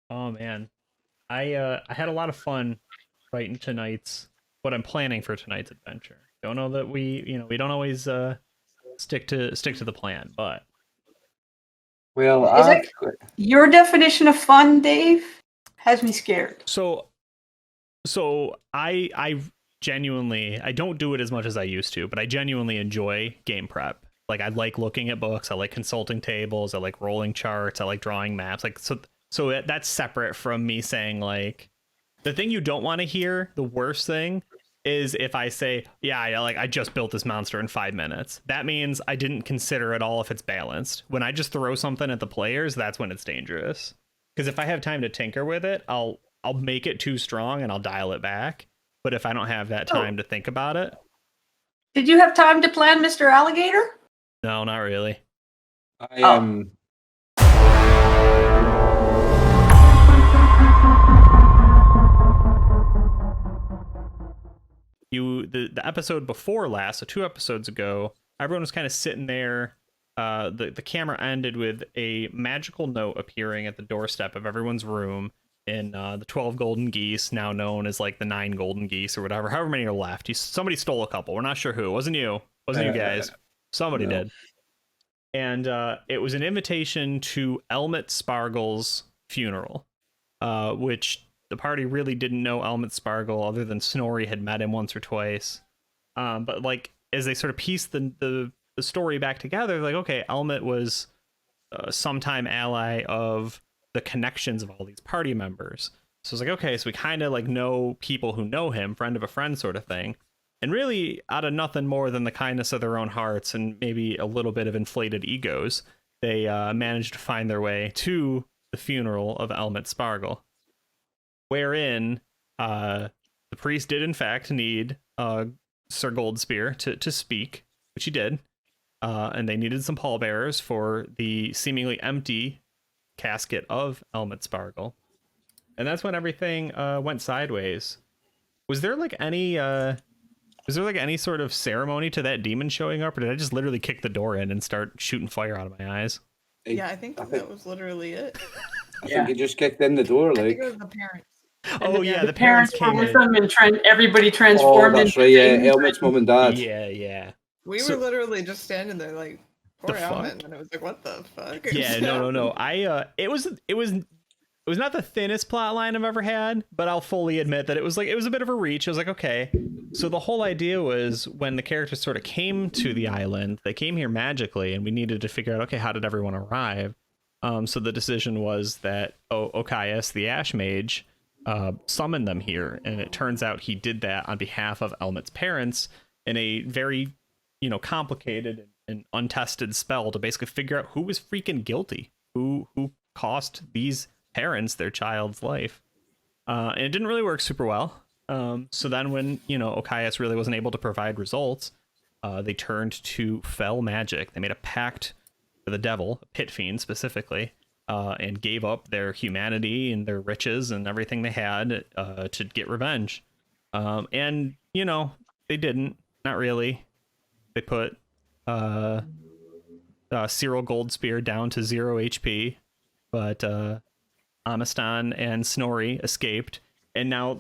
Oh man, I had a lot of fun writing tonight's what I'm planning for tonight's adventure. Don't know that we don't always stick to the plan, but Well, Is I've it your definition of fun, Dave? Has me scared. so I genuinely I don't do it as much as I used to, but I genuinely enjoy game prep. Like I like looking at books, I like consulting tables, I like rolling charts, I like drawing maps. Like so that's separate from me saying like the thing you don't want to hear, the worst thing is if I say, yeah, I just built this monster in 5 minutes. That means I didn't consider at all if it's balanced. When I just throw something at the players, that's when it's dangerous. Because if I have time to tinker with it, I'll make it too strong and I'll dial it back. But if I don't have that Oh, time to think about it, did you have time to plan Mr. Alligator? no, not really. I Oh. The episode before last, so 2 episodes ago, everyone was kind of sitting there. The camera ended with a magical note appearing at the doorstep of everyone's room in the 12 golden geese, now known as like the 9 golden geese or whatever, however many are left. Somebody stole a couple. We're not sure who. It wasn't you. It wasn't you guys. Somebody no. did. And it was an invitation to Elmet Spargle's funeral, which the party really didn't know Elmet Spargle other than Snorri had met him once or twice. But like as they sort of pieced the story back together, like okay, Elmet was a sometime ally of the connections of all these party members. So it's like okay, so we kind of like know people who know him, friend of a friend sort of thing. And really, out of nothing more than the kindness of their own hearts and maybe a little bit of inflated egos, they managed to find their way to the funeral of Elmet Spargle, wherein the priest did in fact need Sir Goldspear to speak, which he did, and they needed some pallbearers for the seemingly empty casket of Elmet Spargle, and that's when everything went sideways. Was there like any was there like any sort of ceremony to that demon showing up, or did I just literally kick the door in and start shooting fire out of my eyes? Yeah, I think that was literally it. I think you just kicked in the door, I think like. it was the parents. Oh the, yeah, the the parents were came with in. them and everybody Oh, transformed that's into right. Yeah, things. Elmet's mum and dad. Yeah. We So- were literally just standing there like, The poor fuck? Almond, and it was like, what the fuck? Yeah, no. It was not the thinnest plot line I've ever had, but I'll fully admit that it was a bit of a reach. I was like, okay. So the whole idea was when the characters sort of came to the island, they came here magically, and we needed to figure out, okay, how did everyone arrive? So the decision was that Okias, the Ash Mage, summoned them here, and it turns out he did that on behalf of Elmet's parents in a very, complicated and untested spell to basically figure out who was freaking guilty, who cost these parents their child's life. And it didn't really work super well. So then when, Okias really wasn't able to provide results, they turned to fell magic. They made a pact with the devil, a pit fiend specifically, and gave up their humanity and their riches and everything they had to get revenge. And, they didn't. Not really. They put Cyril Goldspear down to 0 HP, but Amistan and Snorri escaped. And now,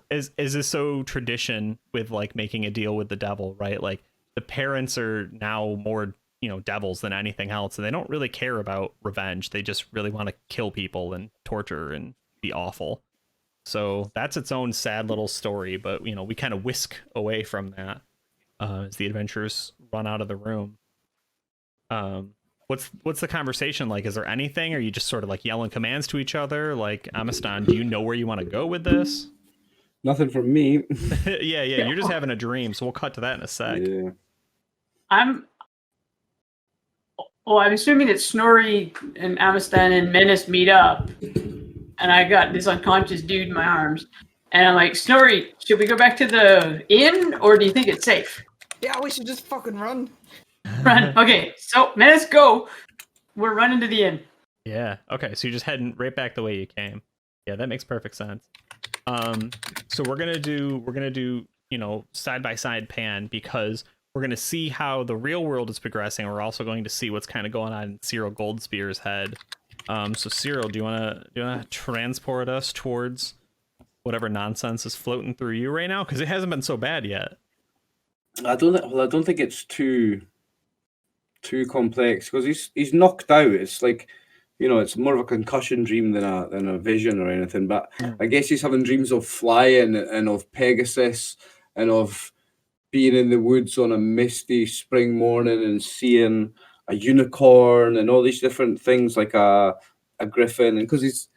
is this so tradition with like making a deal with the devil, right? Like the parents are now more, devils than anything else, and they don't really care about revenge. They just really want to kill people and torture and be awful. So that's its own sad little story, but we kind of whisk away from that as the adventurers run out of the room. What's the conversation like? Is there anything? Or are you just sort of like yelling commands to each other? Like, Amistan, do you know where you want to go with this? Nothing from me. yeah, you're just having a dream, so we'll cut to that in a sec. Yeah. I'm assuming that Snorri and Amistan and Menace meet up, and I got this unconscious dude in my arms, and I'm like, Snorri, should we go back to the inn, or do you think it's safe? Yeah, we should just fucking run. Run. Okay, so Menace, go. We're running to the inn. Yeah. Okay. So you're just heading right back the way you came. Yeah, that makes perfect sense. So we're gonna do side by side pan, because we're gonna see how the real world is progressing. We're also going to see what's kind of going on in Cyril Goldspear's head. So Cyril, do you wanna transport us towards whatever nonsense is floating through you right now? Because it hasn't been so bad yet. I don't think it's too complex because he's knocked out. It's like, it's more of a concussion dream than a vision or anything. But I guess he's having dreams of flying and of Pegasus and of being in the woods on a misty spring morning and seeing a unicorn and all these different things like a griffin. And because he's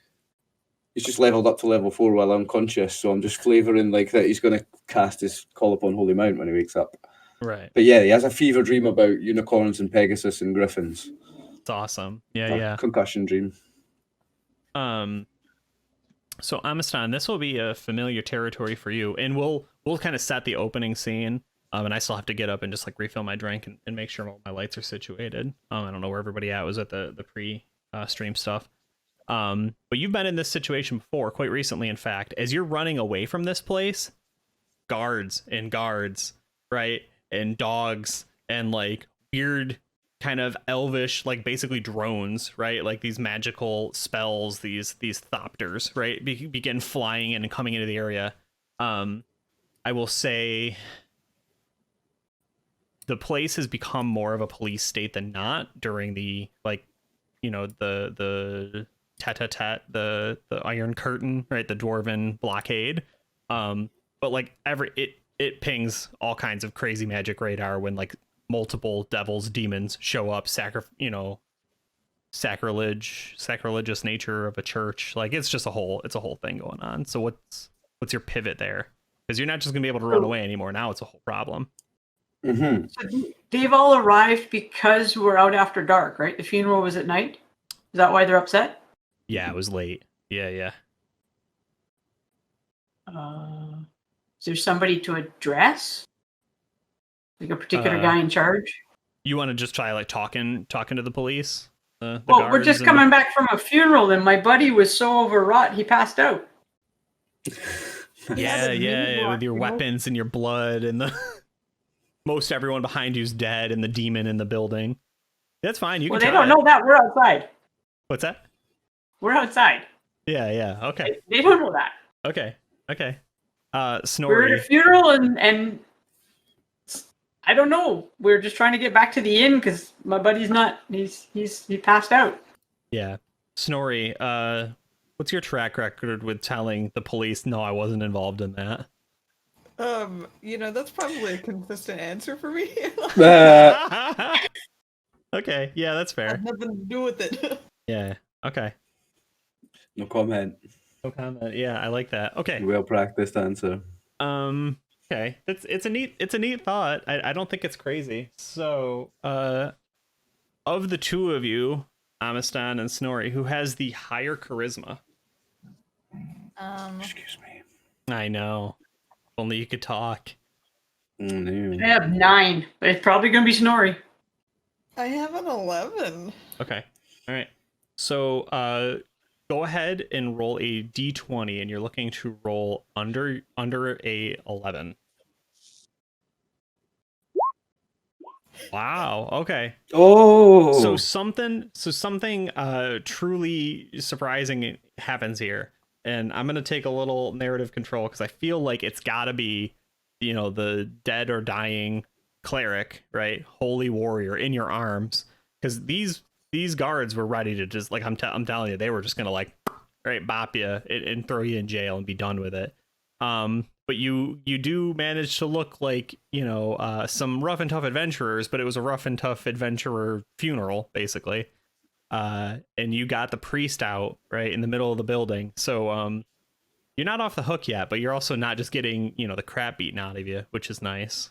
just leveled up to level 4 while unconscious, so I'm just flavouring like that he's going to cast his Call Upon Holy Mount when he wakes up. Right. But yeah, he has a fever dream about unicorns and Pegasus and griffins. It's awesome. Yeah, A yeah. concussion dream. So Amistan, this will be a familiar territory for you, and we'll kind of set the opening scene. And I still have to get up and just like refill my drink and make sure all my lights are situated. I don't know where everybody at was at the pre stream stuff. But you've been in this situation before, quite recently, in fact. As you're running away from this place, guards, right, and dogs and like weird kind of elvish, like basically drones, right, like these magical spells, these thopters, right, begin flying in and coming into the area. I will say the place has become more of a police state than not during the like, the tete-a-tete, the Iron Curtain, right, the Dwarven blockade. But like it pings all kinds of crazy magic radar when like multiple devils, demons show up, sacrilegious nature of a church. Like it's a whole thing going on. So what's your pivot there? Because you're not just gonna be able to run away anymore. Now it's a whole problem. Mm-hmm. So they've all arrived because we're out after dark, right? The funeral was at night. Is that why they're upset? Yeah, it was late. Yeah. Is there somebody to address? Like a particular guy in charge? You want to just try like talking to the police? The Well, we're just guards coming back from a funeral, and my buddy was so overwrought he passed out. Yeah, with your weapons and your blood and the most everyone behind you's dead and the demon in the building. That's fine. You Well, can they try don't it. know that. We're outside. What's that? We're outside. Yeah. Okay. They don't know that. Okay. We're Snorri. at a funeral, and I don't know. We're just trying to get back to the inn because my buddy's not. He passed out. Yeah. Snorri, what's your track record with telling the police, no, I wasn't involved in that? That's probably a consistent answer for me. Okay, yeah, that's fair. Had nothing to do with it. Yeah, okay. No comment. No comment. Yeah, I like that. Okay. Well practiced answer. Okay. It's a neat thought. I don't think it's crazy. So, of the two of you, Amistan and Snorri, who has the higher charisma? Excuse me. I know. Only you could talk. No. I have 9, but it's probably gonna be Snorri. I have an 11. Okay. All right. So, go ahead and roll a d20, and you're looking to roll under a 11. Wow. Okay. Oh. So something truly surprising happens here, and I'm gonna take a little narrative control because I feel like it's gotta be, the dead or dying cleric, right? Holy warrior in your arms, because these guards were ready to just like I'm telling you, they were just gonna like, right, bop you and throw you in jail and be done with it. But you do manage to look like, some rough and tough adventurers, but it was a rough and tough adventurer funeral, basically. And you got the priest out right in the middle of the building. So, you're not off the hook yet, but you're also not just getting, the crap beaten out of you, which is nice.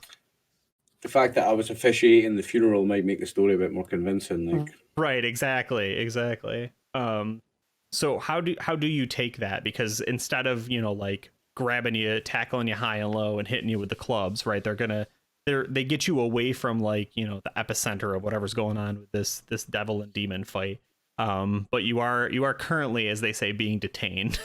The fact that I was officiating the funeral might make the story a bit more convincing. Like, Right. Exactly. So how do you take that? Because instead of, like grabbing you, tackling you high and low and hitting you with the clubs, right? They get you away from like, the epicenter of whatever's going on with this devil and demon fight. But you are currently, as they say, being detained.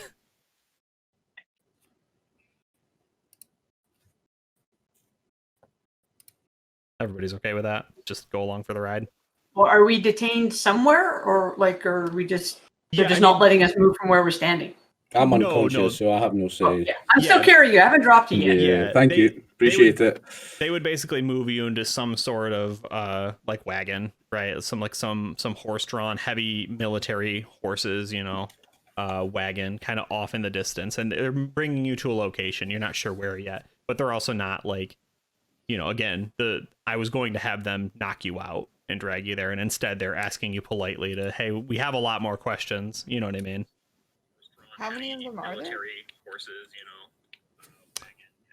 Everybody's okay with that? Just go along for the ride. Or are we detained somewhere, or like, are we just they're Yeah, just I not mean- letting us move from where we're standing? I'm No, unconscious, no. so I have no Oh, say. yeah. I'm still Yeah. carrying you. I haven't dropped you yet. Yeah, Yeah, thank they- you. they Appreciate would- it. They would basically move you into some sort of like wagon, right? Some horse-drawn heavy military horses, wagon kind of off in the distance, and they're bringing you to a location. You're not sure where yet, but they're also not like, again, I was going to have them knock you out and drag you there, and instead they're asking you politely to, hey, we have a lot more questions. You know what I mean? How many of them are there? Horses,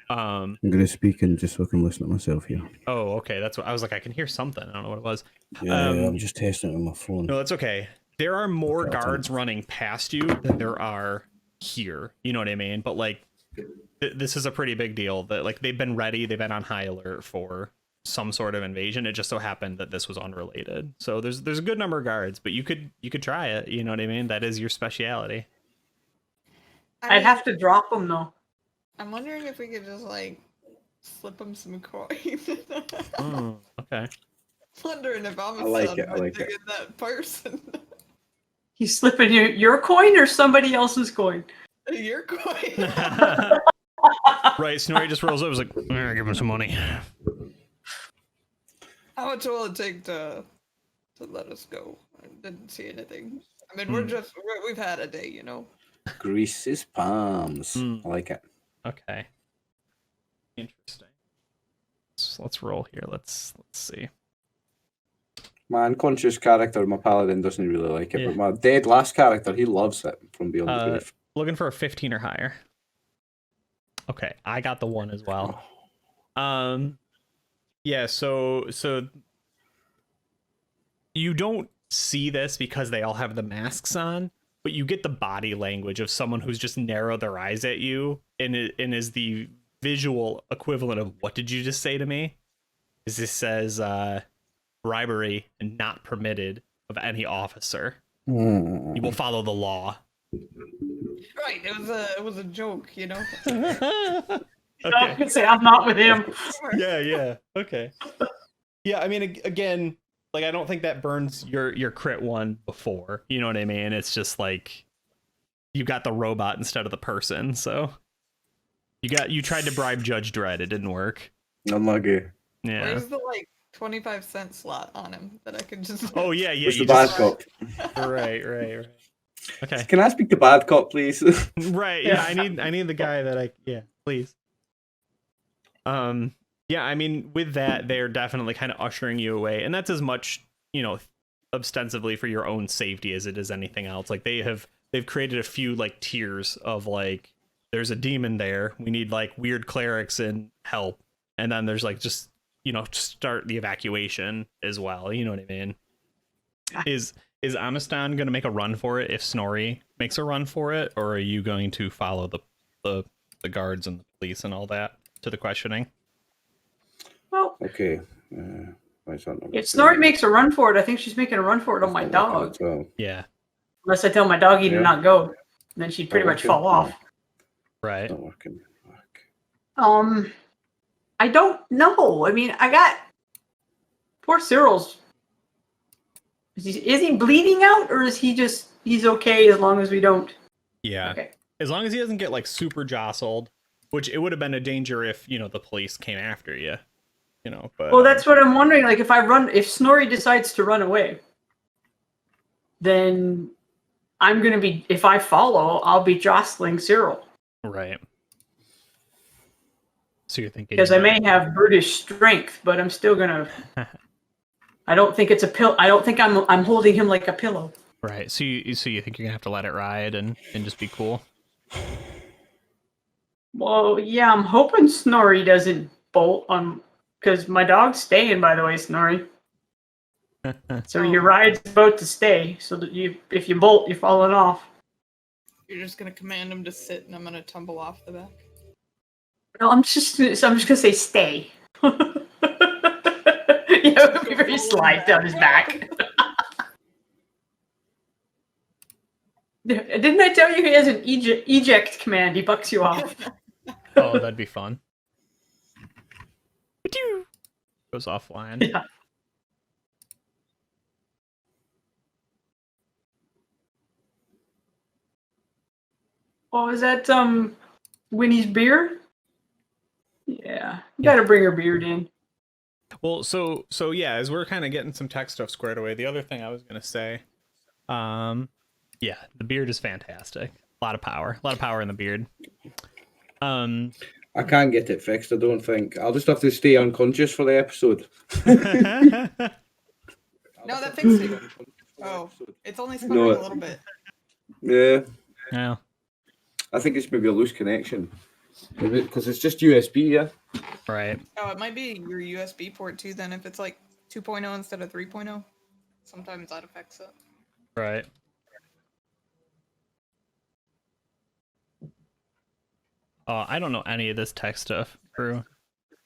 I'm gonna speak and just so I can listen to myself here. Oh, okay. That's what I was like. I can hear something. I don't know what it was. Yeah, I'm just testing it on my phone. No, that's okay. There are more Okay, I'll guards turn it. running past you than there are here. You know what I mean? But like, this is a pretty big deal. That like they've been ready. They've been on high alert for some sort of invasion. It just so happened that this was unrelated. So there's a good number of guards, but you could try it. You know what I mean? That is your speciality. I'd have to drop them though. I'm wondering if we could just like slip them some coin. Oh, okay. Wondering if I'm I like it, I like to it. get that person. He's slipping your coin or somebody else's coin. Your coin. Right. Snorri just rolls over. Is like, give him some money. How much will it take to let us go? I didn't see anything. I mean, we've had a day, Grease's palms. Mm. I like it. Okay. Interesting. Let's roll here. Let's see. My unconscious character, my paladin, doesn't really like it, Yeah. but my dead last character, he loves it from Beyond the Grave. Looking for a 15 or higher. Okay, I got the one as well. Yeah, so you don't see this because they all have the masks on, but you get the body language of someone who's just narrowed their eyes at you and is the visual equivalent of what did you just say to me? Is this says bribery and not permitted of any officer. Mm. You will follow the law. Right, it was a joke, I was gonna say I'm not with him. Yeah. Okay. Yeah, I mean, again, like I don't think that burns your crit one before. You know what I mean? It's just like you got the robot instead of the person. So you tried to bribe Judge Dredd. It didn't work. Unlucky. Yeah. Where's the 25-cent slot on him that I can just? Oh yeah. Where's You the bad just, cop? right. Okay. Can I speak to bad cop, please? Right. Yeah. I need the guy that please. Yeah, I mean, with that, they're definitely kind of ushering you away, and that's as much, ostensibly for your own safety as it is anything else. Like they've created a few like tiers of like, there's a demon there, we need like weird clerics and help, and then there's like just start the evacuation as well. You know what I mean? Is Amistan going to make a run for it if Snorri makes a run for it, or are you going to follow the guards and the police and all that to the questioning? Well, Okay. Why is that not if Snorri makes a run for it, I think she's making a run for it on my dog. Yeah. Unless I tell my doggy to Yeah. not go, then she'd pretty Not much working? fall off. No, Right. it's not working. Fuck. I don't know. I mean, I got poor Cyril's. Is he bleeding out, or is he's okay as long as we don't? Yeah. Okay. As long as he doesn't get like super jostled, which it would have been a danger if, the police came after you, but Well, that's what I'm wondering. Like, if Snorri decides to run away, then I'm going to be, if I follow, I'll be jostling Cyril. right. So you're thinking Because I may have brutish strength, but I'm still going to, I don't think it's a pill. I don't think I'm holding him like a pillow. right. So you think you're gonna have to let it ride and just be cool? Well, yeah, I'm hoping Snorri doesn't bolt on, because my dog's staying, by the way, Snorri. So your ride's about to stay. So that if you bolt, you're falling off. You're just gonna command him to sit, and I'm gonna tumble off the back. No, I'm just gonna say stay. It would be very slide down his back. Didn't I tell you he has an eject command? He bucks you off. Oh, that'd be fun. Goes offline. Yeah. Oh, is that Winnie's beard? Yeah, you gotta bring her beard in. Well, so yeah, as we're kind of getting some tech stuff squared away, the other thing I was gonna say, yeah, the beard is fantastic. A lot of power in the beard. I can't get it fixed, I don't think. I'll just have to stay unconscious for the episode. No, that fixed it. Oh, it's only sputtering a little bit. Yeah. Yeah. I think it's maybe a loose connection. Because it's just USB, yeah? Right. Oh, it might be your USB port too then if it's like 2.0 instead of 3.0. Sometimes that affects it. Right. Oh, I don't know any of this tech stuff, Drew.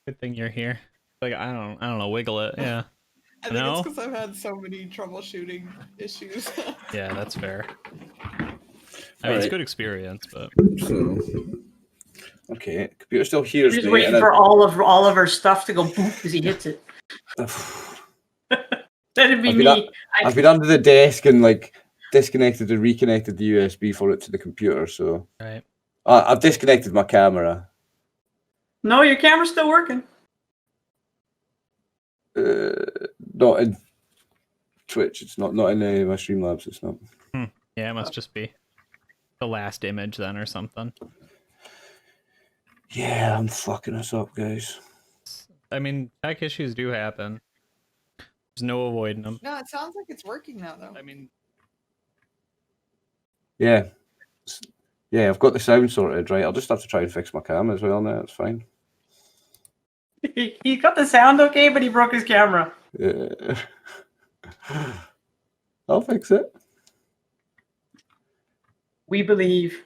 Good thing you're here. Like I don't know, wiggle it. Yeah. I think it's because I've had so many troubleshooting issues. Yeah, that's fair. I mean, it's good experience, but So, okay, computer still hears Just me. waiting for all of our stuff to go boop as he hits it. That'd be me. I've been under the desk and like disconnected and reconnected the USB for it to the computer. So right. I've disconnected my camera. No, your camera's still working. Not in Twitch. It's not in any of my Streamlabs. It's not. Yeah, it must just be the last image then or something. Yeah, I'm fucking us up, guys. I mean, tech issues do happen. There's no avoiding them. No, it sounds like it's working now though. I mean, Yeah, I've got the sound sorted right. I'll just have to try and fix my cam as well now. It's fine. He got the sound okay, but he broke his camera. Yeah. I'll fix it. We believe.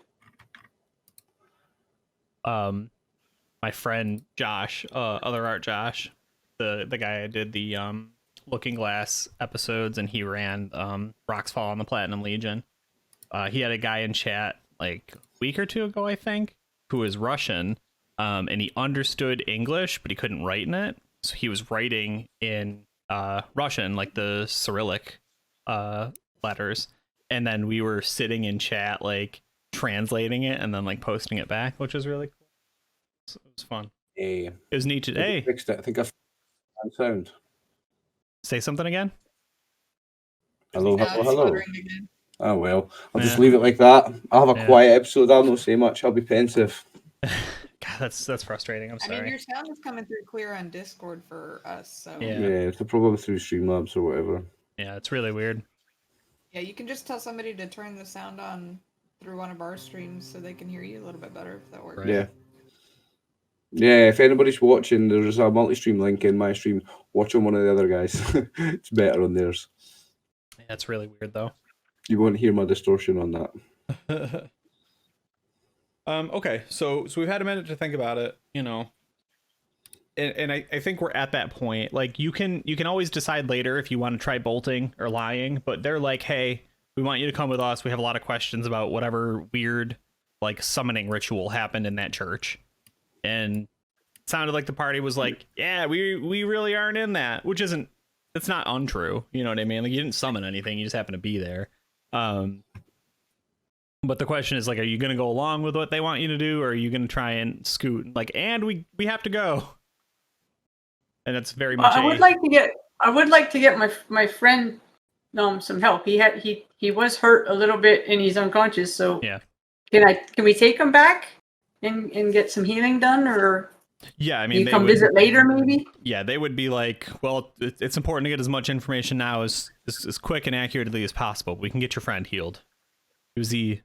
My friend Josh, other art Josh, the guy I did the Looking Glass episodes, and he ran Rocks Fall on the Platinum Legion. He had a guy in chat like a week or two ago, I think, who was Russian, and he understood English, but he couldn't write in it. So he was writing in Russian, like the Cyrillic letters, and then we were sitting in chat, like translating it and then like posting it back, which was really cool. So it was fun. Hey, it was neat today. Fixed it. I think I found sound. Say something again. Hello. Again. Oh well, I'll just leave it like that. I'll have a quiet episode. I'll not say much. I'll be pensive. God, that's frustrating. I'm sorry. I mean, your sound is coming through clear on Discord for us, so Yeah, it's probably through Streamlabs or whatever. Yeah, it's really weird. Yeah, you can just tell somebody to turn the sound on through one of our streams so they can hear you a little bit better if that works. Right. Yeah, if anybody's watching, there's a multi-stream link in my stream. Watch on one of the other guys. It's better on theirs. Yeah, it's really weird though. You won't hear my distortion on that. Okay, so we've had a minute to think about it, you know. And I think we're at that point. Like you can always decide later if you want to try bolting or lying, but they're like, hey, we want you to come with us. We have a lot of questions about whatever weird like summoning ritual happened in that church. And it sounded like the party was like, yeah, we really aren't in that, which isn't, it's not untrue. You know what I mean? Like you didn't summon anything. You just happened to be there. But the question is like, are you going to go along with what they want you to do? Or are you going to try and scoot like, and we have to go. And it's very much, I would like to get my friend some help. He was hurt a little bit and he's unconscious. So yeah. Can we take him back and get some healing done, or yeah, I mean, you come visit later maybe? Yeah, they would be like, well, it's important to get as much information now as quick and accurately as possible. We can get your friend healed. Was he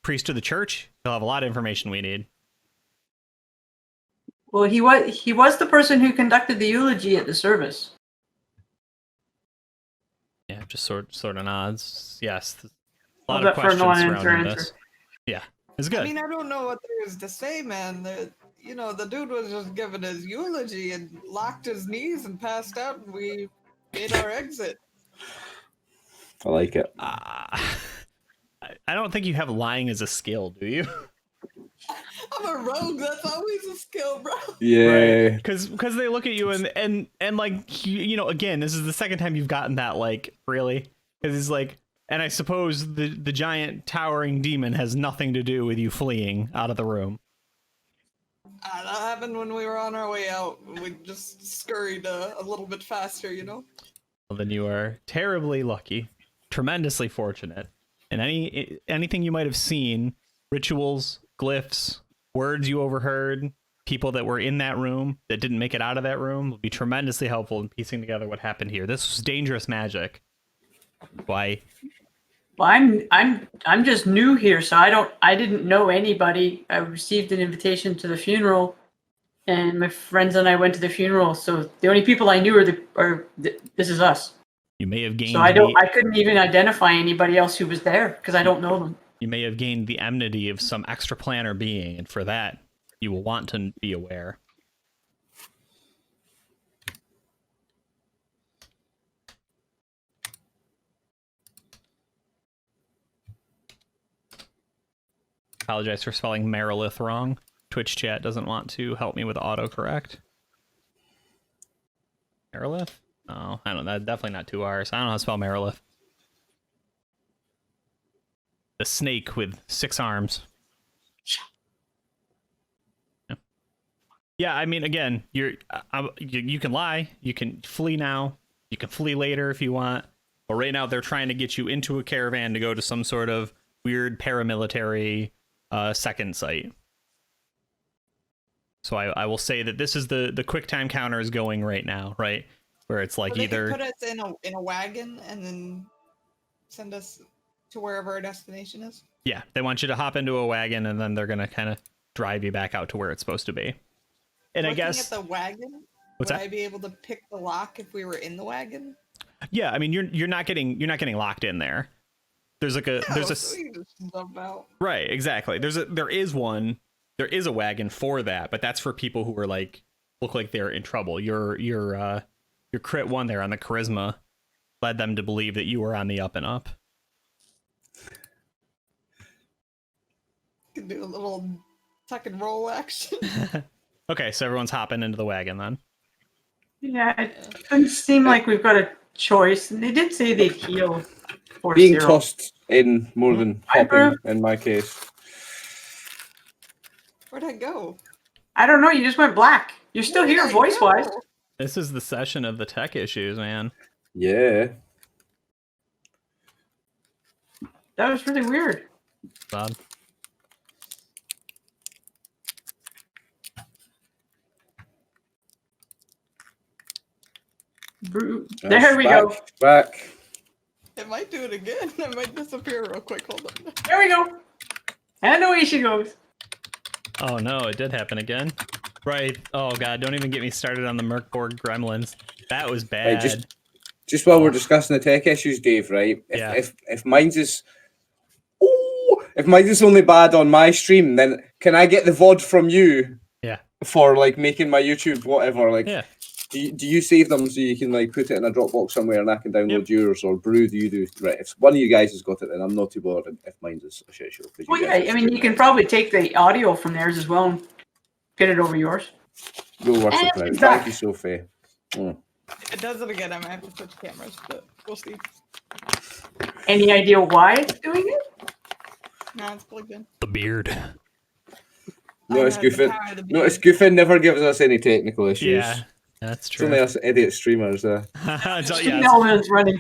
priest of the church? He'll have a lot of information we need. Well, he was the person who conducted the eulogy at the service. Yeah, just sort of nods. Yes, a lot of questions surrounding this. Yeah, it's good. I mean, I don't know what there is to say, man. The dude was just giving his eulogy and locked his knees and passed out, and we made our exit. I like it. I don't think you have lying as a skill, do you? I'm a rogue. That's always a skill, bro. Yeah. Because they look at you and like, you know, again, this is the second time you've gotten that, like, really? Because it's like, And I suppose the giant towering demon has nothing to do with you fleeing out of the room. That happened when we were on our way out. We just scurried a little bit faster, you know? Well, then you are terribly lucky, tremendously fortunate. And anything you might have seen, rituals, glyphs, words you overheard, people that were in that room that didn't make it out of that room will be tremendously helpful in piecing together what happened here. This was dangerous magic. Why? Well, I'm just new here, so I didn't know anybody. I received an invitation to the funeral, and my friends and I went to the funeral. So the only people I knew this is us. You may have gained. So I couldn't even identify anybody else who was there because I don't know them. You may have gained the enmity of some extraplanar being, and for that, you will want to be aware. Apologize for spelling Merilith wrong. Twitch chat doesn't want to help me with autocorrect. Merilith? Oh, I don't know. Definitely not 2 R's. I don't know how to spell Merilith. The snake with 6 arms. Yeah, I mean, again, you can lie. You can flee now. You can flee later if you want. But right now, they're trying to get you into a caravan to go to some sort of weird paramilitary second site. So I will say that this is the quick time counter is going right now, right? Where it's like They either can put us in a wagon and then send us to wherever our destination is. Yeah, they want you to hop into a wagon and then they're gonna kind of drive you back out to where it's supposed to be. And Looking I guess at the wagon, what's would that? I be able to pick the lock if we were in the wagon? Yeah, I mean you're not getting locked in there. There's like So you just jump out. right, exactly. There is a wagon for that, but that's for people who are like look like they're in trouble. Your crit 1 there on the charisma led them to believe that you were on the up and up. Can do a little tuck and roll action. Okay, so everyone's hopping into the wagon then. Yeah, it doesn't seem like we've got a choice. And they did say they'd heal for Being zero. tossed in more than Hi, hopping Brew. in my case. Where'd I go? I don't know. You just went black. You're still here, voice wise. This is the session of the tech issues, man. Yeah. That was really weird. Bob. There we go. Back. It might do it again. I might disappear real quick. Hold on. There we go. And away she goes. Oh no, it did happen again. Right. Oh god, don't even get me started on the Merkborg gremlins. That was bad. Right, just while we're discussing the tech issues, Dave, right? If mine's is if mine's is only bad on my stream, then can I get the VOD from you? Yeah. For like making my YouTube whatever? Like Yeah. Do you save them so you can like put it in a Dropbox somewhere and I can download yours, or Brew, do you do? Right, if one of you guys has got it, then I'm not too bothered if mine's is a shit show. Well, yeah, I mean, you can probably take the audio from theirs as well and get it over yours. You'll worship And now. it's Thank back. you, Sophie. Mm. If it does it again, I might have to switch cameras, but we'll see. Any idea why it's doing it? Nah, it's plugged in. The beard. Notice I had the Goophin. power of the Notice beard. Goophin never gives us any technical issues. Yeah, that's It's true. only us idiot streamers. So, yeah, Melvin's running.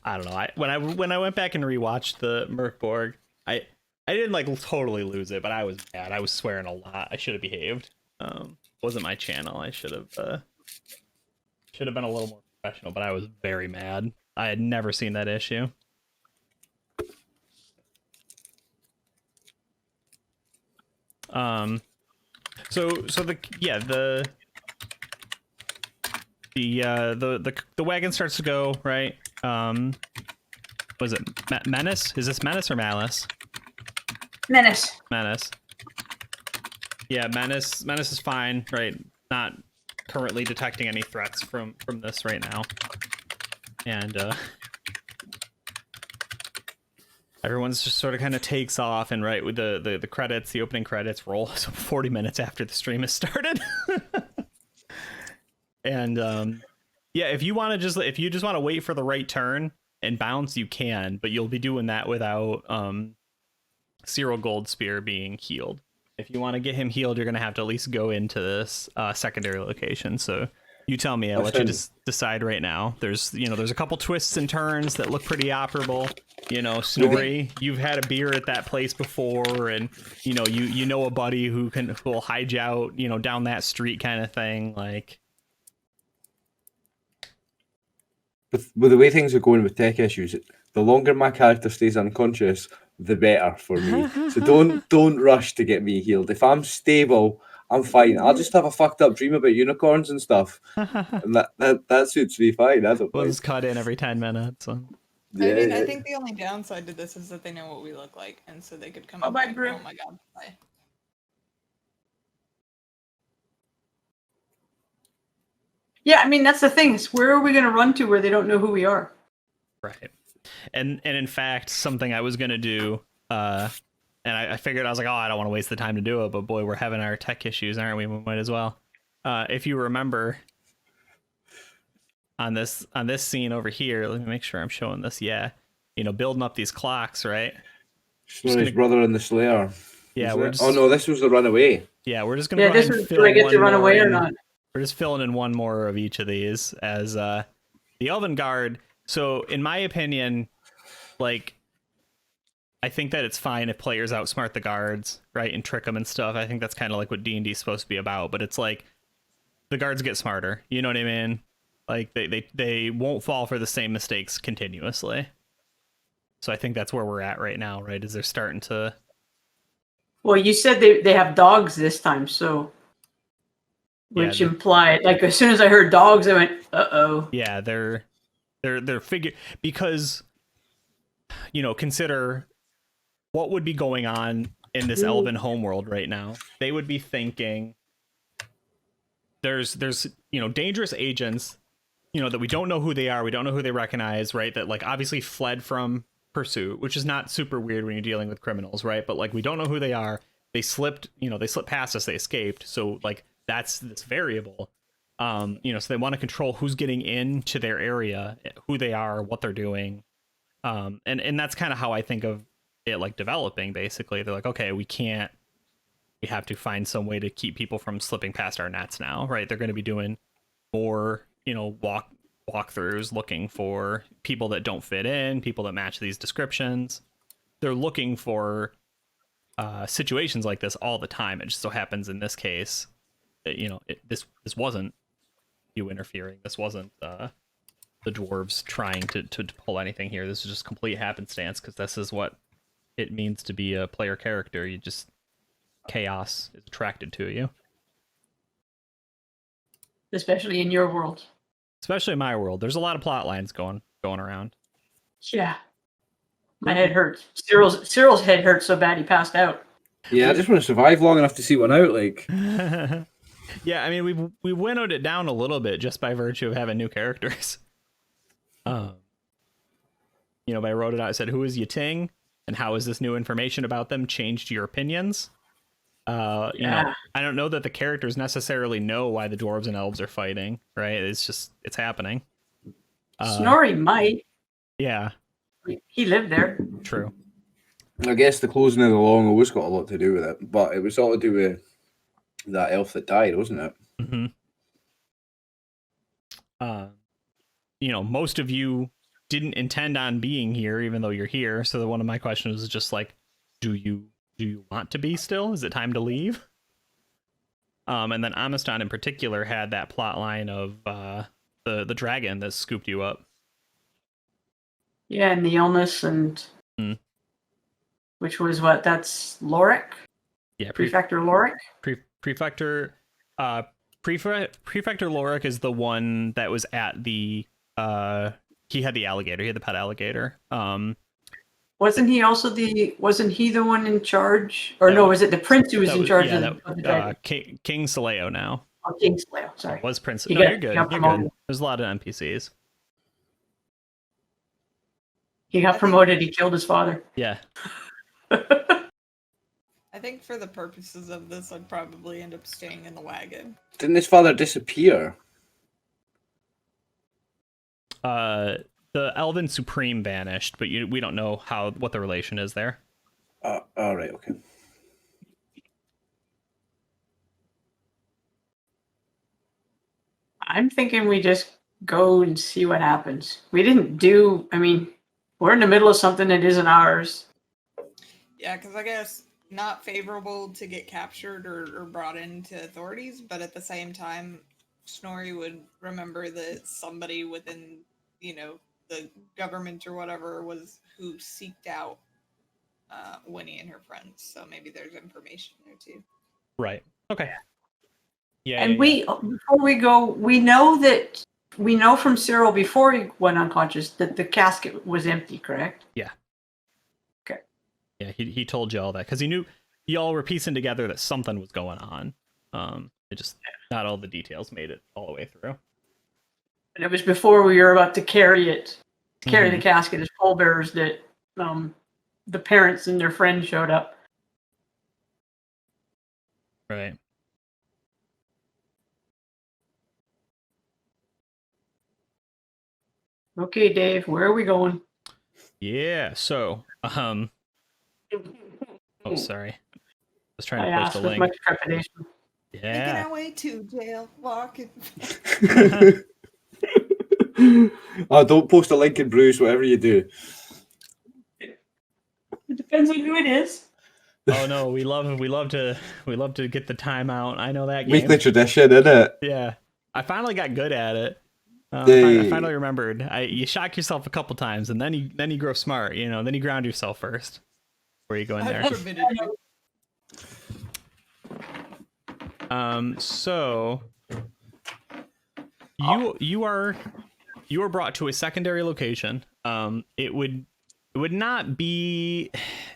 I don't know. When I went back and rewatched the Merkborg, I didn't like totally lose it, but I was bad. I was swearing a lot. I should have behaved. Wasn't my channel. I should have been a little more professional, but I was very mad. I had never seen that issue. So the wagon starts to go, right? Was it Menace? Is this Menace or Malice? Menace. Menace. Yeah, Menace is fine, right? Not currently detecting any threats from this right now. And everyone's just sort of kind of takes off, and right with the credits, the opening credits roll so 40 minutes after the stream has started. And Yeah, if you just want to wait for the right turn and bounce, you can, but you'll be doing that without Cyril Goldspear being healed. If you want to get him healed, you're gonna have to at least go into this secondary location. So you tell me. I'll let you just decide right now. There's a couple twists and turns that look pretty operable. Snorri, you've had a beer at that place before, and you know a buddy who will hide you out, down that street kind of thing. Like, With the way things are going with tech issues, the longer my character stays unconscious, the better for me. So don't rush to get me healed. If I'm stable, I'm fine. I'll just have a fucked up dream about unicorns and stuff, and that suits me fine. I don't we'll mind. just cut in every 10 minutes. I think the only downside to this is that they know what we look like, and so they could come up bye, like, Brew. oh my god, bye. Yeah, I mean that's the thing. Is where are we going to run to where they don't know who we are? Right. And in fact, something I was gonna do, and I figured, I was like, oh, I don't want to waste the time to do it, but boy, we're having our tech issues, aren't we? We might as well. If you remember, on this scene over here, let me make sure I'm showing this. Yeah, building up these clocks, right? Snorri's brother and the Slayer. Yeah, oh no, this was the Runaway. Yeah, we're just gonna. Yeah, go this ahead and is. fill Do I get to one run more away or in. not? We're just filling in one more of each of these as the Elven Guard. So, in my opinion, like, I think that it's fine if players outsmart the guards, right, and trick them and stuff. I think that's kind of like what D&D is supposed to be about. But it's like the guards get smarter. You know what I mean? Like they won't fall for the same mistakes continuously. So I think that's where we're at right now, right? Is they're starting to. Well, you said they have dogs this time, so. Which Yeah, implied, like, as soon as I heard dogs, I went, "Uh-oh." Yeah, they're because, consider what would be going on in this elven homeworld right now. They would be thinking there's dangerous agents, that we don't know who they are, we don't know who they recognize, right? That like obviously fled from pursuit, which is not super weird when you're dealing with criminals, right? But like we don't know who they are. They slipped past us, they escaped. So like that's this variable. So they want to control who's getting into their area, who they are, what they're doing. And that's kind of how I think of it, like developing. Basically, they're like, okay, we have to find some way to keep people from slipping past our nets now, right? They're going to be doing more, walkthroughs, looking for people that don't fit in, people that match these descriptions. They're looking for situations like this all the time. It just so happens in this case, this wasn't you interfering. This wasn't the dwarves trying to pull anything here. This is just complete happenstance, because this is what it means to be a player character. You just chaos is attracted to you, Especially in your world. especially in my world. There's a lot of plot lines going around. Yeah. My head hurts. Cyril's head hurts so bad he passed out. Yeah, I just want to survive long enough to see one out. Like, Yeah, I mean, we winnowed it down a little bit just by virtue of having new characters. But I wrote it out. I said, "Who is Yating, and how has this new information about them changed your opinions?" I don't know that the characters necessarily know why the dwarves and elves are fighting. Right? It's happening. Snorri might. Yeah, He lived there. true. I guess the closing of the long always got a lot to do with it, but it was all to do with that elf that died, wasn't it? Mm-hmm. Most of you didn't intend on being here, even though you're here. So one of my questions was just like, do you want to be still? Is it time to leave? And then Amistan in particular had that plot line of the dragon that scooped you up. Yeah, and the illness and which was what? That's Lorik? Yeah, Prefector Lorik? Prefector Lorik is the one that was at the he had the alligator. He had the pet alligator. Wasn't he the one in charge? Or no, was it the prince who was in charge of the dragon? King Saleo now. Oh, King Slayer, sorry. Was Prince. You're good. You're good. There's a lot of NPCs. He got promoted, he killed his father. Yeah. I think for the purposes of this, I'd probably end up staying in the wagon. Didn't his father disappear? the Elven Supreme vanished, but we don't know what the relation is there. All right, okay. I'm thinking we just go and see what happens. We didn't do. I mean, we're in the middle of something that isn't ours. Yeah, because I guess not favorable to get captured or brought into authorities, but at the same time, Snorri would remember that somebody within, the government or whatever was who seeked out Winnie and her friends. So maybe there's information there too. Right. Okay. Yeah. And yeah. before we go, we know from Cyril before he went unconscious that the casket was empty, correct? Yeah. Okay. Yeah, he told you all that because he knew y'all were piecing together that something was going on. It just not all the details made it all the way through. And it was before we were about to carry the Mhm. casket as pallbearers that the parents and their friends showed up. Right. Okay, Dave, where are we going? Yeah. So, oh, sorry. I was trying I to post asked a with link. much trepidation. Making Yeah. our way to jail, walking. Oh, don't post a link in Bruce, whatever you do. It depends on who it is. Oh no, we love to get the time out. I know that game. Weekly tradition, isn't it? Yeah. I finally got good at it. I Hey. finally remembered. You shock yourself a couple times, and then you grow smart. Then you ground yourself first before you go in there. I permitted you. So you are brought to a secondary location. It would not be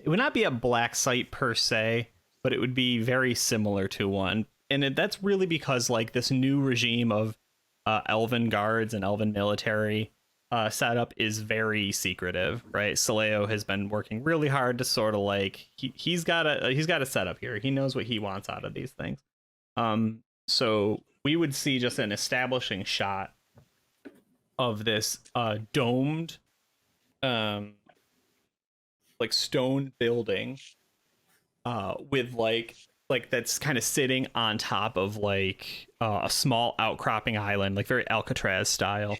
a black site per se, but it would be very similar to one. And that's really because like this new regime of elven guards and elven military setup is very secretive, right? Saleo has been working really hard to sort of like he's got a setup here. He knows what he wants out of these things. So we would see just an establishing shot of this domed like stone building with like that's kind of sitting on top of like a small outcropping island, like very Alcatraz style.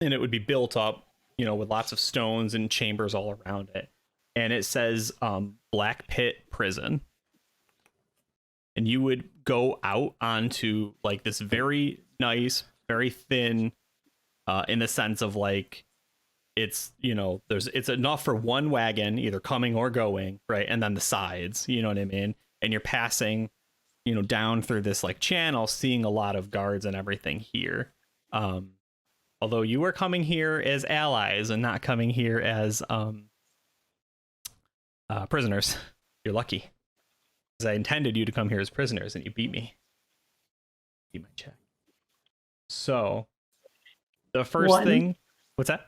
And it would be built up, with lots of stones and chambers all around it. And it says Black Pit Prison. And you would go out onto like this very nice, very thin, in the sense of like it's it's enough for one wagon either coming or going, right? And then the sides, you know what I mean? And you're passing, down through this like channel, seeing a lot of guards and everything here. Although you were coming here as allies and not coming here as prisoners. You're lucky. Because I intended you to come here as prisoners and you beat me. Beat my check. So the first thing, what's that?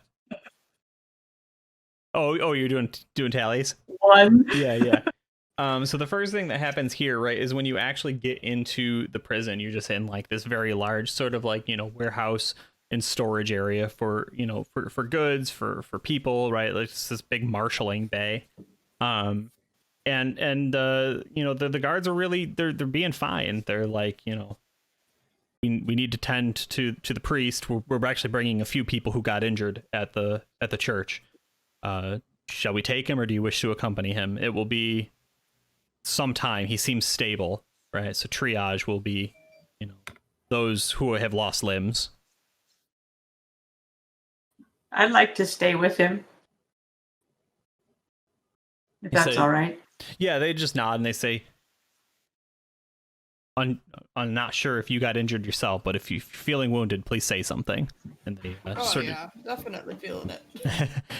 Oh, you're doing tallies? One. Yeah. So the first thing that happens here, right, is when you actually get into the prison, you're just in like this very large sort of like, warehouse and storage area for, for goods, for people, right? Like this big marshalling bay. And the guards are really they're being fine. They're like, we need to tend to the priest. We're actually bringing a few people who got injured at the church. Shall we take him or do you wish to accompany him? It will be some time. He seems stable, right? So triage will be, those who have lost limbs. I'd like to stay with him. If that's all right. Yeah, they just nod and they say, I'm not sure if you got injured yourself, but if you're feeling wounded, please say something. And they Definitely feeling it.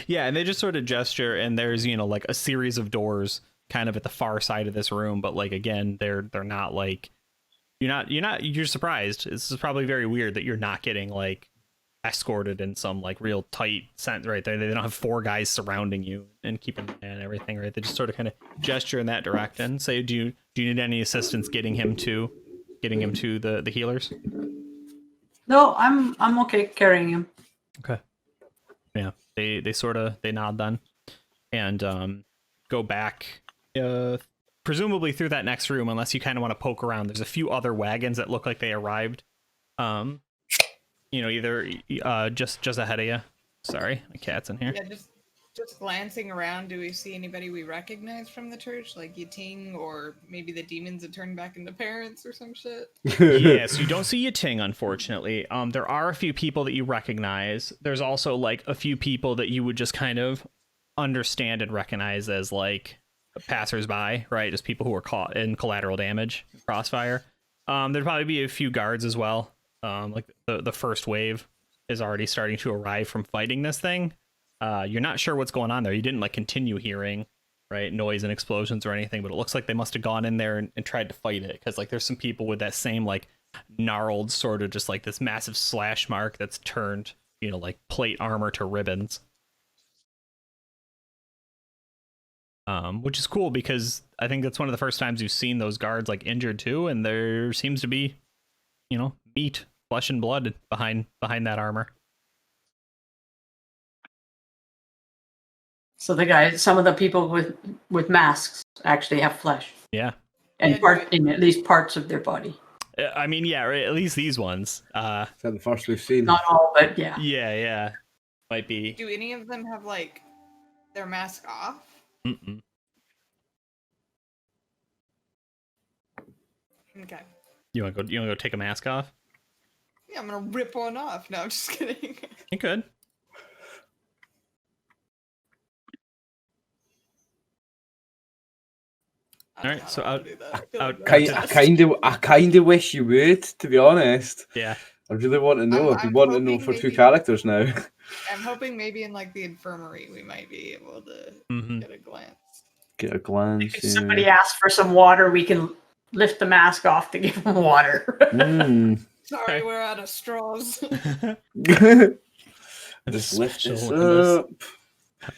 Yeah, and they just sort of gesture, and there's like a series of doors kind of at the far side of this room, but like again, they're not like you're surprised. This is probably very weird that you're not getting like escorted in some like real tight sense right there. They don't have 4 guys surrounding you and keeping an eye on everything, right? They just sort of kind of gesture in that direction. Say, do you need any assistance getting him to the healers? No, I'm okay carrying him. Okay. Yeah, they sort of they nod then, and go back, presumably through that next room, unless you kind of want to poke around. There's a few other wagons that look like they arrived, either just ahead of you. Sorry, my cat's in here. Yeah, just glancing around, do we see anybody we recognize from the church, like Yating, or maybe the demons that turned back into parents or some shit? Yeah, so you don't see Yating, unfortunately. There are a few people that you recognize. There's also like a few people that you would just kind of understand and recognize as like passersby, right? Just people who were caught in collateral damage, crossfire. There'd probably be a few guards as well. Like the first wave is already starting to arrive from fighting this thing. You're not sure what's going on there. You didn't like continue hearing, right, noise and explosions or anything, but it looks like they must have gone in there and tried to fight it, because like there's some people with that same like gnarled sort of just like this massive slash mark that's turned, like plate armor to ribbons. Which is cool, because I think that's one of the first times you've seen those guards like injured too, and there seems to be, meat, flesh and blood behind that armor. So some of the people with masks actually have flesh. Yeah. And in at least parts of their body. I mean, yeah, right, at least these ones. Is that the first we've seen? Not all, but yeah. Yeah. Might be. Do any of them have like their mask off? Mm-mm. Okay. You want to go take a mask off? Yeah, I'm gonna rip one off. No, I'm just kidding. You could. All right, so I kind of wish you would, to be honest. Yeah. I really want to know. I've been wanting to know for two maybe, characters now. I'm hoping maybe in like the infirmary we might be able to get a glance. Get a glance. If somebody asks for some water, we can lift the mask off to give them water. Sorry, Okay. we're out of straws. Just lift this Special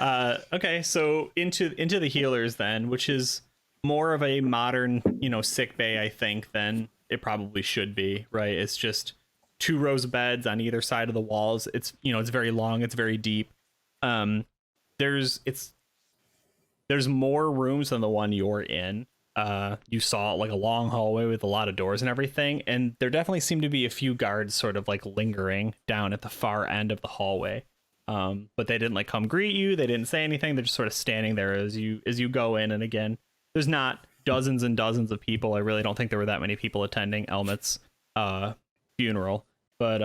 up. Okay, so into the healers then, which is more of a modern, sick bay, I think, than it probably should be, right? It's just 2 rows of beds on either side of the walls. It's, it's very long, it's very deep. There's more rooms than the one you're in. You saw like a long hallway with a lot of doors and everything, and there definitely seem to be a few guards sort of like lingering down at the far end of the hallway. But they didn't like come greet you, they didn't say anything, they're just sort of standing there as you go in. And again, there's not dozens and dozens of people. I really don't think there were that many people attending Elmet's funeral, but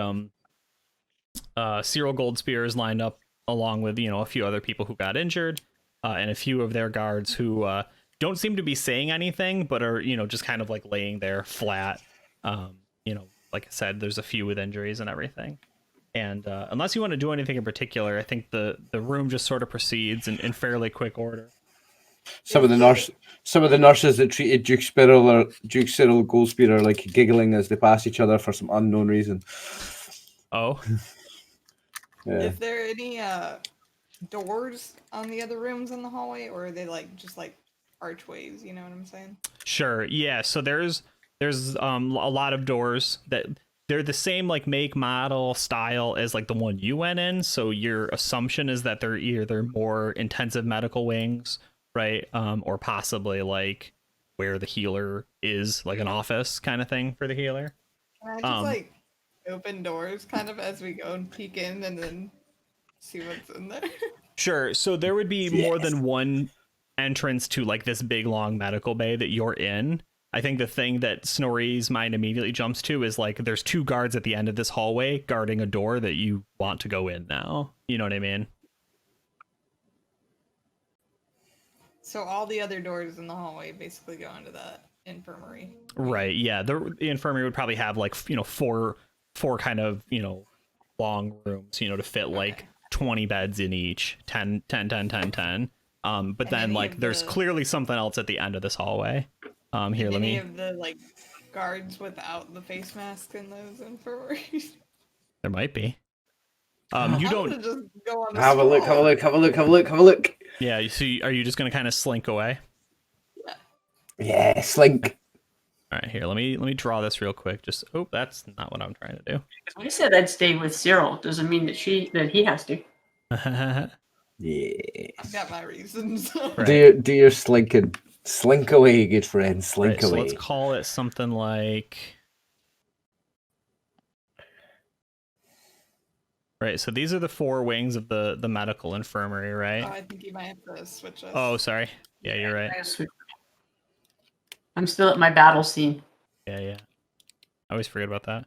Cyril Goldspear is lined up along with a few other people who got injured, and a few of their guards who don't seem to be saying anything, but are just kind of like laying there flat. Like I said, there's a few with injuries and everything. And unless you want to do anything in particular, I think the room just sort of proceeds in fairly quick order. Some of the nurses that treated Duke Cyril Goldspear are like giggling as they pass each other for some unknown reason. Oh. Yeah. Is there any doors on the other rooms in the hallway, or are they like just like archways? You know what I'm saying? Sure. Yeah. So there's a lot of doors that they're the same like make, model, style as like the one you went in. So your assumption is that they're either more intensive medical wings, right? Or possibly like where the healer is, like an office kind of thing for the healer. Can I just like open doors kind of as we go and peek in and then see what's in there? Sure. So there would be more than one entrance to like this big long medical bay that you're in. I think the thing that Snorri's mind immediately jumps to is like there's 2 guards at the end of this hallway guarding a door that you want to go in now. You know what I mean? So all the other doors in the hallway basically go into that infirmary. Right. Yeah. The infirmary would probably have like, 4 kind of, long rooms, to fit like 20 beds in each, 10. But then like there's clearly something else at the end of this hallway. Here, let me. Any of the like guards without the face mask in those infirmaries? There might be. You I'm don't gonna just go on Have a look. Yeah. So are you just gonna kind of slink away? Yeah, slink. All right, here. Let me draw this real quick. Just that's not what I'm trying to do. I said I'd stay with Cyril. Doesn't mean that he has to. Yeah. I've got my reasons. Right. Do your slinking. Slink away, good friend. Slink Right, so away. let's call it something like. Right, so these are the 4 wings of the medical infirmary, right? Oh, I think you might have to switch us. Oh, sorry. Yeah, you're right. I'm still at my battle scene. Yeah. I always forget about that.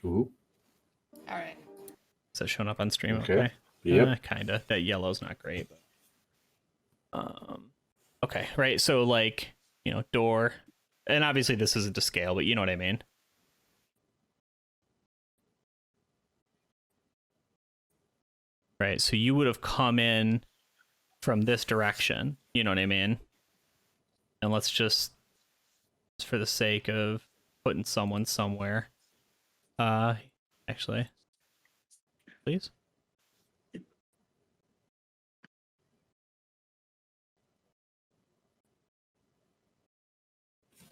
Ooh. All right. Is that showing up on stream? Okay. Okay. Yep. Kinda. That yellow's not great, but okay, right. So like, door. And obviously this isn't to scale, but you know what I mean. Right. So you would have come in from this direction, you know what I mean? And let's just for the sake of putting someone somewhere. Actually. Please.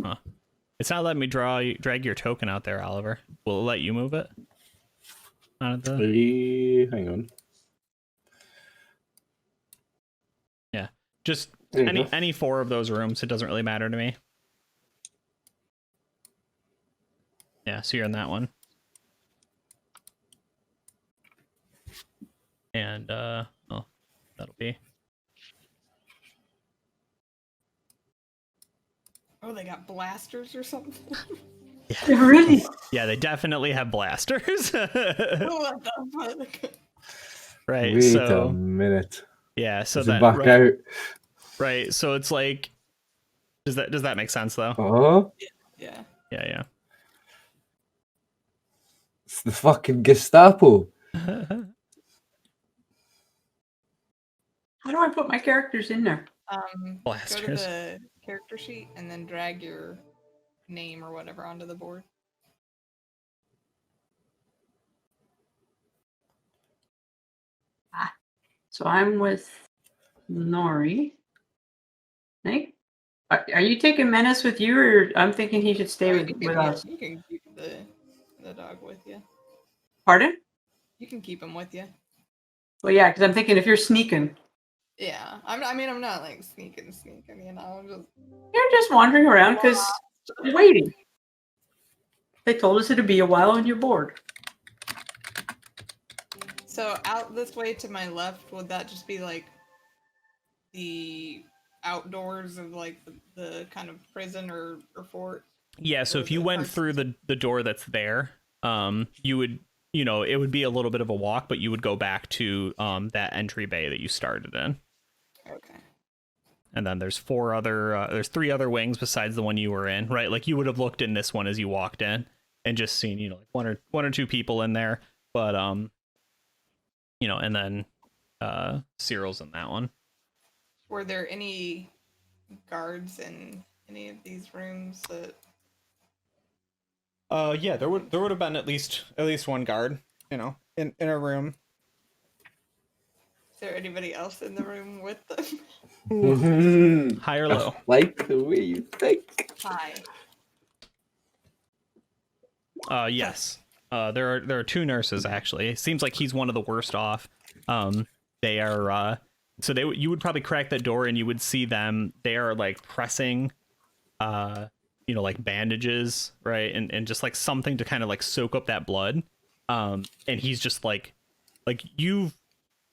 Huh. It's not letting me drag your token out there, Oliver. Will it let you move it? Hang on. Yeah. Just There you go. any 4 of those rooms, it doesn't really matter to me. Yeah, so you're in that one. And that'll be. Oh, they got blasters or something. Yeah, really? Yeah, they definitely have blasters. What the fuck? Right. Wait so a minute. yeah, so Is it that back out? right. So it's like does that make sense though? Oh, Yeah. Yeah. it's the fucking Gestapo. How do I put my characters in there? Go to Blasters. the character sheet and then drag your name or whatever onto the board. So I'm with Nori. Nick? Are you taking Menace with you, or I'm thinking he should stay with us? You can keep the dog with you. Pardon? You can keep him with you. Well, yeah, because I'm thinking if you're sneaking, Yeah, I'm not like sneaking, you know. I'm just you're just wandering around because you're waiting. They told us it'd be a while and you're bored. so out this way to my left. Would that just be like the outdoors of like the kind of prison or fort? Yeah, so Or if you the went parts- through the door that's there, you would, it would be a little bit of a walk, but you would go back to that entry bay that you started in. Okay. And then there's 3 other wings besides the one you were in, right? Like you would have looked in this one as you walked in and just seen, like one or 2 people in there, but and then Cyril's in that one. Were there any guards in any of these rooms that? Yeah, there would have been at least one guard, in a room. Is there anybody else in the room with them? High or low? Like the way you think. Hi. Yes. There are 2 nurses actually. It seems like he's one of the worst off. They are so you would probably crack that door and you would see them. They are like pressing like bandages, right? And just like something to kind of like soak up that blood. And he's just like you've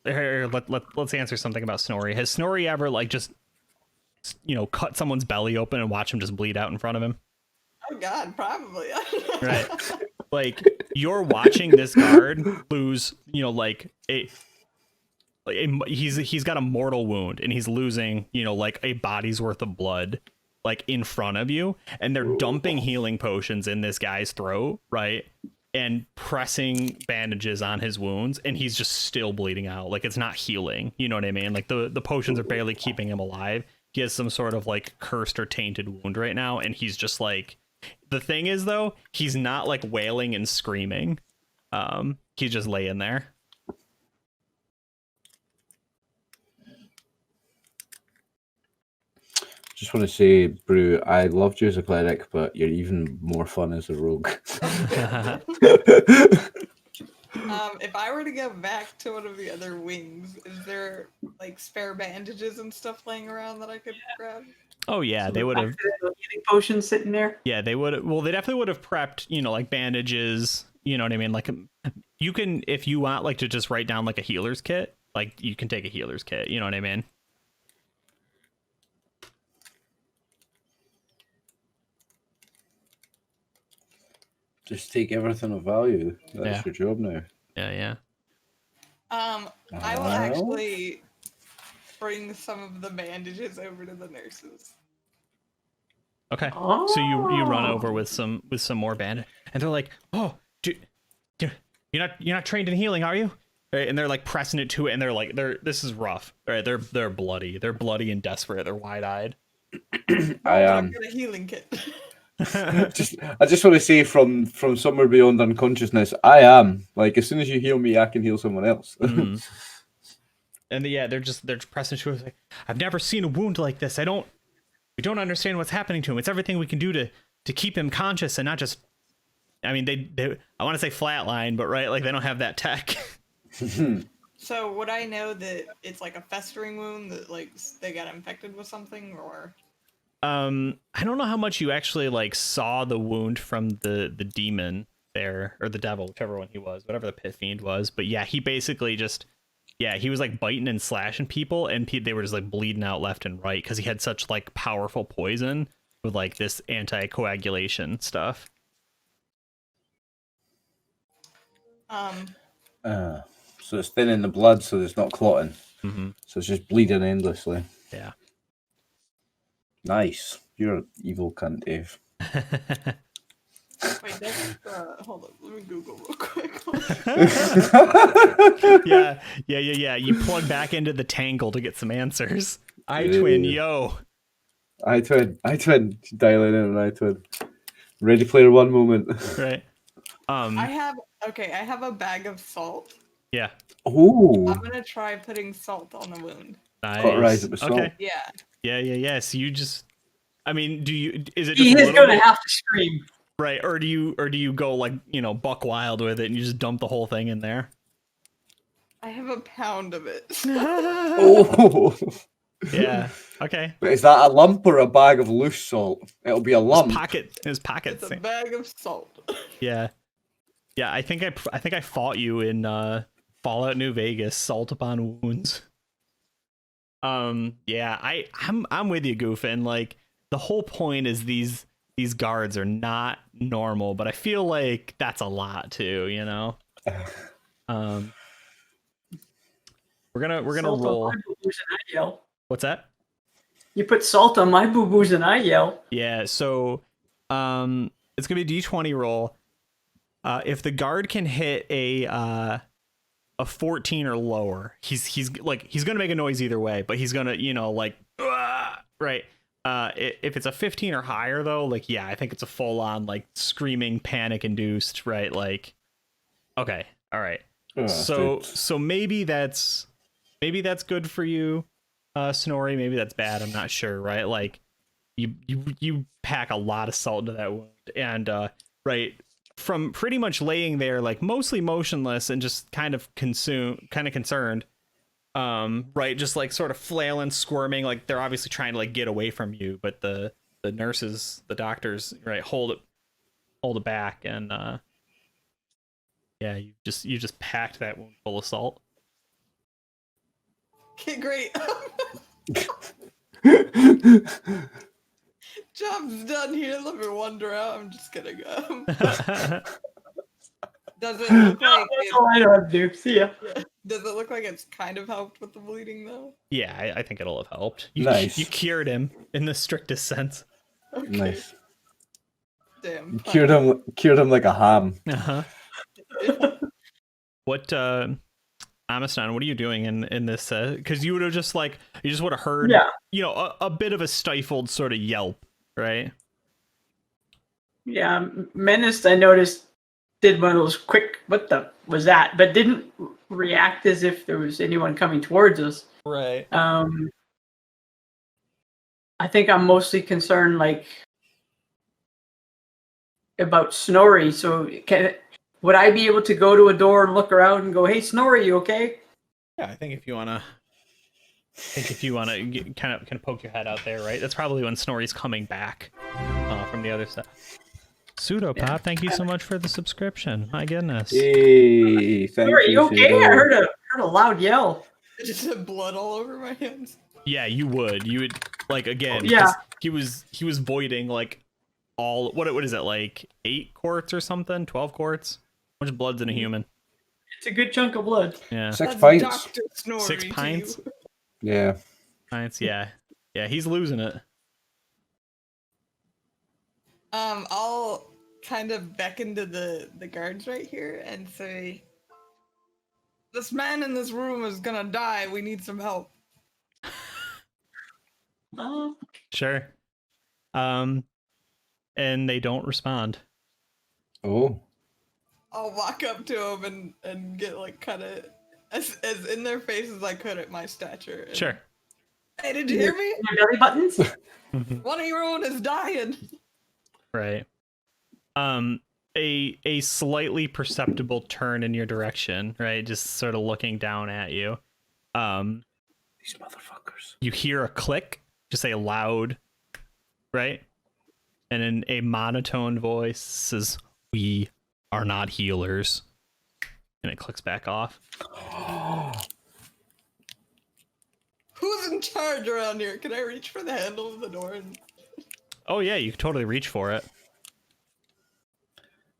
let's answer something about Snorri. Has Snorri ever like just cut someone's belly open and watch him just bleed out in front of him? Oh God, probably. Right. Like you're watching this guard lose, he's got a mortal wound and he's losing, like a body's worth of blood, like in front of you, and they're dumping healing potions in this guy's throat, right? And pressing bandages on his wounds, and he's just still bleeding out. Like it's not healing. You know what I mean? Like the potions are barely keeping him alive. He has some sort of like cursed or tainted wound right now, and he's just like, the thing is though, he's not like wailing and screaming. He's just laying there. Just want to say, Brew, I loved you as a cleric, but you're even more fun as a rogue. If I were to go back to one of the other wings, is there like spare bandages and stuff laying around that I could grab? Oh yeah, Some they would have. accidental healing potions sitting there. Yeah, they would. Well, they definitely would have prepped, like bandages. You know what I mean? Like, you can, if you want, like to just write down like a healer's kit. Like, you can take a healer's kit. You know what I mean? Just take everything of value. That's your job now. Yeah. I will actually bring some of the bandages over to the nurses. Okay. So you run over with some more bandage, and they're like, "Oh, you're not trained in healing, are you?" Right? And they're like pressing it to it, and they're like, this is rough. Right? They're bloody. They're bloody and desperate. They're wide eyed. I've got a healing kit. I just want to say from somewhere beyond unconsciousness, I am like, as soon as you heal me, I can heal someone else. And they're pressing to it. Like, I've never seen a wound like this. We don't understand what's happening to him. It's everything we can do to keep him conscious and not just. I mean, they I want to say flatline, but right, like they don't have that tech. So would I know that it's like a festering wound that like they got infected with something, or? I don't know how much you actually like saw the wound from the demon there, or the devil, whichever one he was, whatever the pit fiend was. But yeah, he basically just, he was like biting and slashing people, and they were just like bleeding out left and right because he had such like powerful poison with like this anticoagulation stuff. So it's thinning the blood, so it's not clotting. Mm-hmm. So it's just bleeding endlessly. Yeah. Nice. You're an evil cunt, Dave. Wait, that's hold on, let me Google real quick. Yeah. You plug back into the tangle to get some answers. I-twin, yo. I-twin. Dial in an I-twin. Ready Player One moment. Right. I have a bag of salt. Yeah. Oh. I'm gonna try putting salt on the wound. Nice. Okay. Yeah. Yeah. So you just, I mean, is it just He is gonna have to scream. Right, or do you go like, buck wild with it and you just dump the whole thing in there? I have a pound of it. Oh. Yeah. Okay. But is that a lump or a bag of loose salt? It'll be a lump. His pocket. It's a bag of salt. Yeah. I think I fought you in Fallout New Vegas, Salt Upon Wounds. Yeah, I'm with you, Goophin. Like, the whole point is these guards are not normal, but I feel like that's a lot too, We're gonna roll. On my boo-boos and I yell. What's that? You put salt on my boo-boos and I yell. Yeah, so it's gonna be a D20 roll. If the guard can hit a 14 or lower, he's gonna make a noise either way, but he's gonna right. If it's a 15 or higher though, like, yeah, I think it's a full on like screaming, panic induced, right? Like, okay, all right. So maybe that's good for you, Snorri. Maybe that's bad. I'm not sure, right? Like, you pack a lot of salt into that wound, and right, from pretty much laying there like mostly motionless and just kind of concerned, right, just like sort of flailing, squirming, like they're obviously trying to like get away from you, but the nurses, the doctors, right, hold it back, and yeah, you just packed that wound full of salt. Okay, great. Job's done here. Let me wander out. I'm just gonna go. Does it look like That's all I know how to do. See ya. Does it look like it's kind of helped with the bleeding though? Yeah, I think it'll have helped. You cured him in the strictest sense. Okay. Nice. Damn. You cured him like a ham. Uh-huh. What Amistan, what are you doing in this? Because you would have just would have heard, a bit of a stifled sort of yelp, right? Yeah, Menace, I noticed, did one of those quick, what the was that? But didn't react as if there was anyone coming towards us. Right. I I think I'm mostly concerned like about Snorri. So would I be able to go to a door and look around and go, "Hey, Snorri, you okay?" Yeah, I think if you wanna kind of poke your head out there, right? That's probably when Snorri's coming back from the other side. Pseudopop, thank you so much for the subscription. My goodness. Hey, thank Snorri, you okay? Pseudo. I heard a loud yell. I just had blood all over my hands. Yeah, you would like again. Yeah. 'cause he was voiding like all what is it like 8 quarts or something? 12 quarts? How much blood's in a human? It's a good chunk of blood. Yeah, 6 That's pints. Dr. Snorri 6 to pints. you. Yeah. Pints. Yeah, he's losing it. I'll kind of beckon to the guards right here and say, "This man in this room is gonna die. We need some help." Sure. And they don't respond. Oh. I'll walk up to him and get like kind of as in their face as I could at my stature. And, Sure. Hey, did you hear me? Your belly buttons? One of your own is dying. Right. A slightly perceptible turn in your direction, right? Just sort of looking down at you. These motherfuckers. You hear a click, just a loud, right? And in a monotone voice says, "We are not healers." And it clicks back off. Who's in charge around here? Can I reach for the handle of the door? Oh yeah, you can totally reach for it.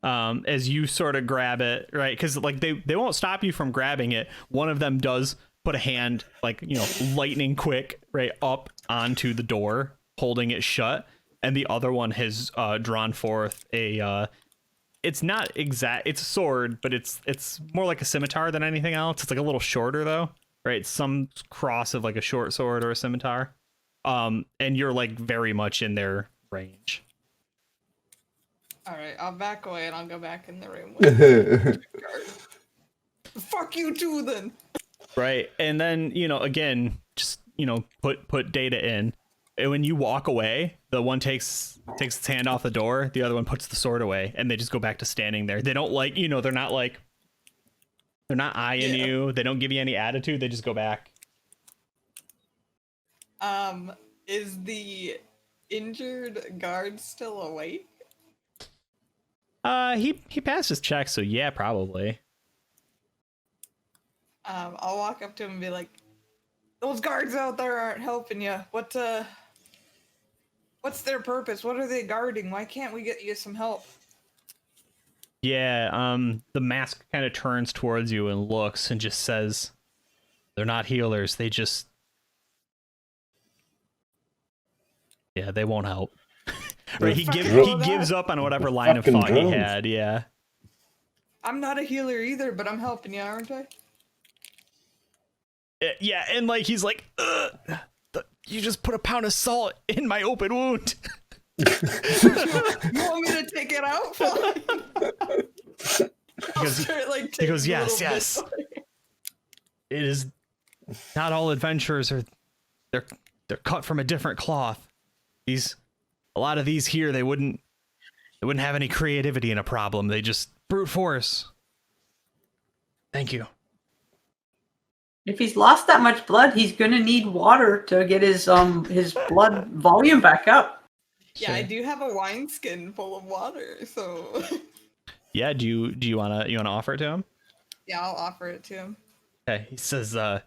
As you sort of grab it, right? Because like they won't stop you from grabbing it. One of them does put a hand, like, you know, lightning quick, right up onto the door, holding it shut, and the other one has drawn forth a. It's not exact. It's a sword, but it's more like a scimitar than anything else. It's like a little shorter though, right? Some cross of like a short sword or a scimitar. And you're like very much in their range. All right, I'll back away and I'll go back in the room with the guard. Fuck you too, then. Right, and then, you know, again, just, you know, put data in, and when you walk away, the one takes its hand off the door, the other one puts the sword away, and they just go back to standing there. They don't like, you know, they're not eyeing you, they don't give you any attitude, they just go back. Is the injured guard still awake? He passed his check, so yeah, probably. I'll walk up to him and be like, "Those guards out there aren't helping you. What's their purpose? What are they guarding? Why can't we get you some help?" Yeah, the mask kind of turns towards you and looks and just says, "They're not healers, they just..." Yeah, they won't help. Right, he gives up on whatever line of thought he had, yeah. I'm not a healer either, but I'm helping you, aren't I? Yeah, and like he's like, you just put a pound of salt in my open wound. You want me to take it out? Fine. He goes, yes. It is not all adventurers are they're cut from a different cloth. A lot of these here, they wouldn't have any creativity in a problem. They just brute force. Thank you. If he's lost that much blood, he's gonna need water to get his blood volume back up. Yeah, I do have a wineskin full of water, so. Yeah, do you wanna offer it to him? Yeah, I'll offer it to him. Okay, he says, "Do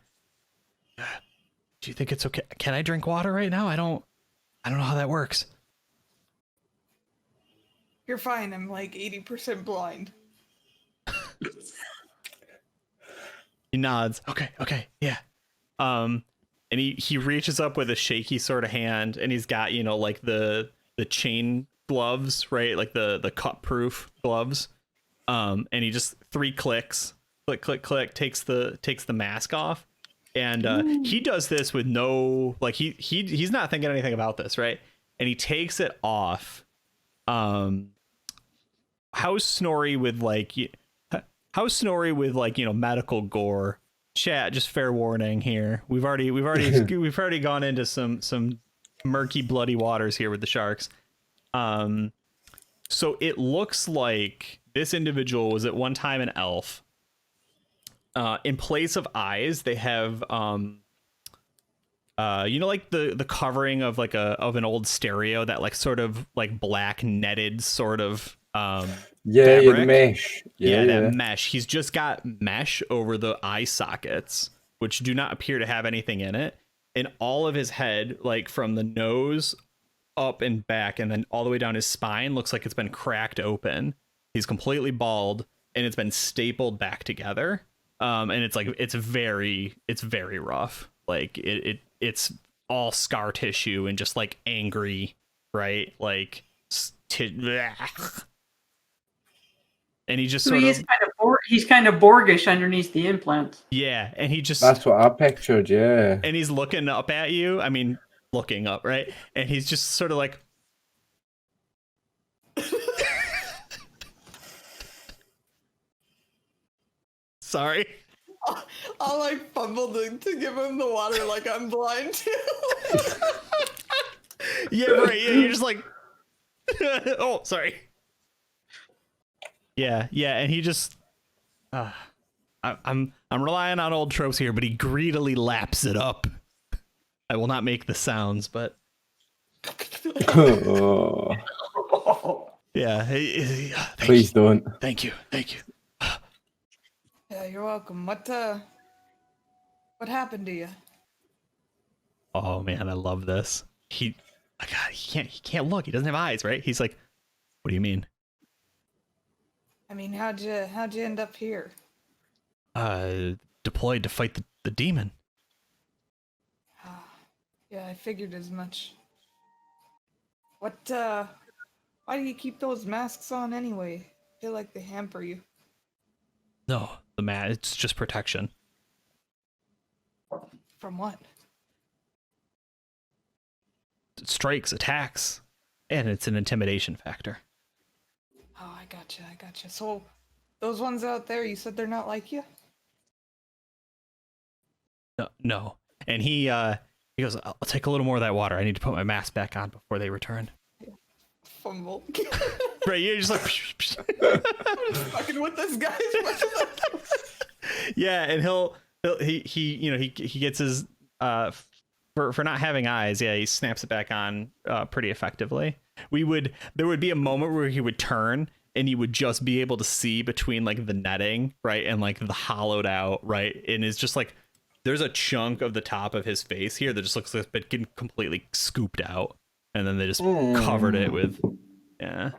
you think it's okay? Can I drink water right now? I don't know how that works." You're fine. I'm like 80% blind. He nods. Okay, yeah. And he reaches up with a shaky sort of hand, and he's got, you know, like the chain gloves, right? Like the cut proof gloves. And he just 3 clicks, click, takes the mask off. And he does this with no, like he's not thinking anything about this, right? And he takes it off. How Snorri with like, you know, medical gore. Chat, just fair warning here. We've already gone into some murky, bloody waters here with the sharks. So it looks like this individual was at one time an elf. In place of eyes, they have like the covering of like an old stereo, that like sort of like black netted sort of Yeah, fabric. the mesh. Yeah, that mesh. He's just got mesh over the eye sockets, which do not appear to have anything in it. And all of his head, like from the nose up and back, and then all the way down his spine, looks like it's been cracked open. He's completely bald, and it's been stapled back together. And it's very rough. Like it's all scar tissue and just like angry, right? Like, and he just So sort he's of he's kind of Borgish underneath the implant. yeah, and he just That's what I pictured, yeah. and he's looking up at you. I mean, looking up, right? And he's just sort of like sorry. I'll like fumble to give him the water like I'm blind too. Yeah, right. Yeah, you're just like oh, sorry. Yeah, and he just I'm relying on old tropes here, but he greedily laps it up. I will not make the sounds, but Oh, yeah. please don't. Thank you. Yeah, you're welcome. What happened to you? Oh man, I love this. He can't look. He doesn't have eyes, right? He's like, what do you mean? I mean, how'd you end up here? Deployed to fight the demon. Yeah, I figured as much. Why do you keep those masks on anyway? I feel like they hamper you. No, it's just protection. From what? Strikes, attacks, and it's an intimidation factor. Oh, I gotcha. So, those ones out there, you said they're not like you? No. And he goes, I'll take a little more of that water. I need to put my mask back on before they return. Fumble. Right, you're just like I'm just fucking with this guy as much as I can. yeah, and he gets his for not having eyes, yeah, he snaps it back on pretty effectively. There would be a moment where he would turn and you would just be able to see between like the netting, right, and like the hollowed out, right, and it's just like there's a chunk of the top of his face here that just looks like it's been completely scooped out, and then they just covered it with yeah.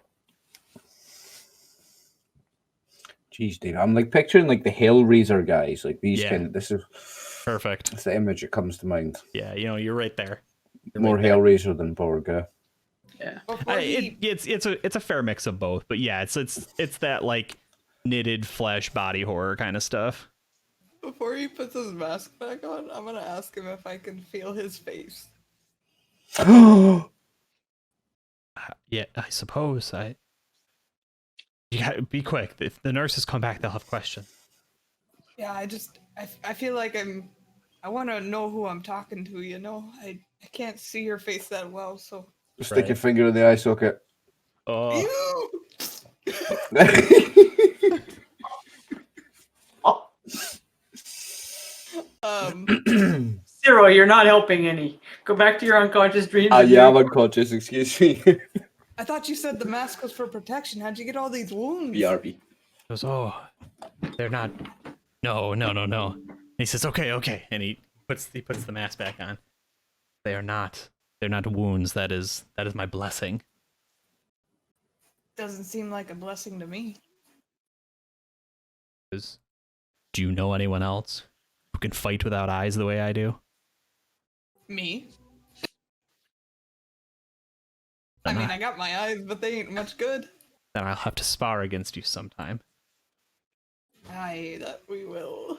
Jeez, Dave, I'm like picturing like the Hellraiser guys, like these Yeah. kind of. This is Perfect. that's the image that comes to mind. Yeah, you're right there. You're More right there. Hellraiser than Borga. Yeah. Before It's a fair mix of both, but yeah, it's that like knitted flesh body horror kind of stuff. Before he puts his mask back on, I'm gonna ask him if I can feel his face. Yeah, I suppose you gotta be quick. If the nurses come back, they'll have questions. Yeah, I feel like I want to know who I'm talking to, you know? I can't see your face that well, so. Just stick your finger in the eye socket. Oh, Zero, you're not helping any. Go back to your unconscious dreams. Yeah, I'm unconscious, excuse me. I thought you said the mask was for protection. How'd you get all these wounds? BRB. goes, oh, they're not. No. And he says, okay, and he puts the mask back on. They're not wounds. That is my blessing. Doesn't seem like a blessing to me. Do you know anyone else who can fight without eyes the way I do? Me? I mean, I got my eyes, but they ain't much good. Then I'll have to spar against you sometime. Aye, that we will.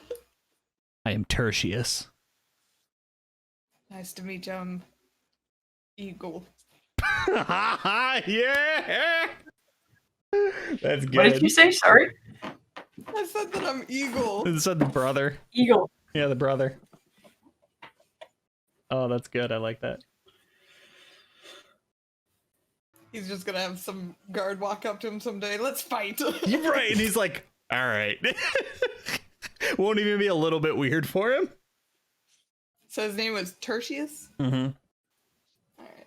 I am Tertius. Nice to meet you, I'm Eagle. Yeah! That's good. What did you say? Sorry? I said that I'm Eagle. It said the brother. Eagle. Yeah, the brother. Oh, that's good. I like that. He's just gonna have some guard walk up to him someday. Let's fight. You're right, and he's like, all right. Won't even be a little bit weird for him. So his name was Tertius? Mm-hmm. Alright.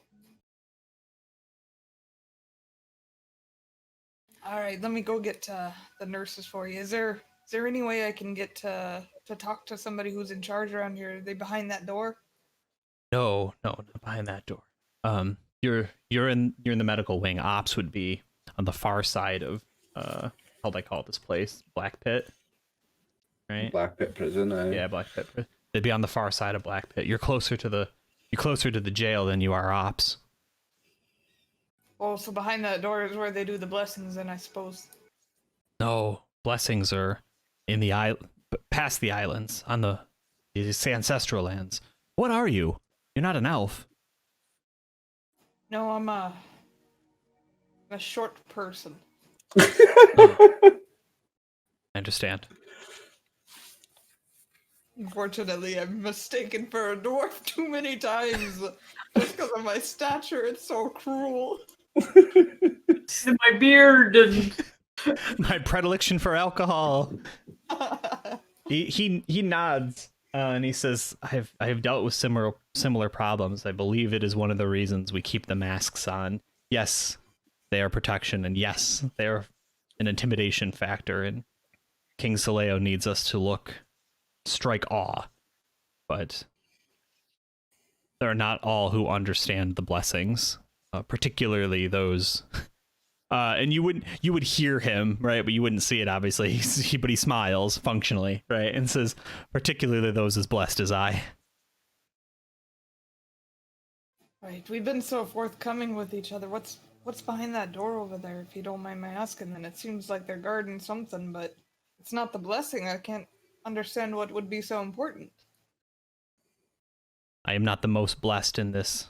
Alright, let me go get the nurses for you. Is there any way I can get to talk to somebody who's in charge around here? Are they behind that door? No, not behind that door. You're in the medical wing. Ops would be on the far side of how do I call this place? Black Pit. Right? Black Pit Prison. Yeah, Black Pit. They'd be on the far side of Black Pit. You're closer to the jail than you are ops. Oh, so behind that door is where they do the blessings, then I suppose. No, blessings are in the past the islands on these ancestral lands. What are you? You're not an elf. No, I'm a short person. I understand. Unfortunately, I'm mistaken for a dwarf too many times. Just because of my stature, it's so cruel. My beard and My predilection for alcohol. He nods and he says, I have dealt with similar problems. I believe it is one of the reasons we keep the masks on. Yes, they are protection, and yes, they are an intimidation factor, and King Saleo needs us to strike awe. But they're not all who understand the blessings, particularly those. And you would hear him, right? But you wouldn't see it, obviously. But he smiles functionally, right? And says, particularly those as blessed as I. Right, we've been so forthcoming with each other. What's behind that door over there, if you don't mind my asking? Then it seems like they're guarding something, but it's not the blessing. I can't understand what would be so important. I am not the most blessed in this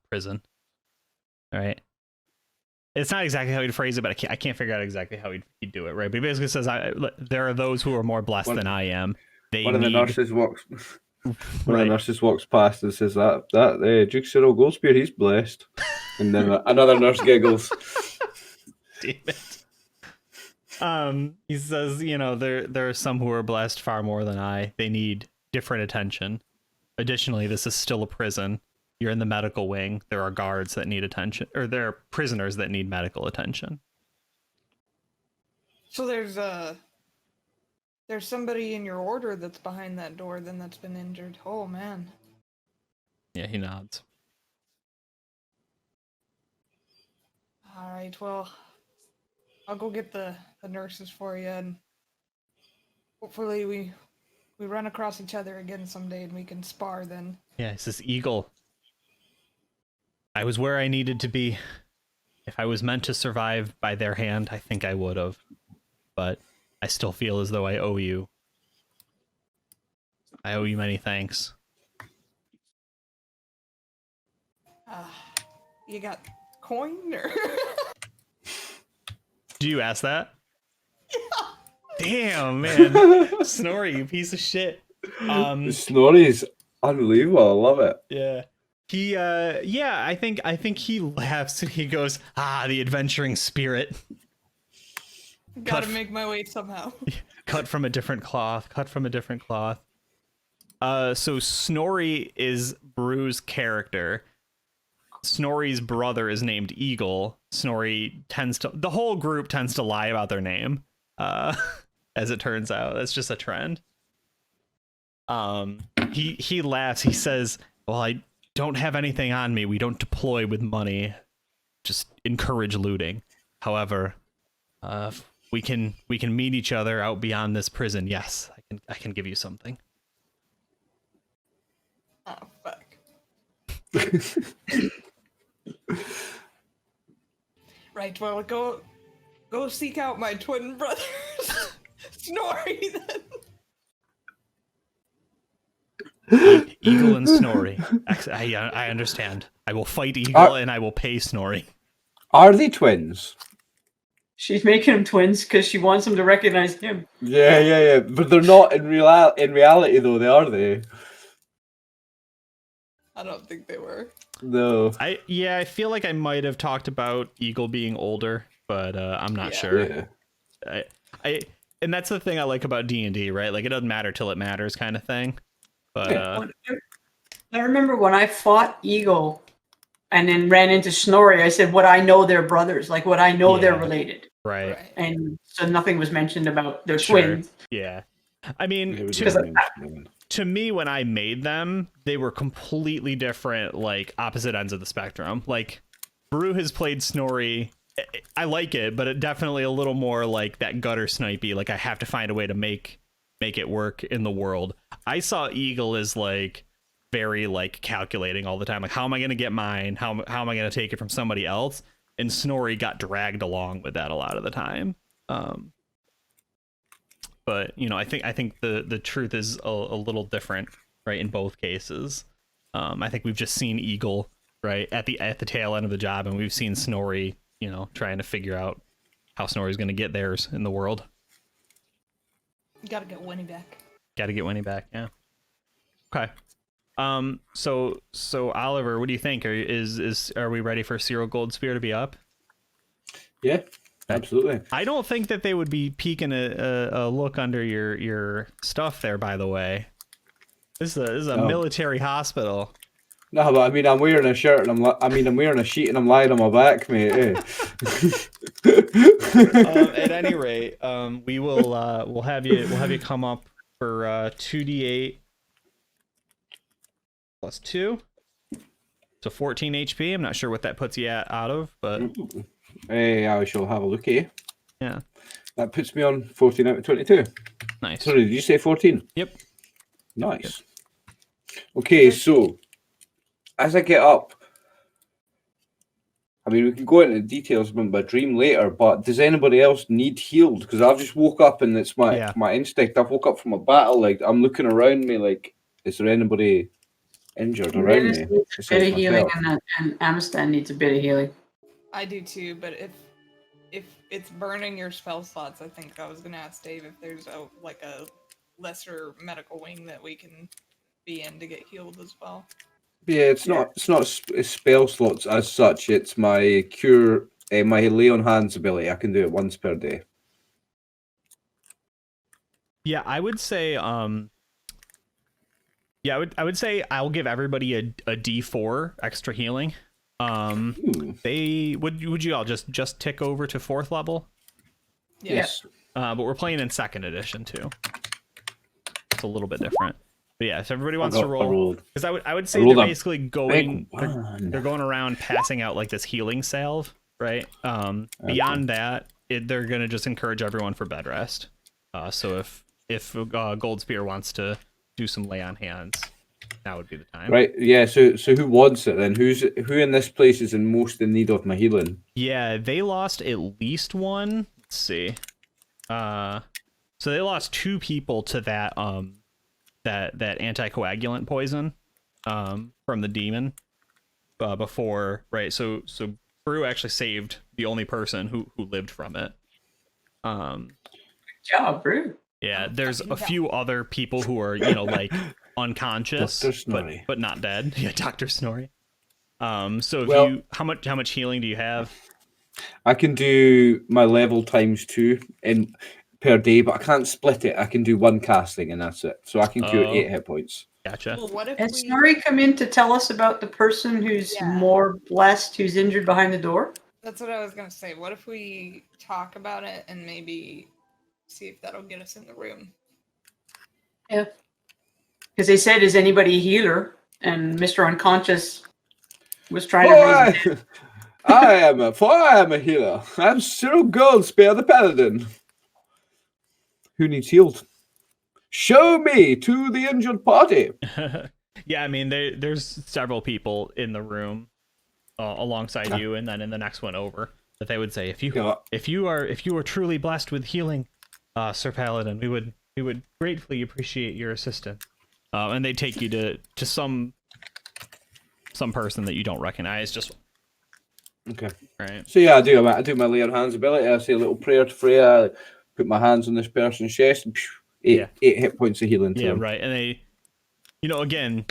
prison. All right. It's not exactly how he'd phrase it, but I can't figure out exactly how he'd do it, right? But he basically says, there are those who are more blessed than I am. One of the nurses walks past and says that Duke Cyril Goldspear, he's blessed. And then another nurse giggles. Damn it. He says, there are some who are blessed far more than I. They need different attention. Additionally, this is still a prison. You're in the medical wing. There are guards that need attention, or there are prisoners that need medical attention. So there's somebody in your order that's behind that door then that's been injured. Oh man. Yeah, he nods. All right, well, I'll go get the nurses for you, and hopefully we run across each other again someday and we can spar then. Yeah, it's this eagle. I was where I needed to be. If I was meant to survive by their hand, I think I would have. But I still feel as though I owe you. I owe you many thanks. You got coin or? Do you ask that? Damn, man. Snorri, you piece of shit. Snorri is unbelievable. I love it. Yeah. He I think he laughs and he goes, the adventuring spirit. Gotta make my way somehow. Cut from a different cloth. So Snorri is Brew's character. Snorri's brother is named Eagle. The whole group tends to lie about their name. As it turns out, that's just a trend. He laughs. He says, well, I don't have anything on me. We don't deploy with money. Just encourage looting. However, we can meet each other out beyond this prison. Yes, I can give you something. Oh fuck. Right, well, go seek out my twin brothers. Snorri then. Eagle and Snorri. I understand. I will fight Eagle and I will pay Snorri. Are they twins? she's making them twins because she wants them to recognize him. Yeah. But they're not in reality though, are they? I don't think they were. No. I feel like I might have talked about Eagle being older, but I'm not sure. Yeah. And that's the thing I like about D&D, right? Like it doesn't matter till it matters, kind of thing. But Yeah. I remember when I fought Eagle and then ran into Snorri, I said, would I know they're brothers? Like, would I know they're Yeah. related? right. And so nothing was mentioned about their Sure. twins. Yeah. I mean, It was Because to me, when I made them, they were completely different, like opposite ends of the spectrum. Like, Brew has played Snorri. I like it, but it definitely a little more like that gutter snipey. Like, I have to find a way to make it work in the world. I saw Eagle as like very like calculating all the time. Like, how am I going to get mine? How am I going to take it from somebody else? And Snorri got dragged along with that a lot of the time. But you know, I think the truth is a little different, right? In both cases, I think we've just seen Eagle right at the tail end of the job, and we've seen Snorri, you know, trying to figure out how Snorri's going to get theirs in the world. You gotta get Winnie back. Got to get Winnie back, yeah. Okay. So Oliver, what do you think? Are we ready for Cyril Goldspear to be up? Yeah, absolutely. I don't think that they would be peeking a look under your stuff there. By the way, this is a military hospital. No, but I mean, I'm wearing a shirt and I'm wearing a sheet and I'm lying on my back, mate. At any rate, we'll have you come up for 2d8 plus 2, so 14 HP. I'm not sure what that puts you at out of, but Hey, I shall have a look here. yeah, That puts me on 14 out of 22. nice. Sorry, did you say 14? Yep. Nice. Okay, so as I get up, I mean, we can go into details about my dream later, but does anybody else need healed? Because I've just woke up and it's my instinct. I've woke up from a battle, like I'm looking around me, like, is there anybody injured around Dennis me? needs a bit of healing, myself? and Amistan needs a bit of healing. I do too, but if it's burning your spell slots, I think I was gonna ask Dave if there's a lesser medical wing that we can be in to get healed as well. Yeah, it's not spell slots as such. It's my cure, my lay on hands ability. I can do it once per day. Yeah, I would say I would say I'll give everybody a D4 extra healing. They would you all just tick over to 4th level? Yes. But we're playing in 2nd edition too. It's a little bit different. But yeah, if everybody wants to roll, because I would say they're basically going they're going around passing out like this healing salve, right? Beyond that, they're gonna just encourage everyone for bed rest. So if Goldspear wants to do some lay on hands, now would be the time. Right. Yeah. So who wants it then? Who in this place is in most in need of my healing? Yeah, they lost at least one. Let's see. So they lost 2 people to that that anticoagulant poison from the demon before, right? So Brew actually saved the only person who lived from it. Good job, Brew. Yeah, there's a few other people who are, you know, like unconscious but not dead. Yeah, Dr. Snorri. So if how much healing do you have? I can do my level times 2 in per day, but I can't split it. I can do 1 casting and that's it. So I can cure 8 hit points. Gotcha. Well, what if Has Snorri come in to tell us about the person who's more blessed, who's injured behind the door? That's what I was gonna say. What if we talk about it and maybe see if that'll get us in the room? Yeah. Because they said, is anybody a healer? And Mr. Unconscious was trying to raise his I am a healer. I'm Cyril Goldspear the Paladin. Who needs healed? Show me to the injured party. Yeah, I mean, there's several people in the room alongside you, and then in the next one over that they would say, if you are truly blessed with healing, Sir Paladin, we would gratefully appreciate your assistance. And they take you to some person that you don't recognize. Just okay, right. So yeah, I do my lay on hands ability. I say a little prayer to Freya. Put my hands on this person's chest, and 8 hit points of healing. Yeah, right. And they, you know, again,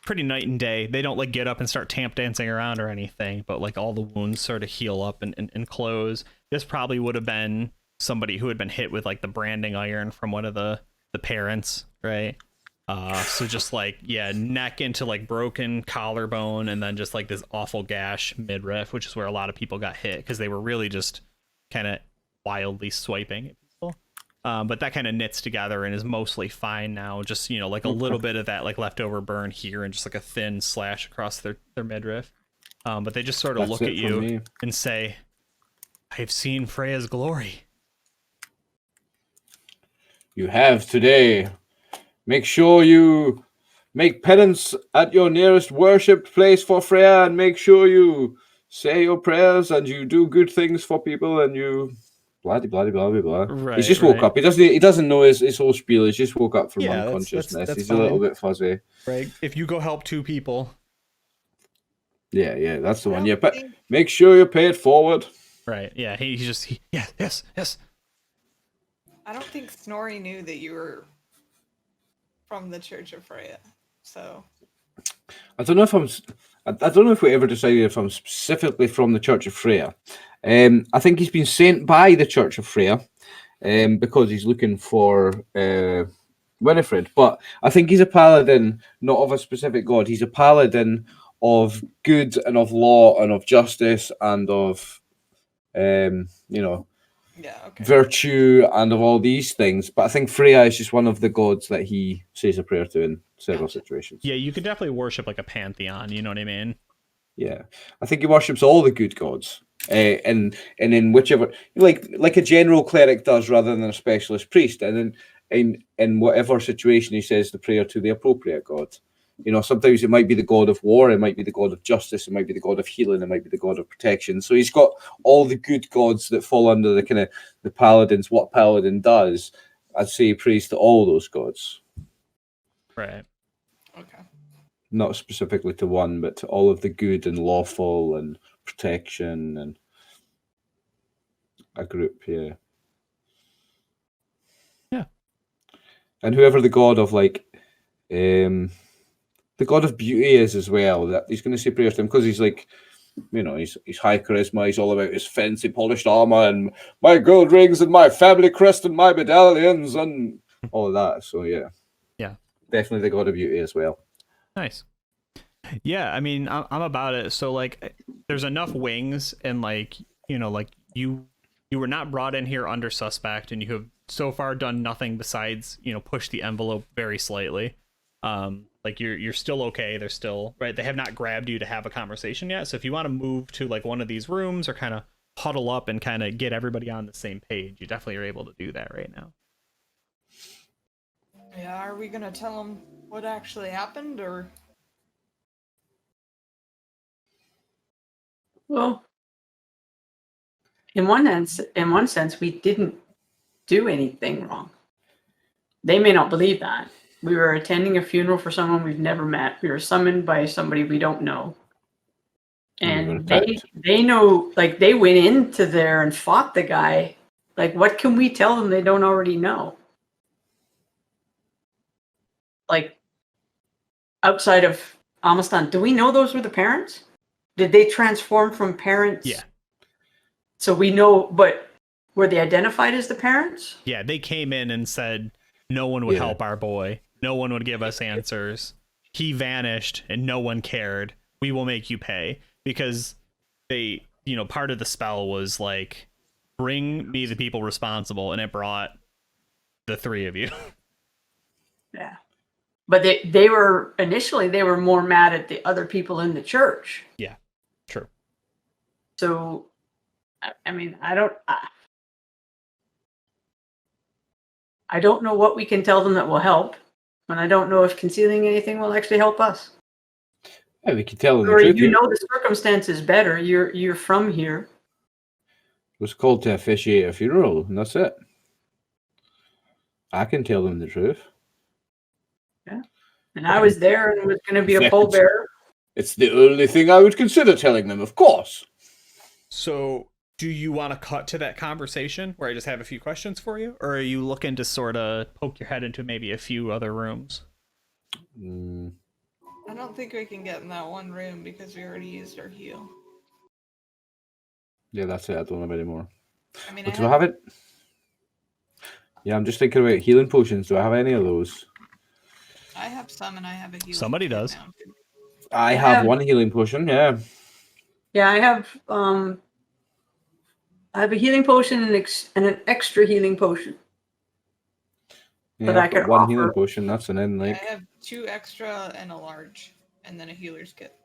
pretty night and day. They don't like get up and start tap dancing around or anything, but like all the wounds sort of heal up and close. This probably would have been somebody who had been hit with like the branding iron from one of the parents, right? So just like, yeah, neck into like broken collarbone, and then just like this awful gash midriff, which is where a lot of people got hit because they were really just kind of wildly swiping at people. But that kind of knits together and is mostly fine now. Just, you know, like a little bit of that like leftover burn here and just like a thin slash across their midriff. But they just sort of look at you and say, "I've seen Freya's glory." You have today. Make sure you make penance at your nearest worship place for Freya, and make sure you say your prayers and you do good things for people, and you blah blah blah blah blah. Right, He's just woke up. He doesn't know his whole spiel. He's just woke up from unconsciousness. That's He's fine. a little bit fuzzy. Right. If you go help two people. Yeah, that's the one. don't Yeah, but think- make sure you pay it forward. Right. Yeah. He's just yes. I don't think Snorri knew that you were from the Church of Freya. So I don't know if we ever decided if I'm specifically from the Church of Freya. I think he's been sent by the Church of Freya because he's looking for Winifred. But I think he's a paladin, not of a specific god. He's a paladin of good and of law and of justice and of, yeah, okay. virtue and of all these things. But I think Freya is just one of the gods that he says a prayer to in several situations. Yeah, you could definitely worship like a pantheon. You know what I mean? Yeah, I think he worships all the good gods, and in whichever like a general cleric does, rather than a specialist priest. And in whatever situation he says the prayer to the appropriate god. You know, sometimes it might be the god of war, it might be the god of justice, it might be the god of healing, it might be the god of protection. So he's got all the good gods that fall under the kind of the paladins. What paladin does, I'd say, he prays to all those gods. Right. Okay. Not specifically to one, but to all of the good and lawful and protection and a group, yeah. Yeah. And whoever the god of the god of beauty is as well, that he's going to say prayers to him because he's like, you know, he's high charisma. He's all about his fancy polished armor and my gold rings and my family crest and my medallions and all of that. So yeah, definitely the god of beauty as well. Nice. Yeah, I mean, I'm about it. So like, there's enough wings, and like, you know, like you were not brought in here under suspect, and you have so far done nothing besides, you know, push the envelope very slightly. Like you're still okay. They're still right. They have not grabbed you to have a conversation yet. So if you want to move to like one of these rooms or kind of huddle up and kind of get everybody on the same page, you definitely are able to do that right now. Yeah, are we gonna tell them what actually happened, or? Well, in one sense, we didn't do anything wrong. They may not believe that. We were attending a funeral for someone we've never met. We were summoned by somebody we don't know. And they know, like, they went into there and fought the guy. Like, what can we tell them they don't already know? Like, outside of Amistan, do we know those were the parents? Did they transform from parents? Yeah. So we know, but were they identified as the parents? Yeah, they came in and said no one would help our boy. No one would give us answers. He vanished and no one cared. We will make you pay. Because they, you know, part of the spell was like, bring me the people responsible, and it brought the three of you. Yeah. But they were, initially, they were more mad at the other people in the church. Yeah, true. So, I mean, I don't know what we can tell them that will help. And I don't know if concealing anything will actually help us. Yeah, we can tell them Or the truth. you know the circumstances better. You're from here. It was called to officiate a funeral, and that's it. I can tell them the truth. Yeah. And I was there and was going to be a pallbearer. It's the only thing I would consider telling them, of course. So, do you want to cut to that conversation where I just have a few questions for you? Or are you looking to sort of poke your head into maybe a few other rooms? I don't think we can get in that one room because we already used our heal. Yeah, that's it. I don't have any more. I mean, But do I have it? Yeah, I'm just thinking about healing potions. Do I have any of those? I have some, and I have a healing. Somebody kit does. now, too. I Yeah, I have have- one healing potion. Yeah. Yeah, I have a healing potion and an extra healing potion. Yeah, But I I've got could one offer- healing potion. That's an in. Yeah, Like, I have 2 extra and a large, and then a healer's kit.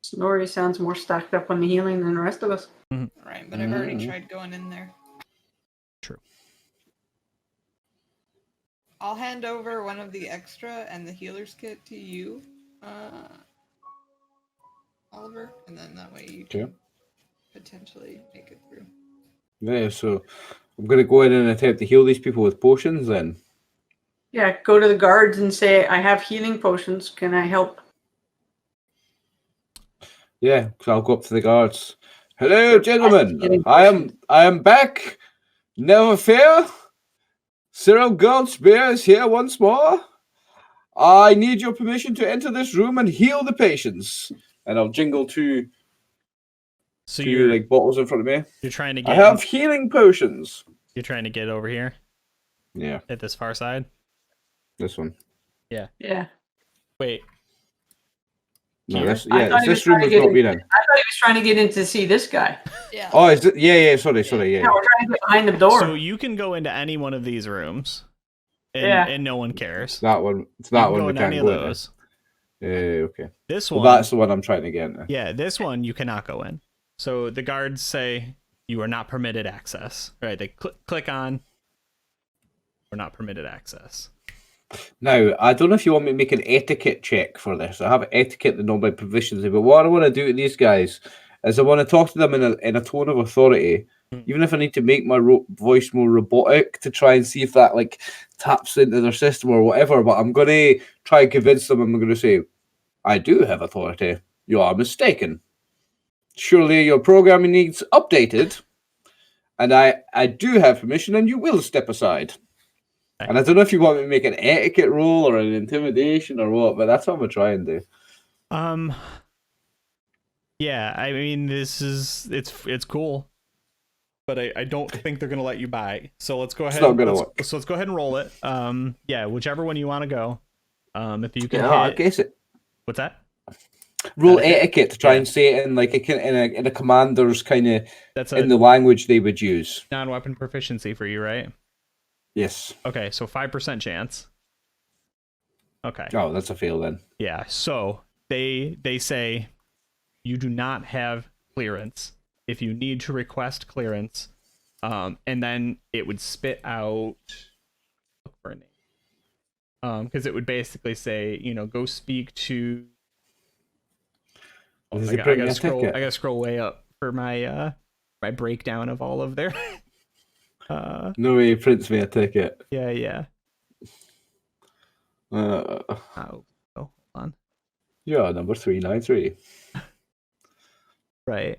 Snorri sounds more stacked up on the healing than the rest of us. Right, but I've already Mhm. tried going in there. True. I'll hand over one of the extra and the healer's kit to you, Oliver, and then that way you Okay. can potentially make it through. yeah. So I'm gonna go in and attempt to heal these people with potions. Then. Yeah, go to the guards and say, I have healing potions. Can I help? Yeah, so I'll go up to the guards. Hello, gentlemen. healing I am back. Never fear. Cyril Goldspear is here once more. I need your permission to enter this room and heal the patients. And I'll jingle two So like bottles in front of me. you're trying to I get have healing potions. you're trying to get over here Yeah, at this far side. this one. Yeah. Wait, No, Here? this I yeah, thought he this was room trying has to get not in. been in. I thought he was trying to get in to see this guy. Yeah. Oh, is it? Yeah, sorry, yeah. Yeah, we're trying to get behind the door. so you can go into any one of these rooms, and, Yeah. and no one cares. That one. It's You that can one go we into can't any go of into. those. Okay. This Well, one, that's the one I'm trying to get into. yeah, this one you cannot go in. So the guards say you are not permitted access. Right? They click on. We're not permitted access. Now, I don't know if you want me to make an etiquette check for this. I have etiquette that know my proficiency, but what I want to do to these guys is I want to talk to them in a tone of authority, even if I need to make my voice more robotic to try and see if that like taps into their system or whatever. But I'm going to try and convince them. I'm going to say, I do have authority. You are mistaken. Surely your programming needs updated, and I do have permission, and you will step aside. And I don't know if you want me to make an etiquette roll or an intimidation or what, but that's what I'm gonna try and do. Yeah, I mean it's cool, but I don't think they're gonna let you by. So let's go ahead. not gonna work. So let's go ahead and roll it. Yeah, whichever one you want to go. If you can I hit, guess it. what's that? Roll Etiquette? etiquette to try Yeah. and say it in like in a commander's kind of That's a in the language they would use. non-weapon proficiency for you, right? Yes. Okay, so 5% chance. Okay. Oh, that's a fail then. Yeah. So they say you do not have clearance. If you need to request clearance, and then it would spit out look for a name. Because it would basically say, go speak to. Oh, Does I it bring gotta a scroll. ticket? I gotta scroll way up for my my breakdown of all of their. No way, prints me a ticket. Yeah. Uh, Oh, hold on. yeah, number 393. Right.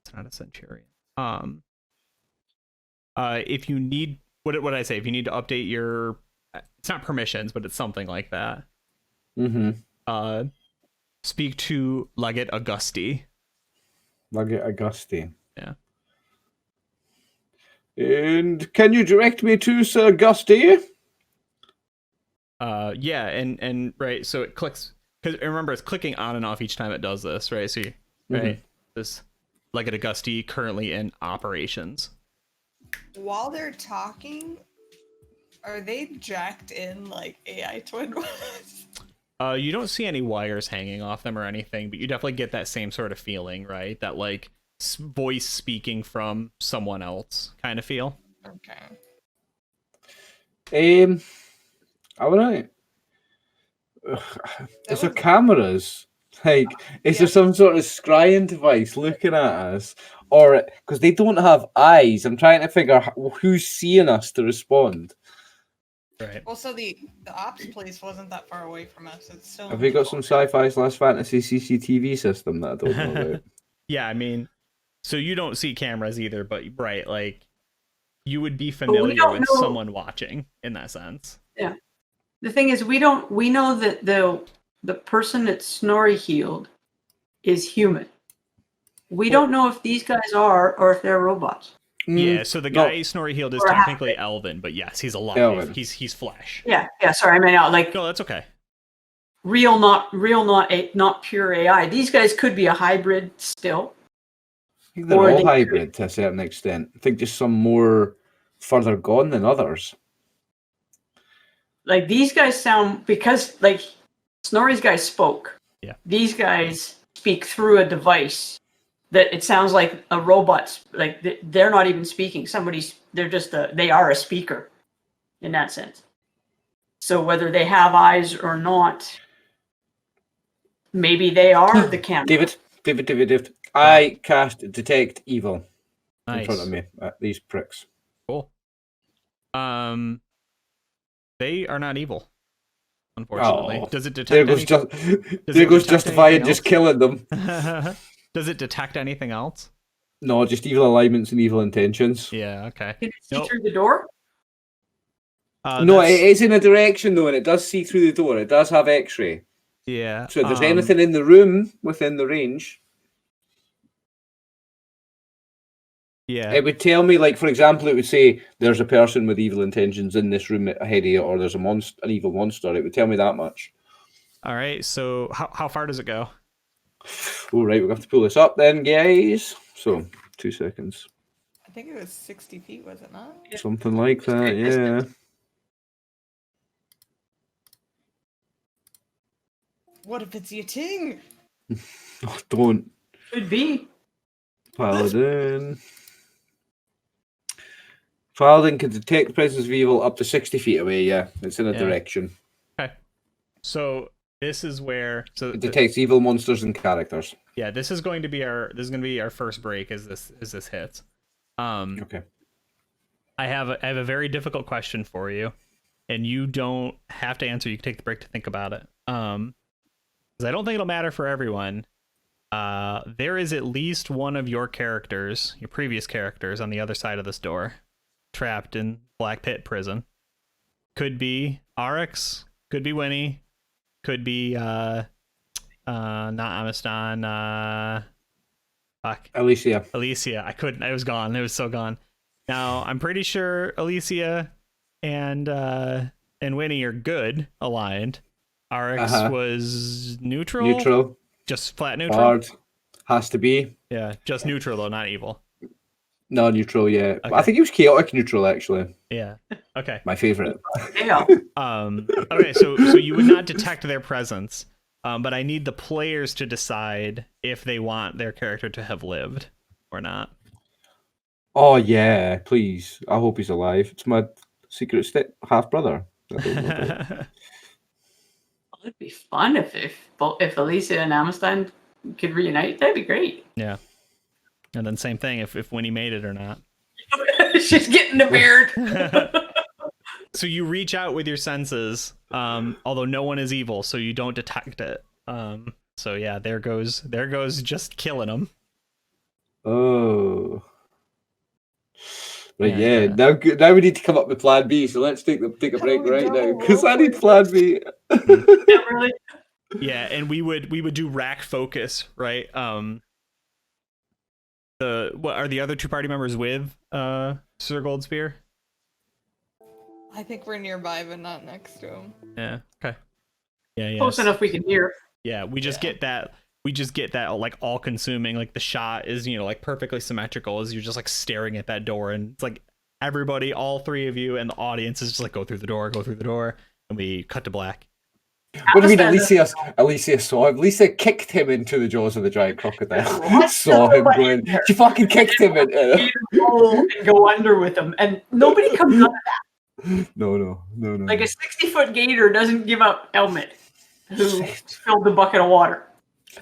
It's not a centurion. If you need, what did I say? If you need to update your, it's not permissions, but it's something like that. Mm-hmm. Speak to Legate Augusti. Legate Augusti. Yeah. And can you direct me to Sir Augusti? Yeah, and right, so it clicks, because remember it's clicking on and off each time it does this, right? So right, this Legate Augusti currently in operations. While they're talking, are they jacked in like AI twin was? You don't see any wires hanging off them or anything, but you definitely get that same sort of feeling, right? That like voice speaking from someone else kind of feel. Okay. I wanna. Is there was- cameras? Like, is there some sort of scrying device looking at us? Or, because they don't have eyes, I'm trying to figure out who's seeing us to respond. Right. Well, so the ops place wasn't that far away from us. It's still. Have we got some sci-fi/fantasy CCTV system that I don't know about? Yeah, I mean, so you don't see cameras either, but right, like you would be we familiar don't with know- someone watching in that sense. The thing is, we know that the person that Snorri healed is human. We don't know if these guys are or if they're robots. Yeah, so the guy Snorri healed is Or half technically elven, but yes, he's alive. Elven. He's flesh. Yeah. Sorry, I meant out like No, that's okay. real, not pure AI. These guys could be a hybrid still. I think they're Or all they- hybrid to a certain extent. I think just some more further gone than others. Like these guys sound, because like Snorri's guys spoke. Yeah. These guys speak through a device that it sounds like a robot's, like they're not even speaking. They are a speaker in that sense. So whether they have eyes or not, maybe they are the camera. David. I cast Detect Evil in front of Nice. me at these pricks. Cool. They are not evil, unfortunately. Oh, Does it detect there goes anything? there goes detect justifying anything just else? killing them. Does it detect anything else? No, just evil alignments and evil intentions. Yeah, okay. Can it see Nope. through the door? No, That's- it is in a direction though, and it does see through the door. It does have X-ray. Yeah. So if there's anything in the room within the range, Yeah. it would tell me, like, for example, it would say there's a person with evil intentions in this room ahead of you, or there's an evil monster. It would tell me that much. All right. So how far does it go? All right, we're going to have to pull this up then, guys. So, 2 seconds. I think it was 60 feet, was it not? Something like that, yeah. What if it's your ting? Oh, don't. Could be. Paladin. Paladin can detect the presence of evil up to 60 feet away, yeah. It's in a Yeah. direction. Okay. So this is where It detects evil monsters and characters. yeah, this is going to be our first break as this hits. Okay. I have a very difficult question for you, and you don't have to answer. You can take the break to think about it. 'Cause I don't think it'll matter for everyone. There is at least one of your characters, your previous characters, on the other side of this door, trapped in Black Pit prison. Could be Arix, could be Winnie, could be not Amistan. Fuck. Alicia. Alicia. I couldn't. I was gone. It was so gone. Now I'm pretty sure Alicia and Winnie are good aligned. Arix was neutral. Neutral. Just flat neutral. Bard. Has to be. Yeah, just neutral though, not evil. No, neutral, yeah. Okay. I think he was chaotic neutral, actually. Yeah. Okay. My favourite. Yeah. Okay. So you would not detect their presence, but I need the players to decide if they want their character to have lived or not. Oh, yeah, please. I hope he's alive. It's my secret half-brother. It'd be fun if Alicia and Amistan could reunite. That'd be great. Yeah. And then same thing if Winnie made it or not. She's getting the beard. So you reach out with your senses, although no one is evil, so you don't detect it. So yeah, there goes just killing them. Oh. Right, Yeah, yeah. Now we need to come up with plan B, so let's take a break right now, because I need plan B. Yeah, really. Yeah, and we would do rack focus, right? What are the other two party members with Sir Goldspear? I think we're nearby, but not next to him. Yeah. Okay. Yeah. Close enough we can hear. Yeah, we just get that. We just get that like all consuming. Like the shot is like perfectly symmetrical as you're just like staring at that door, and it's like everybody, all three of you, and the audience is just like go through the door, and we cut to black. What do you mean Alicia saw him? Alicia kicked him into the jaws of the giant crocodile. Saw him going. She fucking kicked him into it. And go under with him, and nobody comes out of that. No. Like a 60-foot gator doesn't give up Helmet, who filled the bucket of water.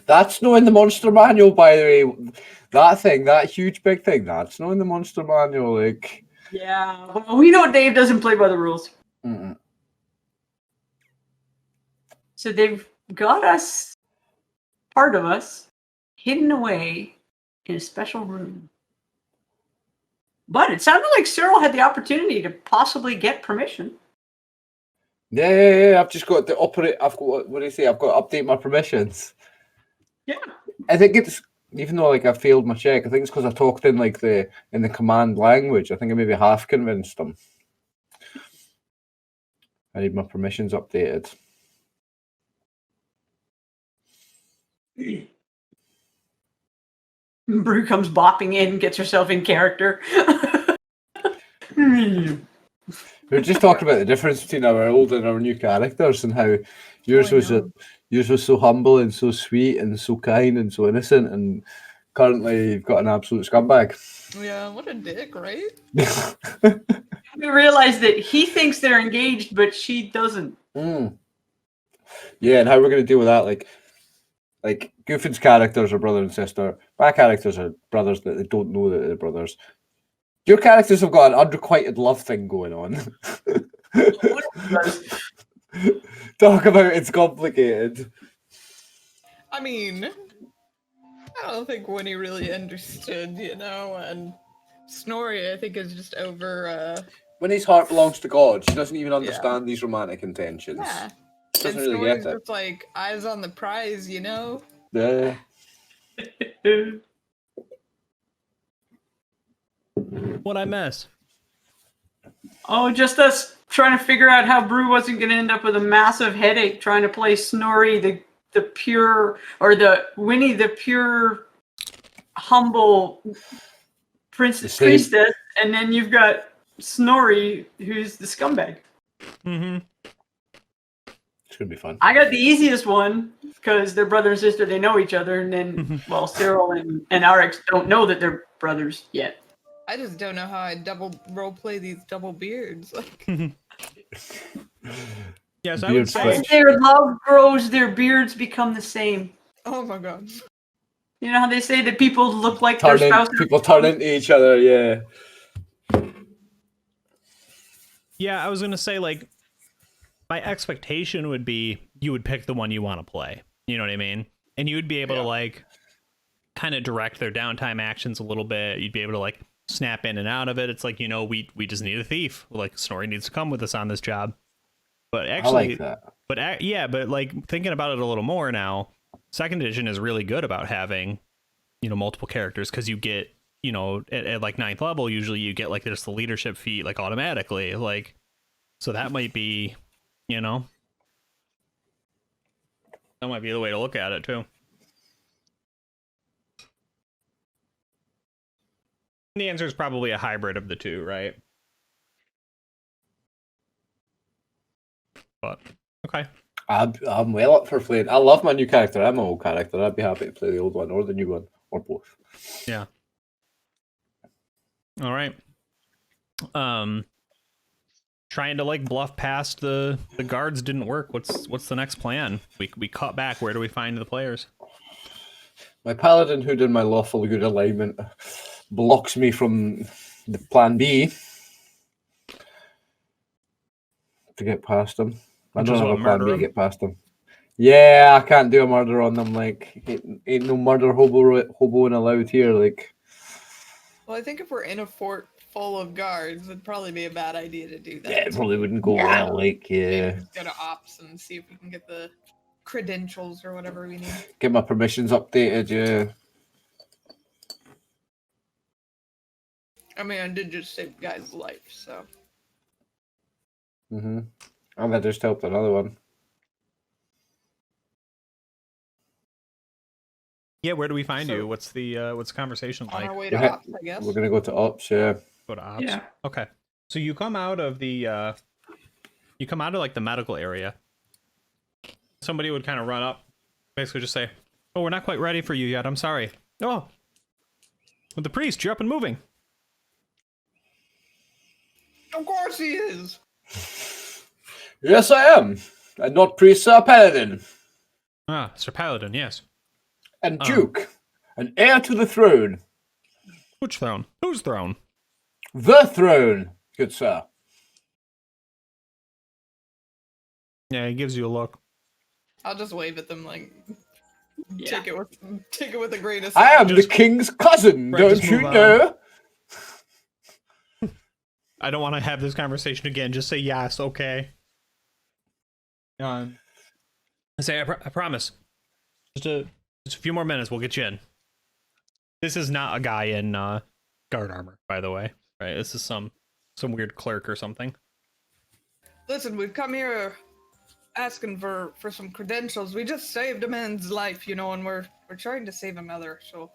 That's not in the monster manual, by the way. That huge big thing, that's not in the monster manual. Like, Yeah, well, we know Dave doesn't play by the rules. mm-mm. So they've got us, part of us, hidden away in a special room. But it sounded like Cyril had the opportunity to possibly get permission. Yeah. I've just got to operate. I've got what do you say? I've got to update my permissions. Yeah. I think it's even though like I failed my check. I think it's because I talked in like in the command language. I think I maybe half convinced them. I need my permissions updated. Brew comes bopping in, gets herself in character. We were just talking about the difference between our old and our new characters and how yours was so humble and so sweet and so kind and so innocent, and currently you've got an absolute scumbag. Yeah, what a dick, right? We realize that he thinks they're engaged, but she doesn't. Yeah, and how we're going to deal with that, like Goofin's characters are brother and sister. My characters are brothers that they don't know that they're brothers. Your characters have got an unrequited love thing going on. Talk about it's complicated. I mean, I don't think Winnie really understood, and Snorri, I think, is just over. Winnie's heart belongs to God. She doesn't even understand these romantic intentions. Yeah. She doesn't And really Snorri's get it. just like eyes on the prize, Yeah. What I miss? Oh, just us trying to figure out how Brew wasn't going to end up with a massive headache trying to play Snorri, the pure, or the Winnie, the pure, humble priestess, and then you've got Snorri, who's the scumbag. Mm-hmm. It's gonna be fun. I got the easiest one because they're brother and sister. They know each other, and then Cyril and Arix don't know that they're brothers yet. I just don't know how I double roleplay these double beards. Like, Yes, I would say as their love grows, their beards become the same. oh my god. You know how they say that people look like their spouse? People turn into each other, yeah. Yeah, I was gonna say, like, my expectation would be you would pick the one you want to play. You know what I mean? And you would be able to, like, kind of direct their downtime actions a little bit. You'd be able to, like, snap in and out of it. It's like, we just need a thief. Like, Snorri needs to come with us on this job. But actually, I like that. But like, thinking about it a little more now, second edition is really good about having, multiple characters, because you get, at like 9th level, usually you get like there's the leadership feat like automatically, like, so that might be, that might be the way to look at it too. The answer is probably a hybrid of the two, right? But okay, I'm well up for playing. I love my new character. I'm my old character. I'd be happy to play the old one or the new one or both. Yeah. All right. Trying to like bluff past the guards didn't work. What's the next plan? We cut back. Where do we find the players? My paladin, who did my lawful good alignment, blocks me from the plan B to get them. I don't have a plan B to get past them. Yeah, I can't do a murder on them. Like, ain't no murder hoboing allowed here. Like, well, I think if we're in a fort full of guards, it'd probably be a bad idea to do that. Yeah, it probably wouldn't go well. Like, yeah. Go to ops and see if we can get the credentials or whatever we need. Get my permissions updated. Yeah. I mean, I did just save the guy's life, so. And I just helped another one. Yeah, where do we find you? What's the conversation like? On our way to ops, I guess. We're gonna go to ops. Yeah. Go to ops. Yeah. Okay. So you come out of like the medical area. Somebody would kind of run up, basically just say, "Oh, we're not quite ready for you yet. I'm sorry." Oh, with the priest, you're up and moving. Of course he is. Yes, I am. And not priest, Sir Paladin. Ah, Sir Paladin, yes. And Duke. An heir to the throne. Which throne? Whose throne? The throne, good sir. Yeah, he gives you a look. I'll just wave at them like, take it with a grain of I salt. am the king's cousin, Right, don't just you move on. know? I don't want to have this conversation again. Just say yes, okay. I say, I promise. Just a few more minutes, we'll get you in. This is not a guy in guard armor, by the way. Right? This is some weird clerk or something. Listen, we've come here asking for some credentials. We just saved a man's life, you know, and we're trying to save another. So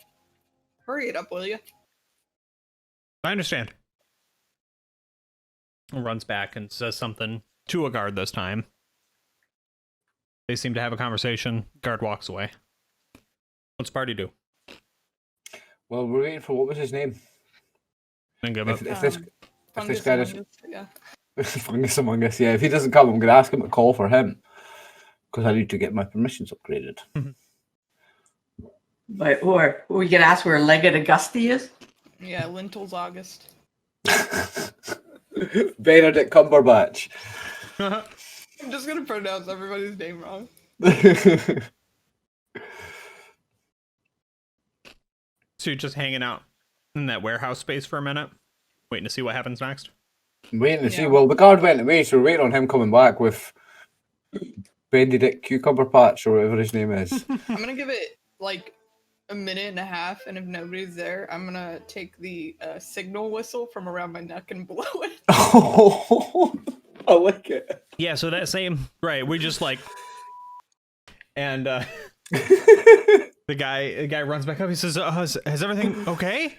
hurry it up, will you? I understand. Runs back and says something to a guard this time. They seem to have a conversation. Guard walks away. What's the party do? Well, we're waiting for what was his name? Then give up. If this guy doesn't, yeah. Fungus Among Us, yeah. If he doesn't come, I'm going to ask him to call for him because I need to get my permissions upgraded. But or we could ask where Legate Augusti is. Yeah, Lentils August. Benedict Cumberbatch. I'm just gonna pronounce everybody's name wrong. So you're just hanging out in that warehouse space for a minute, waiting to see what happens next? Waiting to see. Well, the guard went away, so we're waiting on him coming back with Benedict Cucumber Patch or whatever his name is. I'm gonna give it like a minute and a half, and if nobody's there, I'm gonna take the signal whistle from around my neck and blow it. Oh, I like it. Yeah, so that same right, we just like, and the guy runs back up. He says, "Has everything okay?"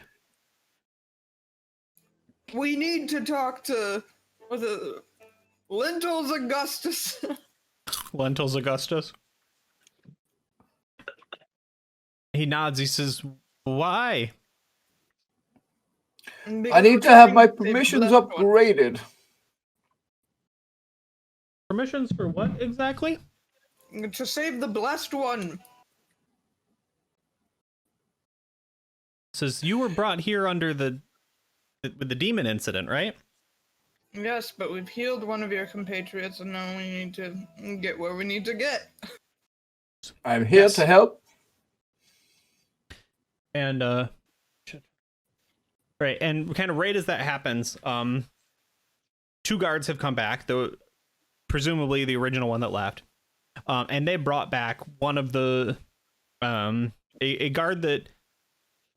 We need to talk to Lentils Augustus. Lentils Augustus. He nods. He says, "Why?" I need to have my permissions upgraded. Permissions for what exactly? To save the blessed one. Says you were brought here under with the demon incident, right? Yes, but we've healed one of your compatriots, and now we need to get where we need to get. I'm here to help. And right, and kind of right as that happens, two guards have come back, though presumably the original one that left. And they brought back one of the a guard that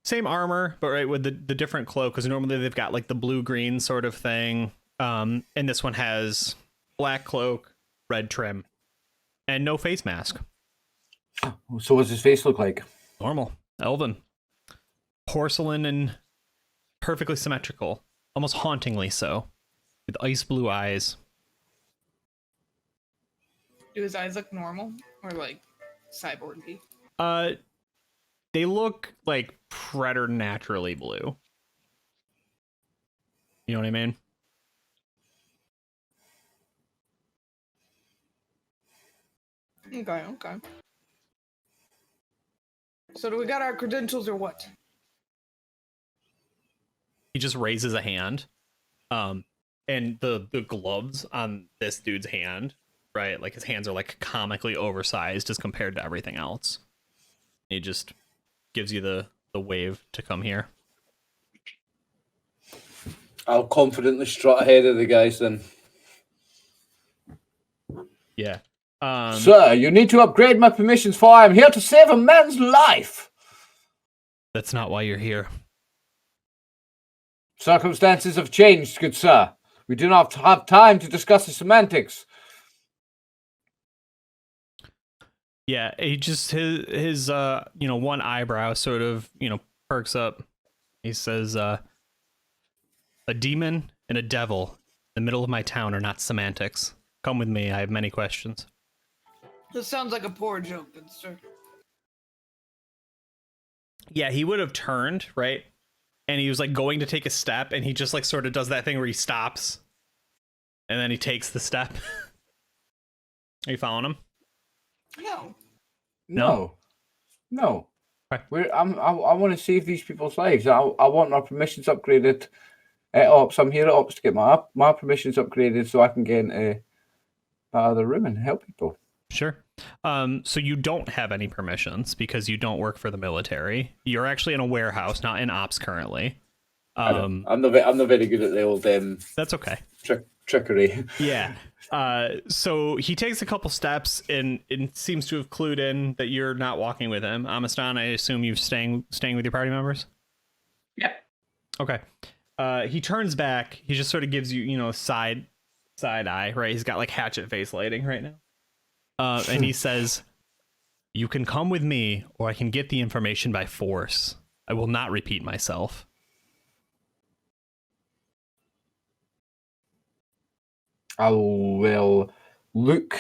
same armor, but right with the different cloak, because normally they've got like the blue-green sort of thing. And this one has black cloak, red trim, and no face mask. So what's his face look like? Normal. Elven. Porcelain and perfectly symmetrical. Almost hauntingly so. With ice blue eyes. Do his eyes look normal or like cyborgy? They look like preternaturally blue. You know what I mean? Okay. So do we got our credentials or what? He just raises a hand. And the gloves on this dude's hand, right? Like his hands are like comically oversized as compared to everything else. He just gives you the wave to come here. I'll confidently strut ahead of the guys then. Yeah. Sir, you need to upgrade my permissions, for I am here to save a man's life. That's not why you're here. Circumstances have changed, good sir. We do not have time to discuss the semantics. Yeah, he just his one eyebrow sort of, perks up. He says, a demon and a devil in the middle of my town are not semantics. Come with me, I have many questions. This sounds like a poor joke, good sir. Yeah, he would have turned, right? And he was like going to take a step, and he just like sort of does that thing where he stops. And then he takes the step. Are you following him? No. Okay. I want to save these people's lives. I want our permissions upgraded at Ops. I'm here at Ops to get my permissions upgraded so I can get into that other room and help people. Sure. So you don't have any permissions because you don't work for the military. You're actually in a warehouse, not in Ops currently. I'm not very good at the old That's okay. trickery. Yeah. So he takes a couple steps and seems to have clued in that you're not walking with him. Amistan, I assume you're staying with your party members? Yep. Okay. He turns back. He just sort of gives you, side eye, right? He's got like hatchet face lighting right now. And he says, "You can come with me, or I can get the information by force. I will not repeat myself." I will look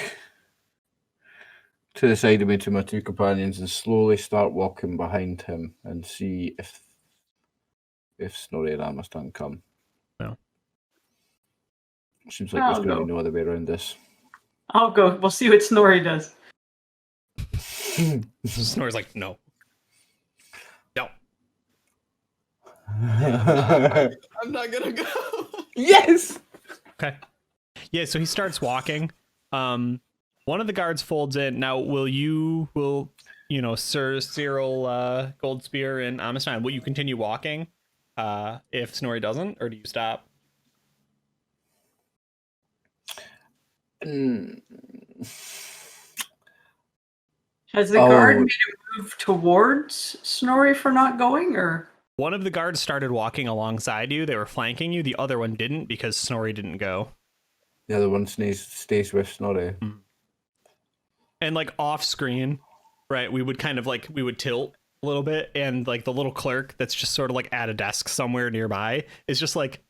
to the side of me to my two companions and slowly start walking behind him and see if Snorri and Amistan come. No. Seems like there's going to be no other way around this. I'll go. We'll see what Snorri does. Snorri's like, no. I'm not gonna go. Yes. Okay. Yeah, so he starts walking. One of the guards folds in. Now, will Sir Cyril Goldspear and Amistan, will you continue walking if Snorri doesn't, or do you stop? Has the guard made a move towards Snorri for not going, or? One of the guards started walking alongside you. They were flanking you. The other one didn't because Snorri didn't go. The other one stays with Snorri. And like off screen, right, we would kind of like, we would tilt a little bit, and like the little clerk that's just sort of like at a desk somewhere nearby is just like,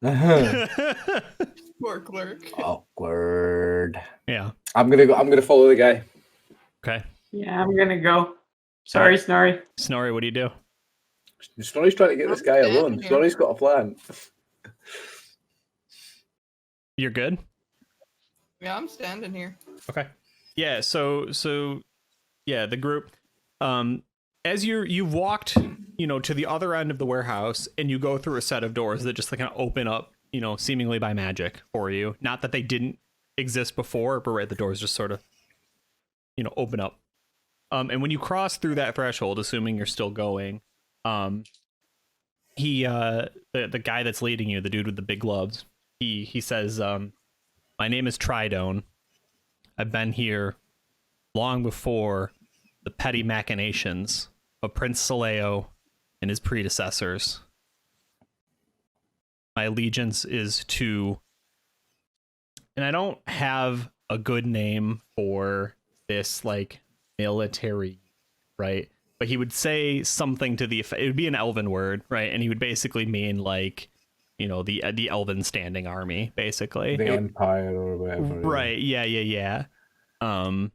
Poor clerk. Awkward. yeah. I'm gonna follow the guy. Okay. Yeah, I'm gonna go. Sorry, Snorri. Snorri, what do you do? Snorri's trying to get this guy alone. Yeah. Snorri's got a plan. You're good? Yeah, I'm standing here. Okay. Yeah, so yeah, the group as you've walked, to the other end of the warehouse, and you go through a set of doors that just like kind of open up, seemingly by magic for you. Not that they didn't exist before, but right, the doors just sort of open up. And when you cross through that threshold, assuming you're still going, he the guy that's leading you, the dude with the big gloves, he says, "My name is Tridone. I've been here long before the petty machinations of Prince Saleo and his predecessors. My allegiance is to," and I don't have a good name for this, like, military, right? But he would say something to the effect, it would be an elven word, right? And he would basically mean like, the elven standing army, basically. The Empire or whatever. Right. Yeah. And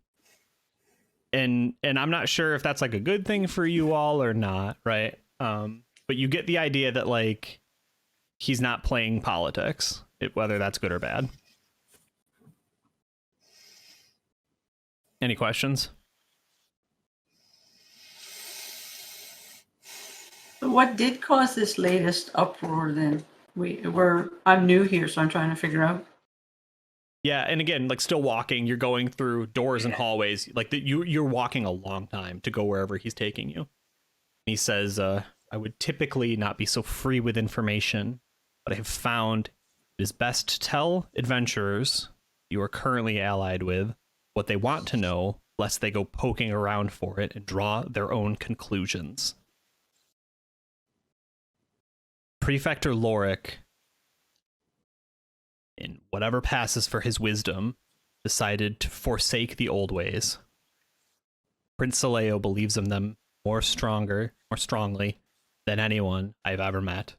I'm not sure if that's like a good thing for you all or not, right? But you get the idea that like he's not playing politics, whether that's good or bad. Any questions? What did cause this latest uproar then? I'm new here, so I'm trying to figure out. Yeah, and again, like still walking, you're going through doors and hallways. Like you're walking a long time to go wherever he's taking you. He says, "I would typically not be so free with information, but I have found it is best to tell adventurers you are currently allied with what they want to know, lest they go poking around for it and draw their own conclusions. Prefector Lorik, in whatever passes for his wisdom, decided to forsake the old ways. Prince Saleo believes in them more strongly than anyone I've ever met.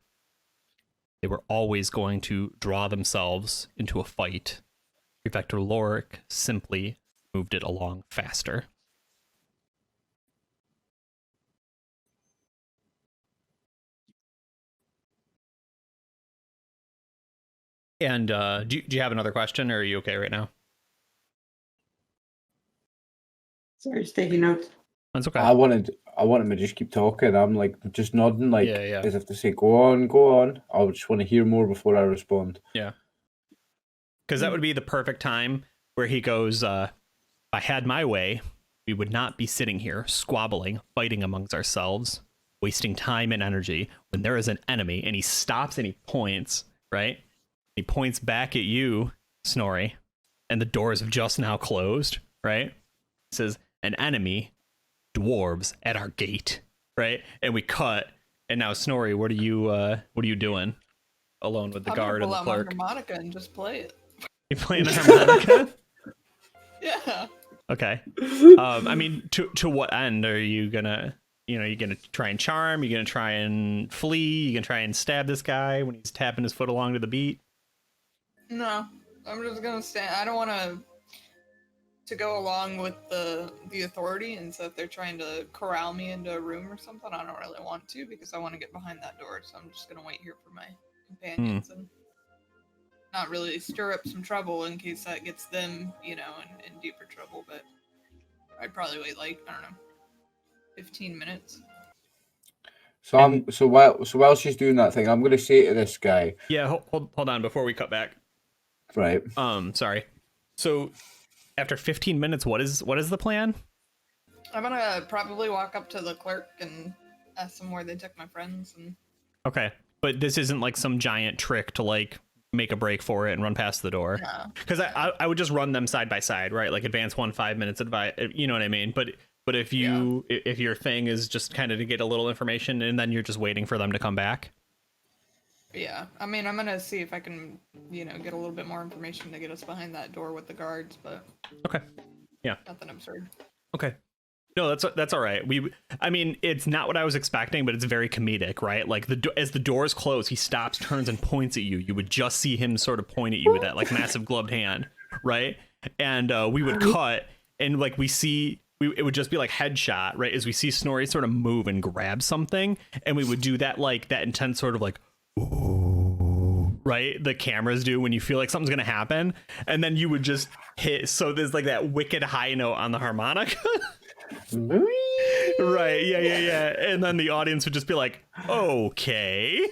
They were always going to draw themselves into a fight. Prefector Lorik simply moved it along faster." And do you have another question, or are you okay right now? Sorry, just taking notes. That's okay. I wanted him to just keep talking. I'm like just nodding, like Yeah. as if to say, "Go on." I just want to hear more before I respond. Yeah. Because that would be the perfect time where he goes, "If I had my way, we would not be sitting here squabbling, fighting amongst ourselves. wasting time and energy when there is an enemy, and he stops and he points, right? He points back at you, Snorri, and the doors have just now closed, right? He says, an enemy, dwarves at our gate, right? And we cut, and now Snorri, what are you doing? Alone with the guard and the I'm gonna clerk. pull out my harmonica and just play it. You playing the harmonica? Yeah. Okay. I mean, to what end are you gonna? You gonna try and charm? You gonna try and flee? You gonna try and stab this guy when he's tapping his foot along to the beat? No, I'm just gonna stand. I don't want to go along with the authority, and so if they're trying to corral me into a room or something, I don't really want to because I want to get behind that door. So I'm just gonna wait here for my companions and not really stir up some trouble in case that gets them, in deeper trouble. But I'd probably wait like, I don't know, 15 minutes. So while she's doing that thing, I'm gonna say to this guy. Yeah, hold on before we cut back. Right. Sorry. So after 15 minutes, what is the plan? I'm gonna probably walk up to the clerk and ask them where they took my friends. And Okay, but this isn't like some giant trick to like make a break for it and run past the door. Because I would just run them side by side, right? Like advance 5 minutes, advise. You know what I mean? But if if your thing is just kind of to get a little information and then you're just waiting for them to come back. Yeah, I mean, I'm gonna see if I can, get a little bit more information to get us behind that door with the guards, but Okay. Yeah. nothing absurd. Okay. No, that's all right. I mean, it's not what I was expecting, but it's very comedic, right? Like as the doors close, he stops, turns, and points at you. You would just see him sort of point at you with that like massive gloved hand, right? And we would cut, and like it would just be like headshot, right? As we see Snorri sort of move and grab something, and we would do that like that intense sort of like, ooh, right? The cameras do when you feel like something's gonna happen, and then you would just hit. So there's like that wicked high note on the harmonica. Right, yeah. And then the audience would just be like, okay.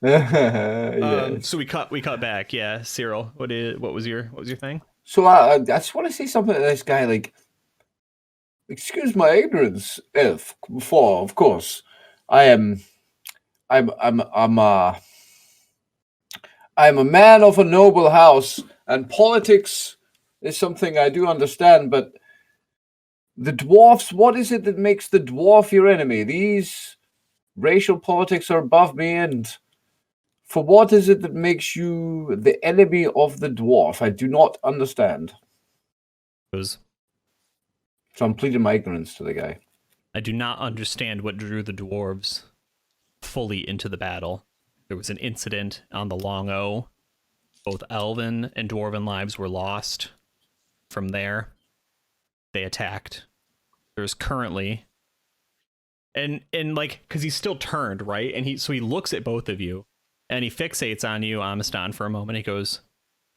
Yes. So we cut back. Yeah, Cyril, what was your thing? So I just want to say something to this guy, like, excuse my ignorance, elf. For of course, I'm a man of a noble house, and politics is something I do understand, but the dwarfs, what is it that makes the dwarf your enemy? These racial politics are above me, and for what is it that makes you the enemy of the dwarf? I do not understand. So I'm pleading my ignorance to the guy. I do not understand what drew the dwarves fully into the battle. There was an incident on the Long O. Both elven and dwarven lives were lost. From there, they attacked. There's currently, and like, because he's still turned, right? And he looks at both of you, and he fixates on you, Amistan, for a moment. He goes,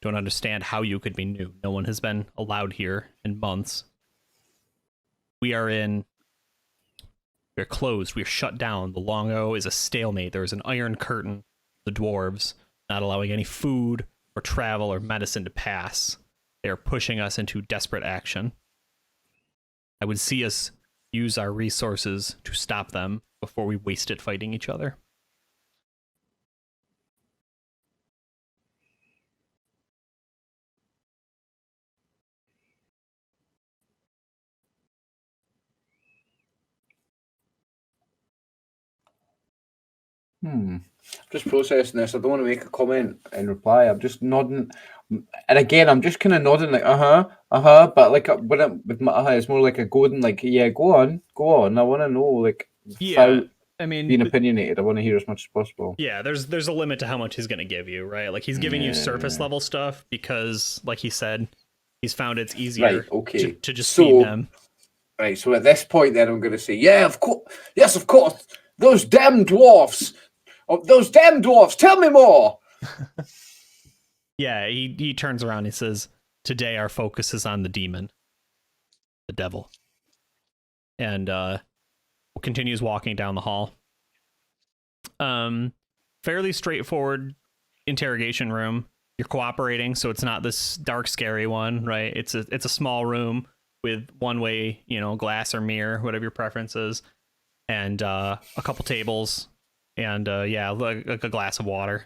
"Don't understand how you could be new. No one has been allowed here in months. We're closed. We're shut down. The Long O is a stalemate. There is an iron curtain. The dwarves not allowing any food or travel or medicine to pass. They are pushing us into desperate action. I would see us use our resources to stop them before we waste it fighting each other." Just processing this. I don't want to make a comment in reply. I'm just nodding, and again, I'm just kind of nodding like but like with my it's more like a golden, like, yeah, go on. I want to know, like, Yeah, I mean, being opinionated. I want to hear as much as possible. Yeah, there's a limit to how much he's gonna give you, right? Like he's giving you surface level stuff because, like he said, he's found it's easier to just feed them. Right, so at this point, then I'm going to say, yeah, of course, yes, of course, those damn dwarfs. Oh, those damn dwarfs! Tell me more. Yeah, he turns around and he says, "Today our focus is on the demon, the devil," and continues walking down the hall. Fairly straightforward interrogation room. You're cooperating, so it's not this dark, scary one, right? It's a small room with one way, glass or mirror, whatever your preference is. and a couple tables, and yeah, like a glass of water,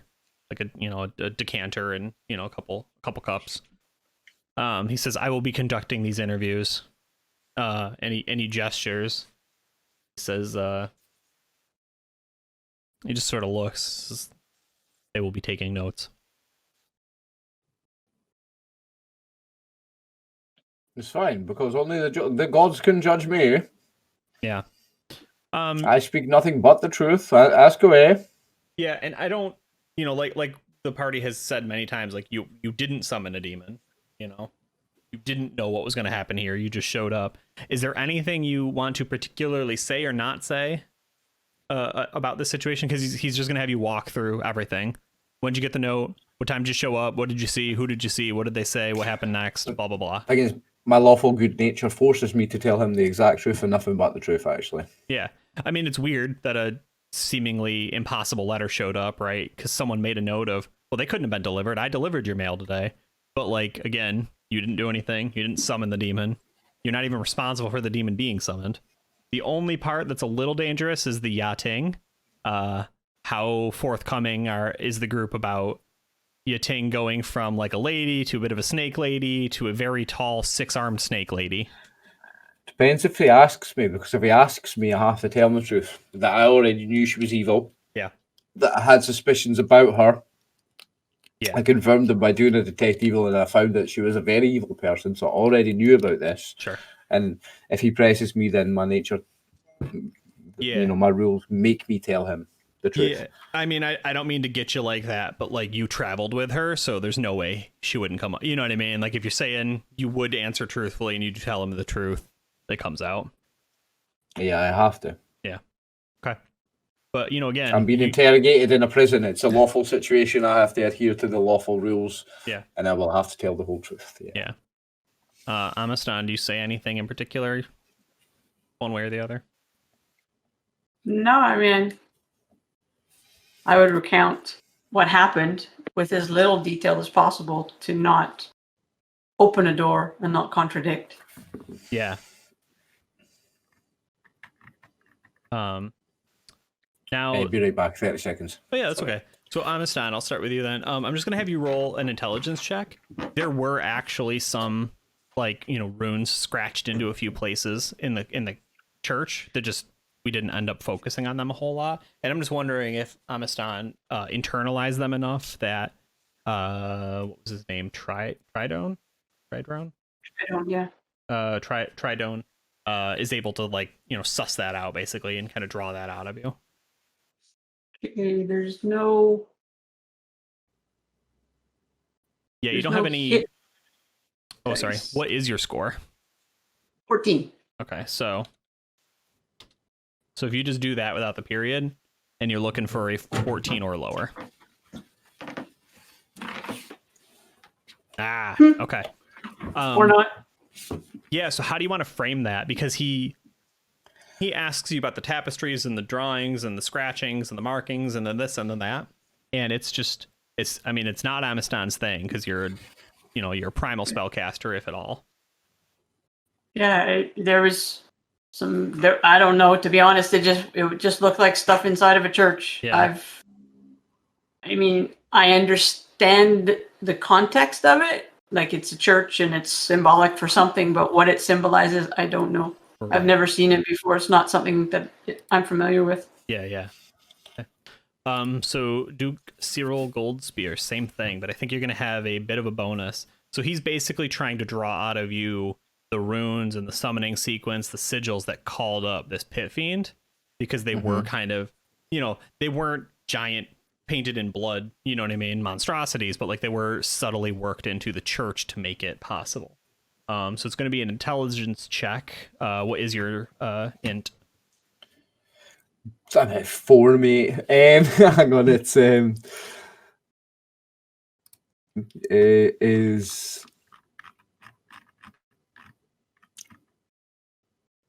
like a decanter, and a couple cups. He says, "I will be conducting these interviews." Any gestures. He says, he just sort of looks. They will be taking notes. It's fine, because only the gods can judge me. Yeah. I speak nothing but the truth. Ask away. Yeah, and I don't, like the party has said many times, like you didn't summon a demon, you didn't know what was going to happen here. You just showed up. Is there anything you want to particularly say or not say about this situation? Because he's just going to have you walk through everything. When did you get the note? What time did you show up? What did you see? Who did you see? What did they say? What happened next? Blah, blah, blah. I guess my lawful good nature forces me to tell him the exact truth and nothing but the truth, actually. Yeah. I mean, it's weird that a seemingly impossible letter showed up, right? Because someone made a note of, well, they couldn't have been delivered. I delivered your mail today. But, like, again, you didn't do anything. You didn't summon the demon. You're not even responsible for the demon being summoned. The only part that's a little dangerous is the yachting. How forthcoming is the group about Yating going from like a lady to a bit of a snake lady to a very tall 6-armed snake lady? Depends if he asks me, because if he asks me, I have to tell him the truth. That I already knew she was evil. Yeah. That I had suspicions about her. Yeah. I confirmed them by doing a detect evil, and I found that she was a very evil person, so I already knew about this. Sure. And if he presses me, then my nature, my rules make me tell him the truth. Yeah, I mean, I don't mean to get you like that, but like you traveled with her, so there's no way she wouldn't come up. You know what I mean? Like if you're saying you would answer truthfully and you tell him the truth, it comes out. Yeah, I have to. Yeah. Okay. But again, I'm being interrogated in a prison. It's a lawful situation. I have to adhere to the lawful rules. Yeah. And I will have to tell the whole truth. Yeah. Amistan, do you say anything in particular, one way or the other? No, I mean, I would recount what happened with as little detail as possible to not open a door and not contradict. Yeah. Now, I'll be right back. 30 seconds. Oh yeah, that's okay. So Amistan, I'll start with you then. I'm just gonna have you roll an intelligence check. There were actually some runes scratched into a few places in the church that just we didn't end up focusing on them a whole lot. And I'm just wondering if Amistan internalized them enough that what was his name? Tridone? Yeah. Tridone is able to suss that out basically and kind of draw that out of you. Okay, there's no. Yeah, you There's don't no have any. hit Oh, sorry. dice. What is your score? 14. Okay, so if you just do that without the period, and you're looking for a 14 or lower. Okay. Or not. Yeah, so how do you want to frame that? Because he asks you about the tapestries and the drawings and the scratchings and the markings and then this and then that. And it's not Amistan's thing because you're a primal spellcaster, if at all. Yeah, there was some there. I don't know. To be honest, it just looked like stuff inside of a church. Yeah. I understand the context of it. Like it's a church and it's symbolic for something, but what it symbolizes, I don't know. Right. I've never seen it before. It's not something that I'm familiar with. Yeah. Okay. So Duke Cyril Goldspear, same thing, but I think you're going to have a bit of a bonus. So he's basically trying to draw out of you the runes and the summoning sequence, the sigils that called up this pit fiend, because they were kind of, they weren't giant painted in blood, you know what I mean, monstrosities, but they were subtly worked into the church to make it possible. So it's going to be an intelligence check. What is your int? So I'm at 4, mate. Hang on, it's it is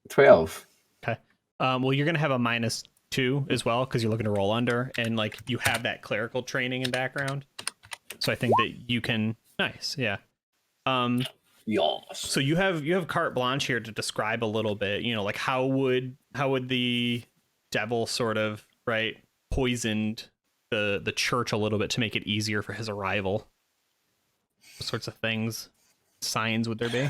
12. Okay. Well, you're going to have a -2 as well because you're looking to roll under, and you have that clerical training and background. So I think that you can. Nice, yeah. Yes. So you have carte blanche here to describe a little bit. How would the devil sort of, right, poisoned the church a little bit to make it easier for his arrival. What sorts of things, signs would there be?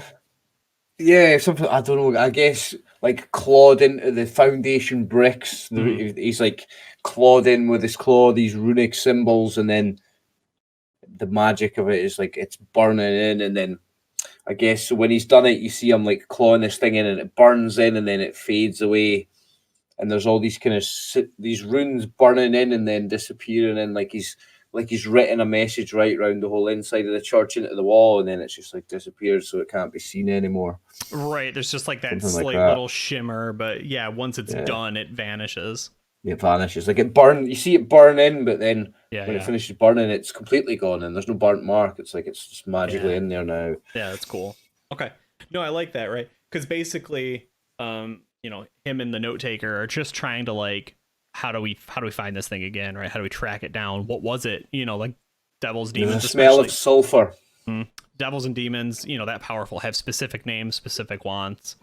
Yeah, something I don't know. I guess like clawed into the foundation bricks. He's like clawed in with his claw these runic symbols, and then the magic of it is like it's burning in, and then I guess so when he's done it, you see him like clawing this thing in, and it burns in, and then it fades away, and there's all these kind of these runes burning in and then disappearing, and like he's written a message right around the whole inside of the church into the wall, and then it's just like disappears, so it can't be seen anymore. Right, there's just like that Something like slight that. little shimmer, but yeah, once it's done, it vanishes. It vanishes. Like it burn. You see it burn in, but then Yeah, when yeah. it finishes burning, it's completely gone, and there's no burnt mark. It's like it's just magically Yeah. in there now. Yeah, that's cool. Okay. No, I like that, right? Because basically, you know, him and the note taker are just trying to like, how do we find this thing again, right? How do we track it down? What was it? You know, like devils, demons, There's a smell of sulfur. Devils and demons, you know, that powerful, have specific names, specific wants.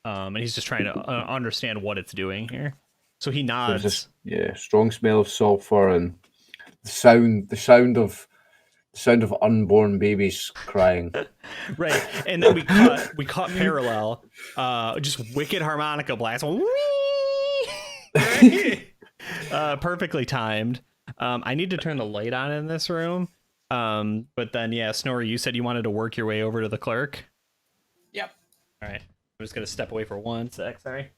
And he's just trying to understand what it's doing here. So he nods. There's this, strong smell of sulfur and the sound of unborn babies crying. Right, and then we cut parallel, just wicked harmonica blast. Right? Perfectly timed. I need to turn the light on in this room. But then yeah, Snorri, you said you wanted to work your way over to the clerk. Yep. All right, I'm just gonna step away for 1 sec. Sorry.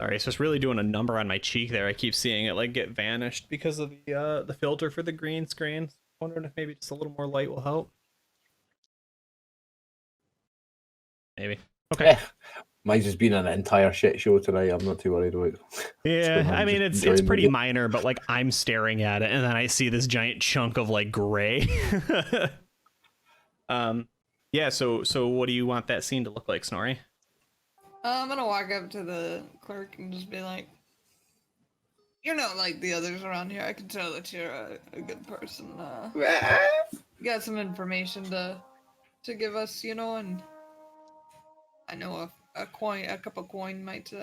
Sorry, it's just really doing a number on my cheek there. I keep seeing it like get vanished because of the filter for the green screen. Wondering if maybe just a little more light will help. Maybe. Okay. Yeah. Mine's just been an entire shit show tonight. I'm not too worried about it. Yeah, I mean it's pretty minor, but like I'm staring at it and then I see this giant chunk of like gray. Yeah, so what do you want that scene to look like, Snorri? I'm gonna walk up to the clerk and just be like, "You're not like the others around here. I can tell that you're a good person. You got some information to give us, you know, and I know a couple coin might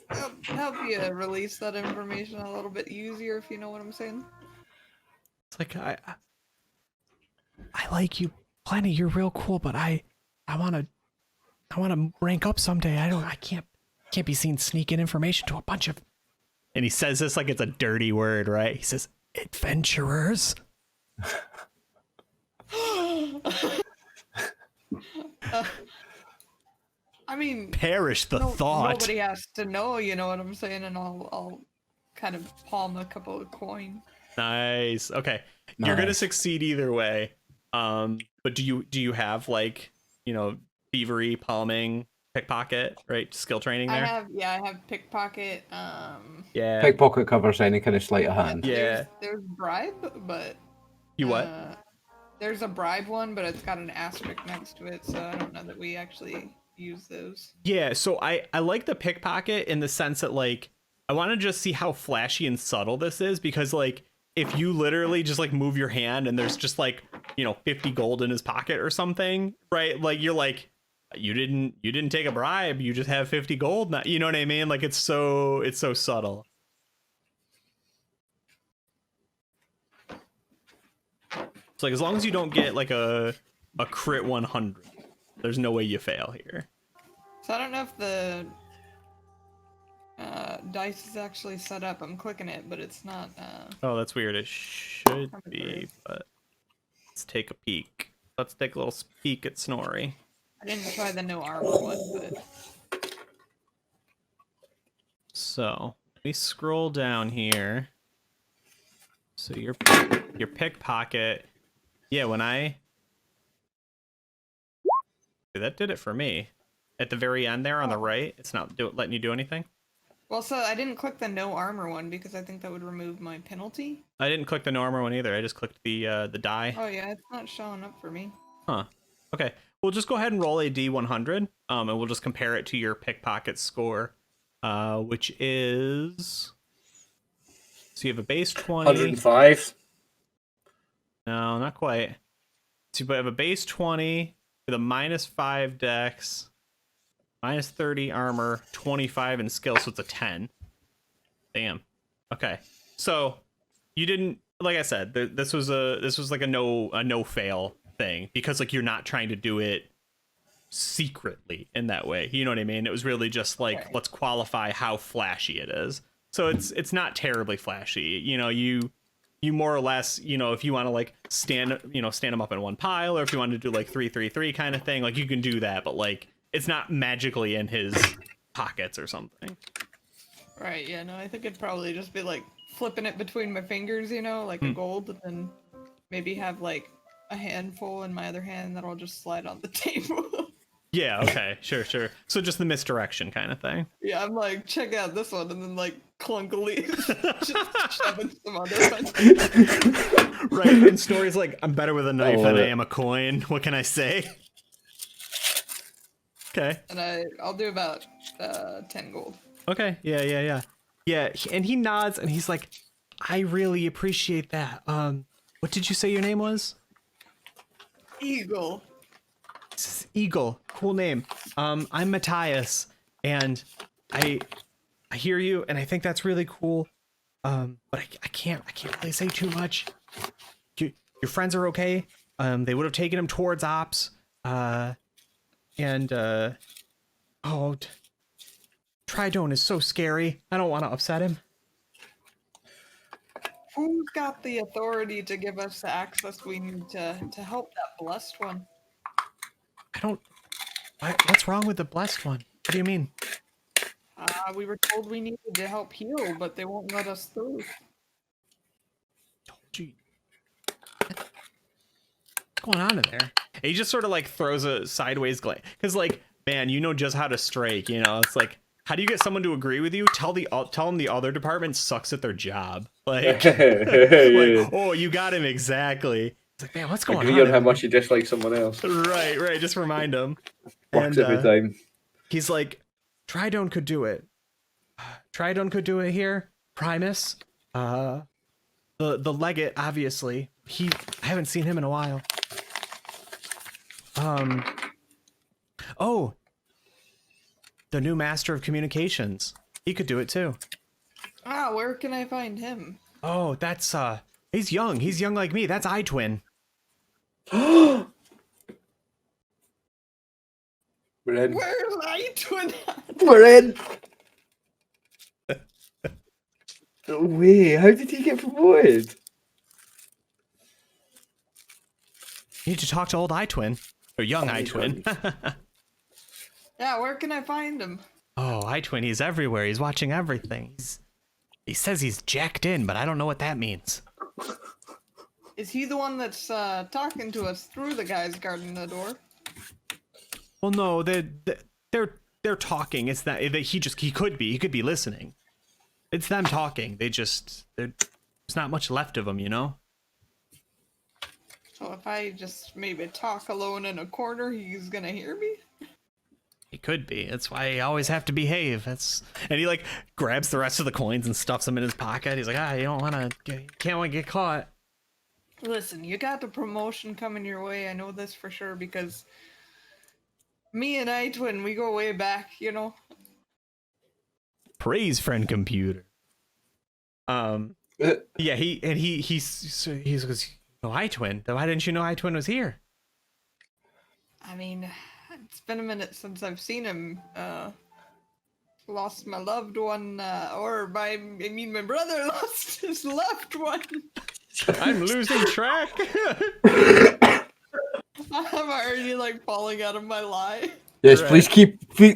help you release that information a little bit easier, if you know what I'm saying." It's like I like you plenty. You're real cool, but I want to rank up someday. I can't be seen sneaking information to a bunch of. And he says this like it's a dirty word, right? He says adventurers. I mean, Perish the thought. Nobody has to know, you know what I'm saying, and I'll kind of palm a couple of coin. Nice. Okay. You're gonna succeed either way. But do you have like, you know, thievery, palming, pickpocket, right? Skill training there? I have pickpocket. Yeah. Pickpocket covers any kind of sleight of hand. Yeah. There's bribe, but You what? There's a bribe one, but it's got an asterisk next to it, so I don't know that we actually use those. Yeah, so I like the pickpocket in the sense that like I want to just see how flashy and subtle this is, because like if you literally just like move your hand and there's just like, you know, 50 gold in his pocket or something, right? Like you're like, you didn't take a bribe, you just have 50 gold now, you know what I mean? Like it's so subtle. It's like as long as you don't get like a crit 100, there's no way you fail here. So I don't know if the dice is actually set up. I'm clicking it, but it's not. Oh, that's weird. It should be, but let's take a peek. Let's take a little peek at Snorri. I didn't try the no armor one, but. So let me scroll down here. So your pickpocket. Yeah, that did it for me. At the very end there on the right, it's not letting you do anything. Well, so I didn't click the no armor one because I think that would remove my penalty. I didn't click the normal one either. I just clicked the die. Oh yeah, it's not showing up for me. Huh. Okay. We'll just go ahead and roll a D100, and we'll just compare it to your pickpocket score, which is. So you have a base 20. 105. No, not quite. So you have a base 20 with a -5 dex, -30 armor, 25 in skill, so it's a 10. Damn. Okay. So you didn't, like I said, this was like a no fail thing, because like you're not trying to do it secretly in that way. You know what I mean? It was really just like, Right. let's qualify how flashy it is. So it's not terribly flashy. You know, you more or less, you know, if you want to like stand them up in one pile, or if you want to do like 3-3-3 kind of thing, like you can do that, but like it's not magically in his pockets or something. Right, yeah, no, I think it'd probably just be like flipping it between my fingers, you know, like a gold, and then maybe have like a handful in my other hand that'll just slide on the table. Yeah, okay, sure. So just the misdirection kind of thing. Yeah, I'm like, check out this one, and then like clunkily just shoving some other ones. Right, and Snorri's like, I'm better with a knife than love I it. am a coin. What can I say? Okay. And I'll do about 10 gold. Okay. Yeah. And he nods and he's like, I really appreciate that. What did you say your name was? Eagle. This is Eagle. Cool name. I'm Matthias, and I hear you, and I think that's really cool. But I can't really say too much. Your friends are okay. They would have taken him towards ops. Tridone is so scary. I don't want to upset him. Who's got the authority to give us the access we need to help that blessed one? What's wrong with the blessed one? What do you mean? We were told we needed to help heal, but they won't let us through. Told you. What's going on in there? And he just sort of like throws a sideways glance, because like, man, you know just how to strike. You know, it's like, how do you get someone to agree with you? Tell them the other department sucks at their job. Like, like, oh, you got him exactly. It's like, man, what's going Agree on on? how much you dislike someone else. Right. Just remind him. Works every time. He's like, Tridone could do it. Tridone could do it here. Primus. The legate, obviously. I haven't seen him in a while. Oh, the new master of communications. He could do it too. Where can I find him? Oh, that's he's young. He's young like me. That's iTwin. We're in. Where's ITwin? We're in. No way. How did he get promoted? You need to talk to old iTwin. Or young iTwin. Yeah, where can I find him? Oh, iTwin, he's everywhere. He's watching everything. He says he's jacked in, but I don't know what that means. Is he the one that's talking to us through the guys guarding the door? Well, no, they're talking. It's that he could be listening. It's them talking. There's not much left of them, you know. So if I just maybe talk alone in a corner, he's gonna hear me? He could be. That's why you always have to behave. And he like grabs the rest of the coins and stuffs them in his pocket. He's like, you can't want to get caught. Listen, you got the promotion coming your way. I know this for sure because me and iTwin, we go way back, you know. Praise friend computer. Yeah, he goes, oh, iTwin. Why didn't you know iTwin was here? I mean, it's been a minute since I've seen him. Lost my loved one, my brother lost his loved one. I'm losing track. I'm already like falling out of my lie. Yes, Right.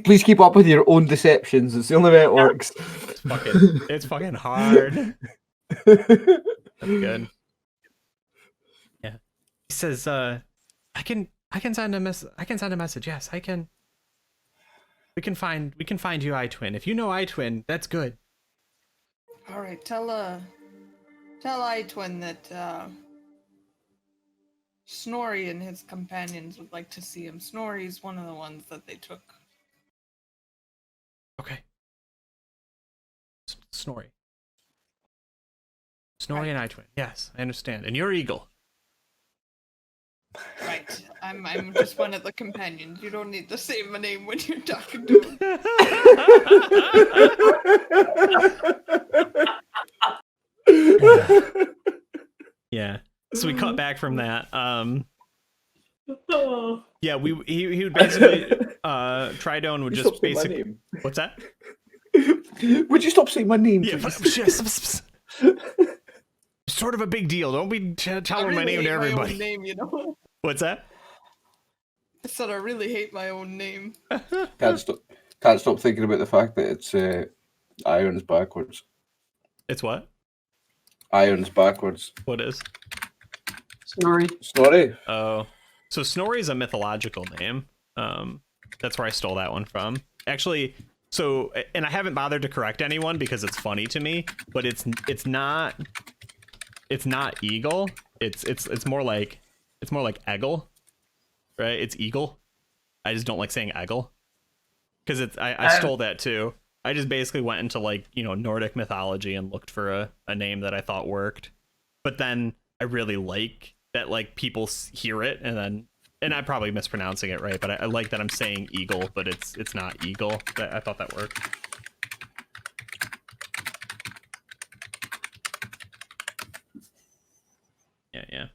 please keep up with your own deceptions. It's the only way it works. It's fucking hard. That's good. Yeah. He says, I can send a message. Yes, I can. We can find you, iTwin. If you know iTwin, that's good. All right, tell iTwin that Snorri and his companions would like to see him. Snorri's one of the ones that they took. Okay. Snorri and iTwin. Yes, I understand. And you're Eagle. Right. I'm just one of the companions. You don't need to say my name when you're talking to him. Yeah. So we cut back from that. Oh. Yeah, he would basically Tridone would You just stop saying my basically name. what's that? Would you stop saying my name, Yeah, please? sort of a big deal. Don't be I telling my really name to hate my everybody. own name, you know. What's that? I said I really hate my own name. Can't stop thinking about the fact that it's irons backwards. It's what? Irons backwards. What is? Snorri. Snorri. Oh, so Snorri is a mythological name. That's where I stole that one from. Actually, so and I haven't bothered to correct anyone because it's funny to me, but it's not eagle. It's more like Eggle, right? It's eagle. I just don't like saying Eggle because I stole that too. I just basically went into like, Nordic mythology and looked for a name that I thought worked. But then I really like that like people hear it and I'm probably mispronouncing it, right? But I like that I'm saying eagle, but it's not eagle. I thought that worked. Yeah.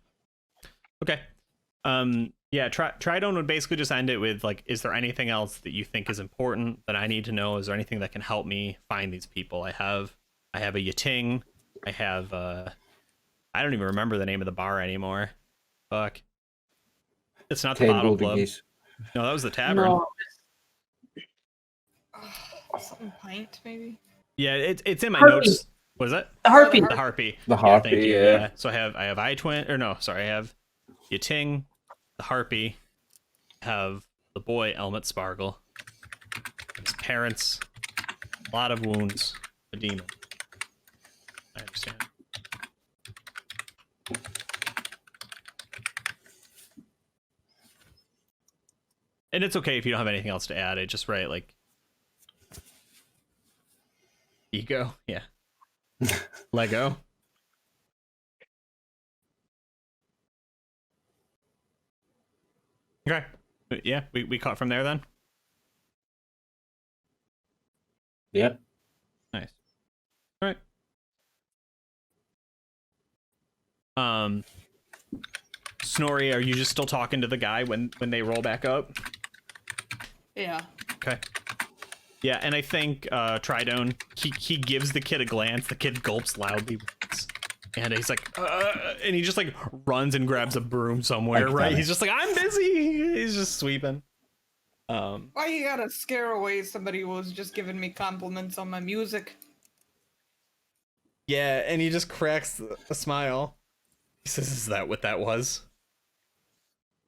Okay. Yeah, Tridone would basically just end it with like, is there anything else that you think is important that I need to know? Is there anything that can help me find these people? I have a Yating. I have I don't even remember the name of the bar anymore. Fuck. It's not the 10 Bottle golden Club. geese. No, that was the tavern. No. Something pint, maybe? Yeah, it's in my Harpy. notes. What is it? The Harpy. The Harpy. The Harpy, thank you. yeah. So I have I have Yating, the Harpy, I have the boy Elmet Spargle, his parents, a lot of wounds, a demon. I understand. And it's okay if you don't have anything else to add. I just write like ego, yeah. Lego. Okay. Yeah, we caught from there then. Yeah. Nice. All right. Snorri, are you just still talking to the guy when they roll back up? Yeah. Okay. Yeah, and I think Tridone, he gives the kid a glance. The kid gulps loudly, and he's like, and he just like runs and grabs a broom somewhere. Thank you, Right? Danny. He's just like, I'm busy. He's just sweeping. Why you gotta scare away somebody who was just giving me compliments on my music? Yeah, and he just cracks a smile. He says, "Is that what that was?"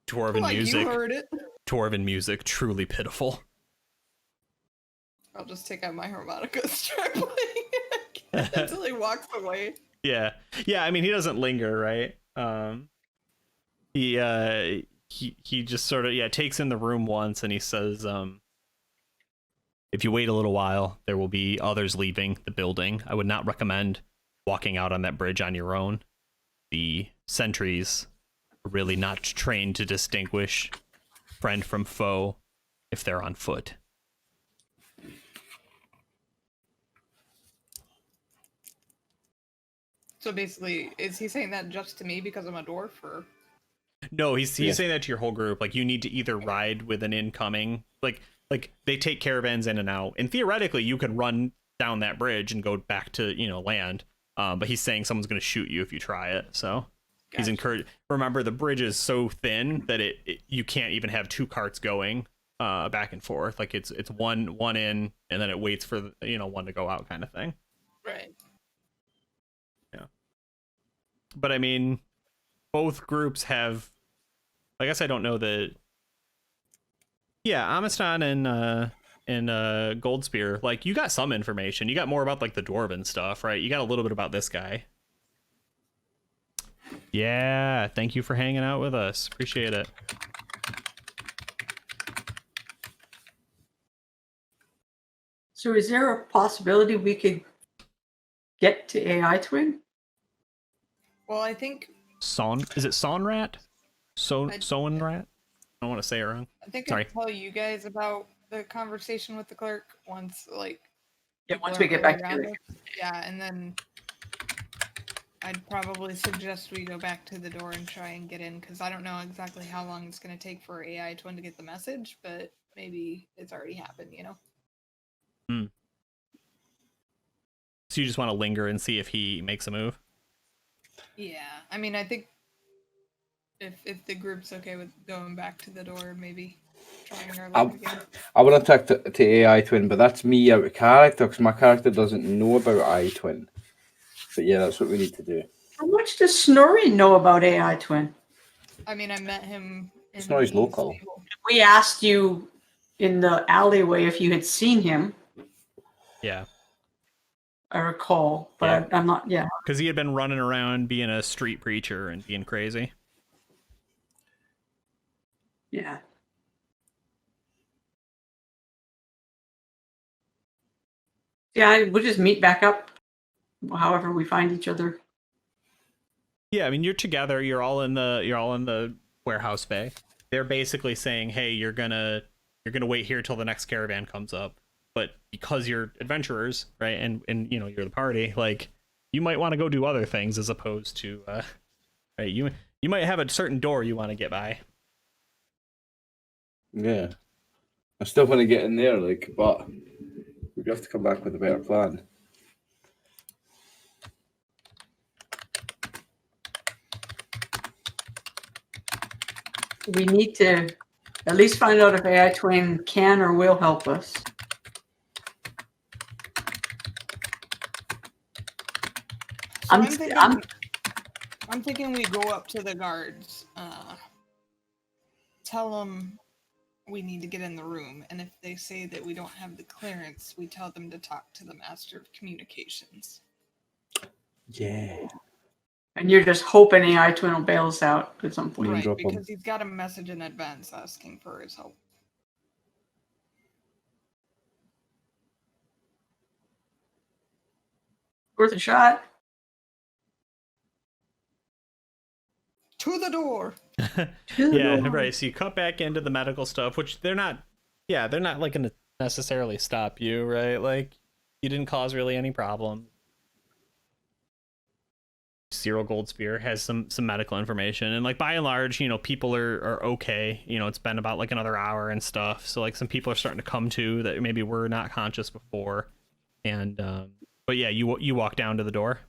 Dwarven Like music. you heard it. Dwarven music, truly pitiful. I'll just take out my harmonica and start playing until he walks away. Yeah. I mean, he doesn't linger, right? He just sort of takes in the room once, and he says, "If you wait a little while, there will be others leaving the building. I would not recommend walking out on that bridge on your own. The sentries are really not trained to distinguish friend from foe if they're on foot." So basically, is he saying that just to me because I'm a dwarf, or? No, he's Yeah. saying that to your whole group. Like, you need to either ride with an incoming, like they take caravans in and out, and theoretically you could run down that bridge and go back to land. But he's saying someone's going to shoot you if you try it. So he's Gotcha. encouraged. Remember, the bridge is so thin that you can't even have two carts going back and forth. Like it's one in, and then it waits for one to go out, kind of thing. Right. But I mean, both groups have. I guess I don't know the. Yeah, Amistan and Goldspear, like, you got some information. You got more about like the dwarven stuff, right? You got a little bit about this guy. Yeah, thank you for hanging out with us. Appreciate it. So is there a possibility we could get to AI Twin? Well, I think Is it Sonrat? Soenrat? I don't want to say it wrong. I think Sorry. I'll tell you guys about the conversation with the clerk once, like, Yeah, people once we aren't get really back around together. us. Yeah, and then I'd probably suggest we go back to the door and try and get in, because I don't know exactly how long it's going to take for AI Twin to get the message, but maybe it's already happened, you know? So you just want to linger and see if he makes a move? Yeah, I mean, I think if the group's okay with going back to the door, maybe trying our luck again. I would have talked to AI Twin, but that's me out of character because my character doesn't know about AI Twin. But yeah, that's what we need to do. How much does Snorri know about AI Twin? I mean, I met him in Snorri's the local. stable. We asked you in the alleyway if you had seen him. Yeah. I recall, but Yeah. I'm not. Yeah. Because he had been running around being a street preacher and being crazy. Yeah. Yeah, we'll just meet back up however we find each other. Yeah, I mean you're together, you're all in the warehouse bay. They're basically saying, "Hey, you're gonna wait here till the next caravan comes up." But because you're adventurers, right, and you know, you're the party, like you might want to go do other things as opposed to right, you might have a certain door you want to get by. Yeah. I still want to get in there, like, but we have to come back with a better plan. We need to at least find out if AI Twin can or will help us. So I'm thinking we go up to the guards, tell them we need to get in the room, and if they say that we don't have the clearance, we tell them to talk to the Master of Communications. Yeah. And you're just hoping AI Twin will bail us out at some point. Name Right, drop 'em. because he's got a message in advance asking for his help. Worth a shot. To the door! Yeah, right. So you cut back into the medical stuff, which they're not like gonna necessarily stop you, right? Like you didn't cause really any problem. Zero Gold Spear has some medical information, and like by and large, you know, people are okay. You know, it's been about like another hour and stuff, so like some people are starting to come to that maybe were not conscious before. And but yeah, you walk down to the door.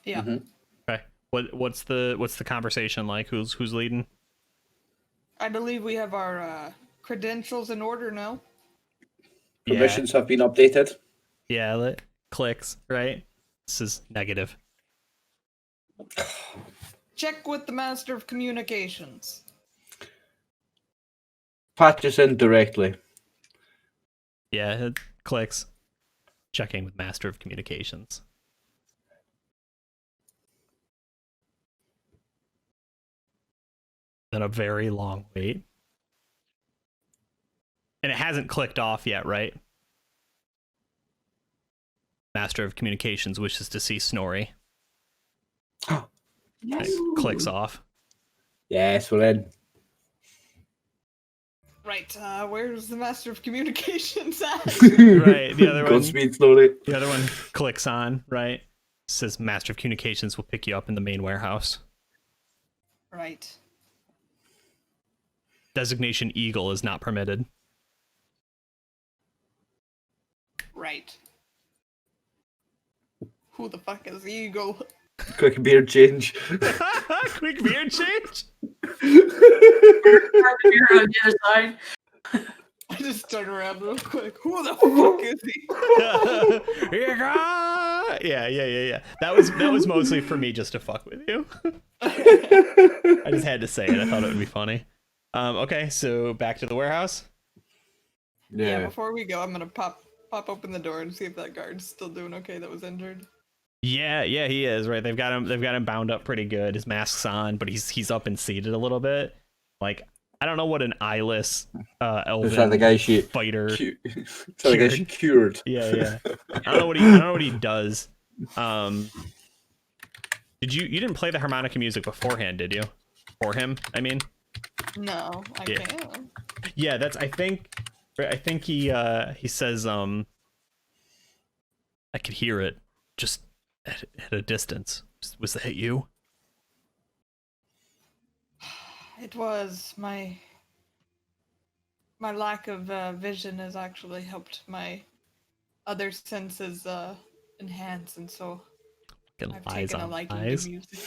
Yeah. Mhm. Okay. What's the conversation like? Who's leading? I believe we have our credentials in order now. Permissions have been updated. Yeah, clicks, right? This is negative. Check with the Master of Communications. Patch us in directly. Yeah, it clicks. Checking with Master of Communications. Then a very long wait. And it hasn't clicked off yet, right? Master of Communications wishes to see Snorri. Yes. It clicks off. Yes, we're in. Right, where's the Master of Communications at? Right, the other one. Godspeed, slowly. The other one clicks on, right? Says Master of Communications will pick you up in the main warehouse. Right. Designation Eagle is not permitted. Right. Who the fuck is Eagle? Quick beard change. Quick beard change. You're on the other side. I just turn around real quick. Who the fuck is he? Yeah. That was mostly for me just to fuck with you. I just had to say it. I thought it would be funny. Okay, so back to the warehouse. Yeah, before we go, I'm gonna pop open the door and see if that guard's still doing okay that was injured. Yeah, he is, right. They've got him bound up pretty good. His mask's on, but he's up and seated a little bit. Like, I don't know what an eyeless elven Is that the guy she fighter. So the guy she cured. Yeah. I don't know what he does. You didn't play the harmonica music beforehand, did you? For him, I mean. No, I Yeah. can't. Yeah, that's I think he says I could hear it just at a distance. Was that you? It was my lack of vision has actually helped my other senses enhance, and so Fucking I've lies taken a on liking lies. to music.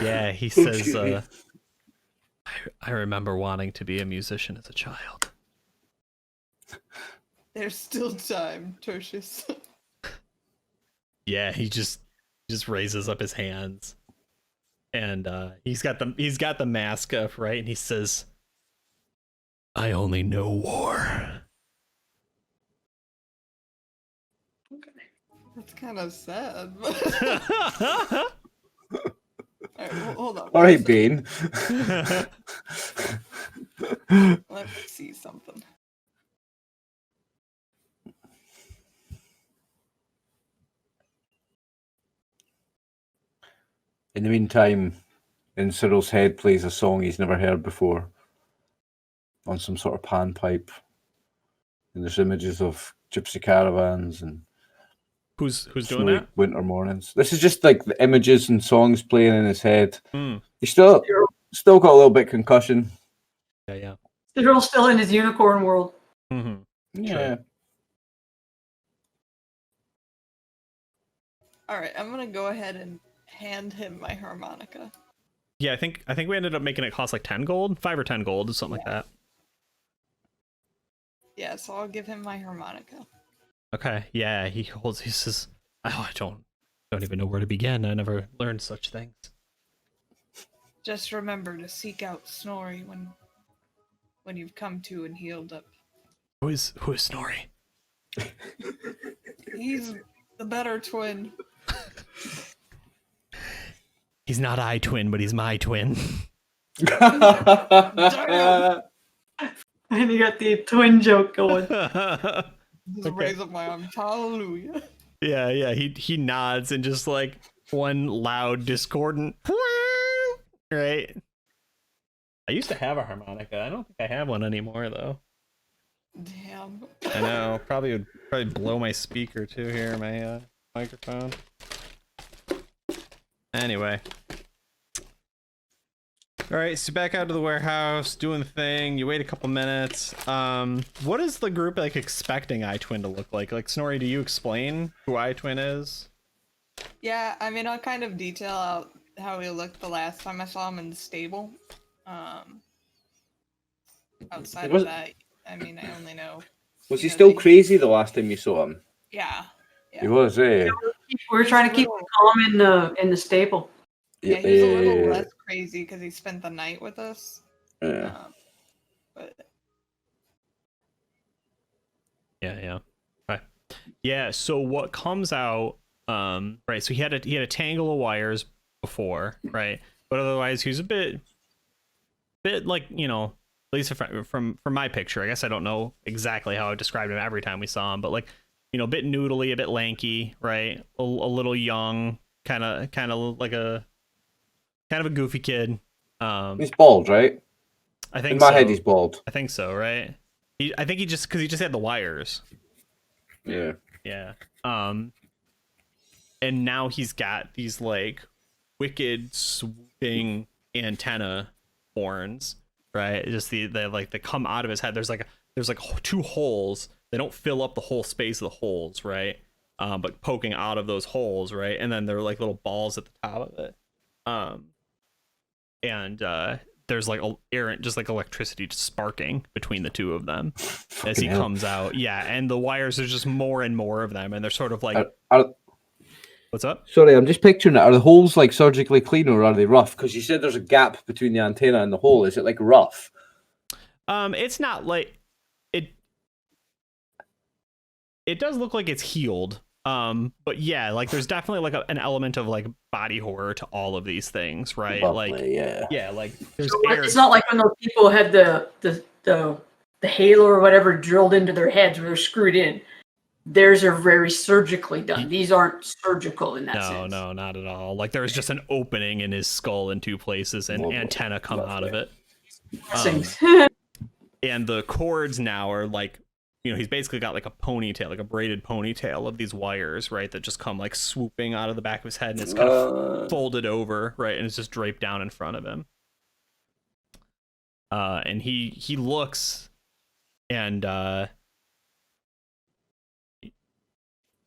Yeah, he says Excuse me. I remember wanting to be a musician as a child. There's still time, Tertius. Yeah, he just raises up his hands. And he's got the mask up, right? And he says, I only know war. That's kind of sad. Alright, hold on. All right, Bane. Let me see something. In the meantime, in Cyril's head plays a song he's never heard before on some sort of panpipe. And there's images of gypsy caravans and Who's doing snowy that? winter mornings. This is just like the images and songs playing in his head. Mm. He's still got a little bit concussion. Yeah. Cyril's still in his unicorn world. Mm-hmm. Yeah. Alright, I'm gonna go ahead and hand him my harmonica. Yeah, I think we ended up making it cost like 10 gold, 5 or 10 gold, something like that. Yeah, so I'll give him my harmonica. Okay. Yeah, he says, oh, I don't even know where to begin. I never learned such things. Just remember to seek out Snorri when you've come to and healed up. Who is Snorri? He's the better twin. He's not I twin, but he's my twin. Damn! And you got the twin joke going. Just raise up my arm. Hallelujah. Yeah, he nods and just like one loud discordant right. I used to have a harmonica. I don't think I have one anymore though. Damn. I know, would blow my speaker too here, my microphone. Anyway. Alright, so back out to the warehouse, doing the thing, you wait a couple minutes. What is the group like expecting iTwin to look like? Like, Snorri, do you explain who iTwin is? Yeah, I mean, I'll kind of detail out how he looked the last time I saw him in the stable. Outside of that, I mean, I only know. Was he still crazy the last time you saw him? Yeah. He was, eh? We were trying to keep him calm in the stable. Yeah, he was a little less crazy because he spent the night with us. Yeah. But Yeah. Okay. Yeah, so what comes out, right, so he had a tangle of wires before, right? But otherwise he was a bit like, you know, at least from my picture. I guess I don't know exactly how I described him every time we saw him, but like, you know, a bit noodly, a bit lanky, right? A little young, kind of like a goofy kid. He's bald, right? I think in my so. head he's bald. I think so, right? I think he just had the wires. Yeah. Yeah. And now he's got these like wicked swooping antenna horns, right? Just they come out of his head. There's like 2 holes. They don't fill up the whole space of the holes, right? But poking out of those holes, right? And then they're like little balls at the top of it. And there's like just like electricity just sparking between the 2 of them as he comes out. Yeah, and the wires, there's just more and more of them, and they're sort of like what's up? Sorry, I'm just picturing it. Are the holes like surgically clean or are they rough? Because you said there's a gap between the antenna and the hole. Is it like rough? It's not like it does look like it's healed. But yeah, like there's definitely like an element of like body horror to all of these things, right? Lovely, like yeah, like there's So air. it's not like when those people had the halo or whatever drilled into their heads where they're screwed in. theirs are very surgically done. These aren't surgical in that No, sense. no, not at all. Like there's just an opening in his skull in 2 places, and Lovely. antenna come out of it. Things. And the cords now are like, he's basically got like a ponytail, like a braided ponytail of these wires, right, that just come like swooping out of the back of his head, and it's kind of folded over, right, and it's just draped down in front of him. And he looks, and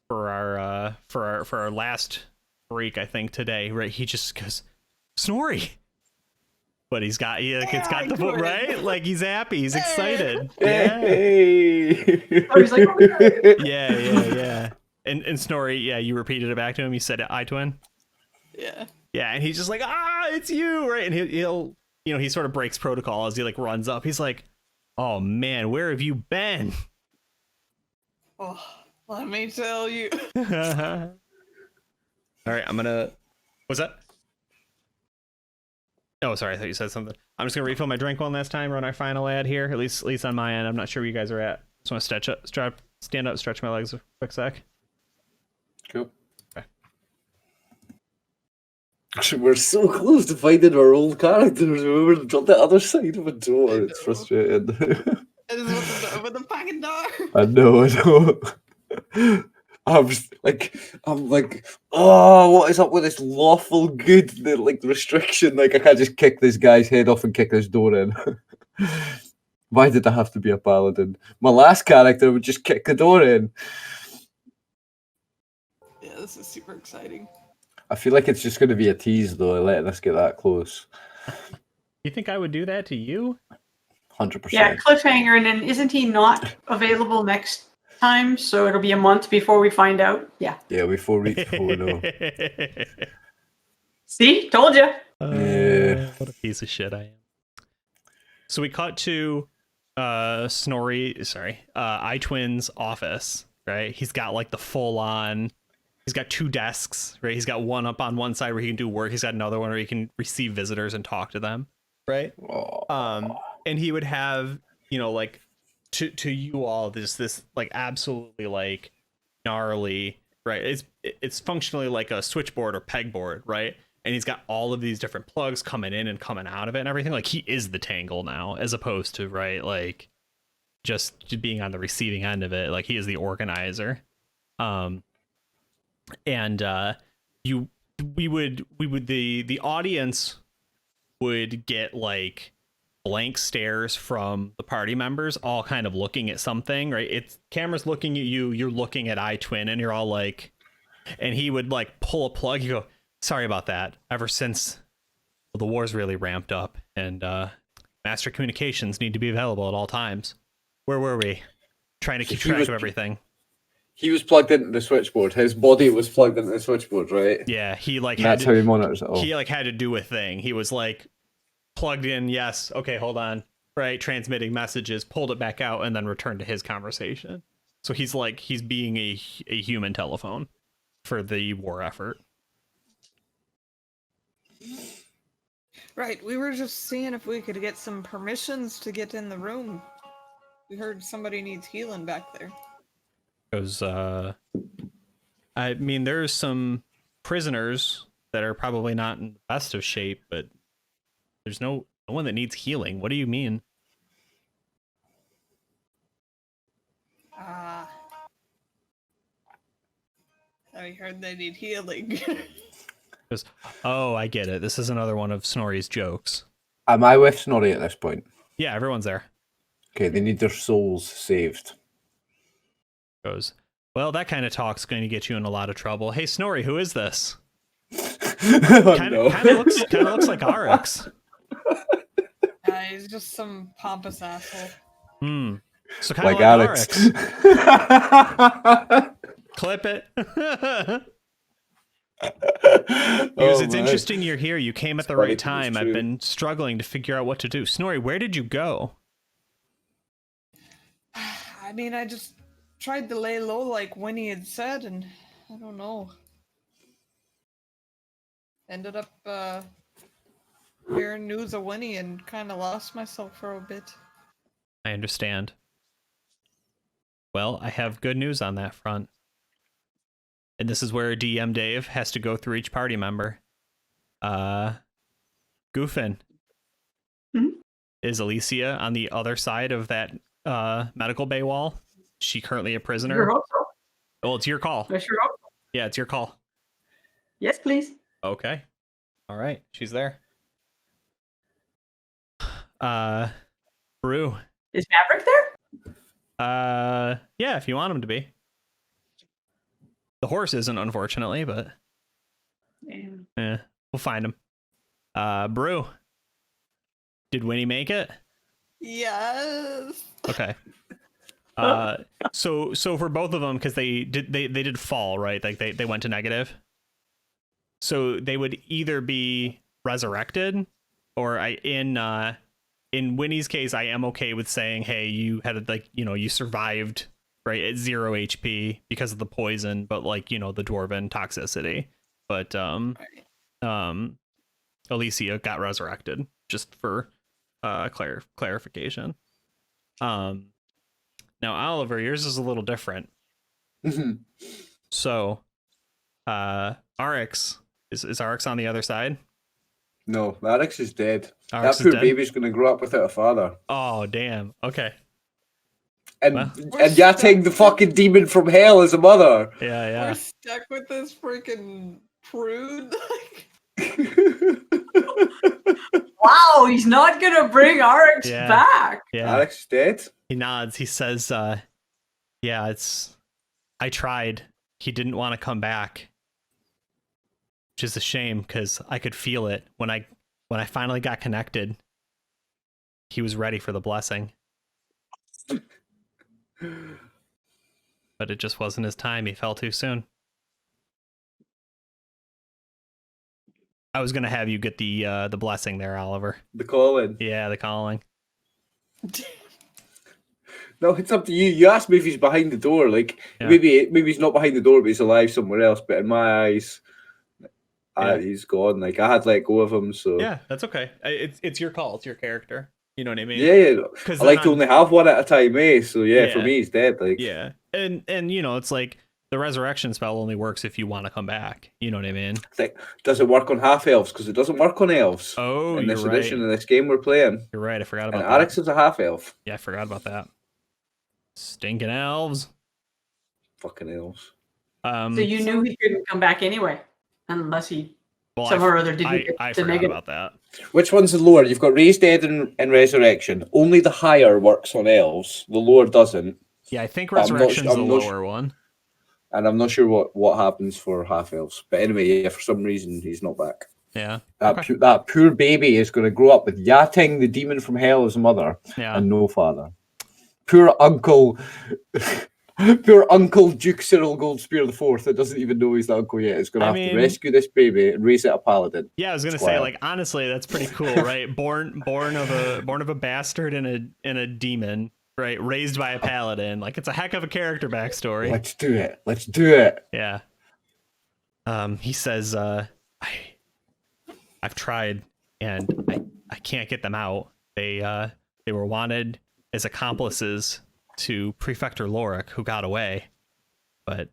for our last break, I think today, right, he just goes, Snorri. But it's got the foot, right? Like he's happy, he's excited. Yeah. Hey. Oh, he's like, oh my God. Yeah. And Snorri, yeah, you repeated it back to him. You said I twin. Yeah. Yeah, and he's just like, it's you, right? And he'll he sort of breaks protocol as he like runs up. He's like, oh man, where have you been? Oh, let me tell you. All right, what's that? Oh, sorry, I thought you said something. I'm just gonna refill my drink one last time, run our final ad here, at least on my end. I'm not sure where you guys are at. Just want to stand up, stretch my legs a quick sec. Cool. Okay. Actually, we're so close to finding our old characters. We were on the other side of a door. It's frustrating. I just want them to open the fucking door. I know. I'm like, oh, what is up with this lawful good, restriction? Like, I can't just kick this guy's head off and kick this door in. Why did I have to be a paladin? My last character would just kick the door in. Yeah, this is super exciting. I feel like it's just going to be a tease, though, letting us get that close. You think I would do that to you? 100%. Yeah, cliffhanger, and then isn't he not available next time? So it'll be a month before we find out. Yeah. Yeah, before we know. See, told you. Yeah. What a piece of shit I am. So we cut to iTwin's office, right? He's got like the full on. He's got 2 desks, right? He's got one up on one side where he can do work. He's got another one where he can receive visitors and talk to them, right? Oh. And he would have, like to you all this like absolutely like gnarly, right? It's functionally like a switchboard or pegboard, right? And he's got all of these different plugs coming in and coming out of it and everything. Like he is the tangle now, as opposed to, right, like just being on the receiving end of it. Like he is the organizer. And the audience would get like blank stares from the party members, all kind of looking at something, right? It's camera's looking at you, you're looking at iTwin, and you're all like, and he would like pull a plug. You go, sorry about that. Ever since the war's really ramped up, and master communications need to be available at all times. Where were we? Trying to keep track of everything. He was plugged into the switchboard. His body was plugged into the switchboard, right? Yeah, he like That's how he monitors it all. He like had to do a thing. He was like plugged in, yes, okay, hold on, right, transmitting messages, pulled it back out, and then returned to his conversation. So he's being a human telephone for the war effort. Right, we were just seeing if we could get some permissions to get in the room. We heard somebody needs healing back there. Because I mean, there's some prisoners that are probably not in the best of shape, but there's no one that needs healing. What do you mean? I heard they need healing. Because, oh, I get it. This is another one of Snorri's jokes. Am I with Snorri at this point? Yeah, everyone's there. Okay, they need their souls saved. Goes, well, that kind of talk's going to get you in a lot of trouble. Hey, Snorri, who is this? Kind of looks like Arix. He's just some pompous asshole. So kind of like Arix. Clip it. Because it's interesting you're here. You came at the right time. I've been struggling to figure out what to do. Snorri, where did you go? I mean, I just tried to lay low like Winnie had said, and I don't know. Ended up hearing news of Winnie and kind of lost myself for a bit. I understand. Well, I have good news on that front. And this is where DM Dave has to go through each party member. Goophin. Hmm? Is Alicia on the other side of that medical bay wall? Is she currently a prisoner? Sure hope so. Well, it's your call. I sure hope so. Yeah, it's your call. Yes, please. Okay. All right. She's there. Brew. Is Maverick there? Yeah, if you want him to be. The horse isn't, unfortunately, but Yeah. we'll find him. Brew. Did Winnie make it? Yes. Okay. So for both of them, because they did fall, right? Like they went to negative. So they would either be resurrected, or in Winnie's case, I am okay with saying, hey, you had you survived, right, at 0 HP because of the poison, but the dwarven toxicity. But Alicia got resurrected, just for clarification. Now, Oliver, yours is a little different. So, Arix is Arix on the other side? No, Alex is dead. Arix That is poor dead? baby's going to grow up without a father. Oh, damn. Okay. And Well. and Yating the fucking demon from hell is a mother. Yeah. We're stuck with this freaking prude. Wow, he's not gonna bring RX Yeah. back. Yeah. Alex is dead. He nods. He says, yeah, I tried. He didn't want to come back. Which is a shame, because I could feel it when I finally got connected. He was ready for the blessing. But it just wasn't his time. He fell too soon. I was gonna have you get the blessing there, Oliver. The calling. Yeah, the calling. No, it's up to you. You asked me if he's behind the door. Like Yeah. maybe he's not behind the door, but he's alive somewhere else. But in my eyes, Yeah. he's gone. Like I had let go of him. So Yeah, that's okay. It's your call. It's your character. You know what I mean? yeah. Because I like to only have one at a time, eh? So yeah, for Yeah. me, he's dead. Like Yeah, and it's like the resurrection spell only works if you want to come back. You know what I mean? it's like, does it work on half elves? Because it doesn't work on elves. Oh, in you're this right. edition of this game we're playing. You're right. I forgot And about Alex that. is a half elf. Yeah, I forgot about that. Stinking elves. Fucking elves. So you knew he couldn't come back anyway, unless he well, somehow or other didn't get I the forgot negative. about that. Which one's the lower? You've got raised dead and resurrection. Only the higher works on elves. The lower doesn't. Yeah, I think I'm not- resurrection's I'm the not lower one. And I'm not sure what happens for half elves. But anyway, yeah, for some reason he's not back. Yeah. That, Okay. that poor baby is going to grow up with Yating, the demon from hell, as a mother, Yeah. and no father. Poor uncle, poor Uncle Duke Cyril Goldspear IV that doesn't even know he's the uncle yet. Is going to have to rescue this baby and raise it a paladin. Yeah, I was gonna say, like, honestly, that's pretty cool, right? Born of a bastard and a demon, right? Raised by a paladin. Like, it's a heck of a character backstory. Let's do it. Let's do it. Yeah. He says, I've tried and I can't get them out. They were wanted as accomplices to Prefector Lorik, who got away. But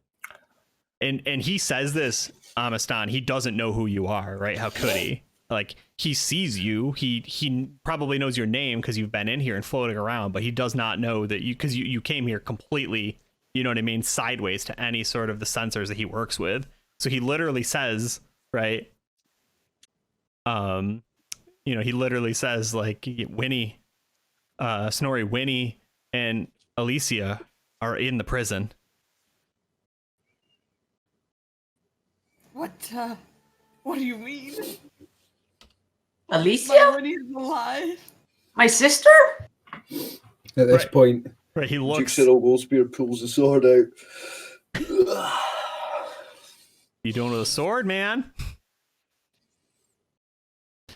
and he says this, Amistan, he doesn't know who you are, right? How could he? Like, he sees you. He probably knows your name because you've been in here and floating around, but he does not know that because you came here completely, you know what I mean, sideways to any sort of the sensors that he works with. So he literally says, right? He literally says, like, Winnie, Snorri, Winnie, and Alicia are in the prison. What do you mean? Alicia? Winnie's alive. My sister? At this point, Right, he Duke looks. Cyril Goldspear pulls the sword out. You doing with a sword, man?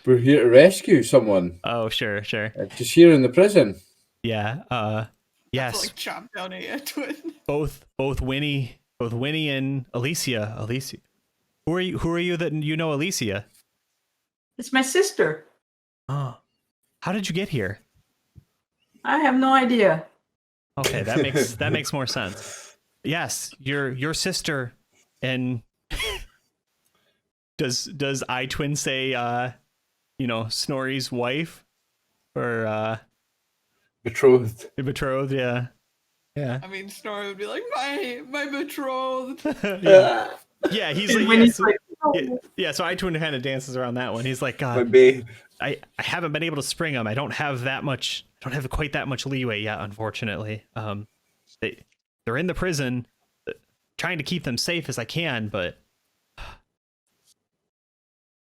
We're here to rescue someone. Oh, sure. Just here in the prison. Yeah. Yes. Like chop down a twin. Both Winnie and Alicia. Alicia. Who are you that you know Alicia? It's my sister. Oh. How did you get here? I have no idea. Okay, that makes more sense. Yes, your sister, and does iTwin say Snorri's wife or Betrothed. betrothed? Yeah, yeah, I mean, Snorri would be like, my betrothed. yeah. Yeah, he's like, When he's like, yeah. So iTwin kind of dances around that one. He's like, My babe. I haven't been able to spring them. I don't have quite that much leeway yet, unfortunately. They're in the prison, trying to keep them safe as I can, but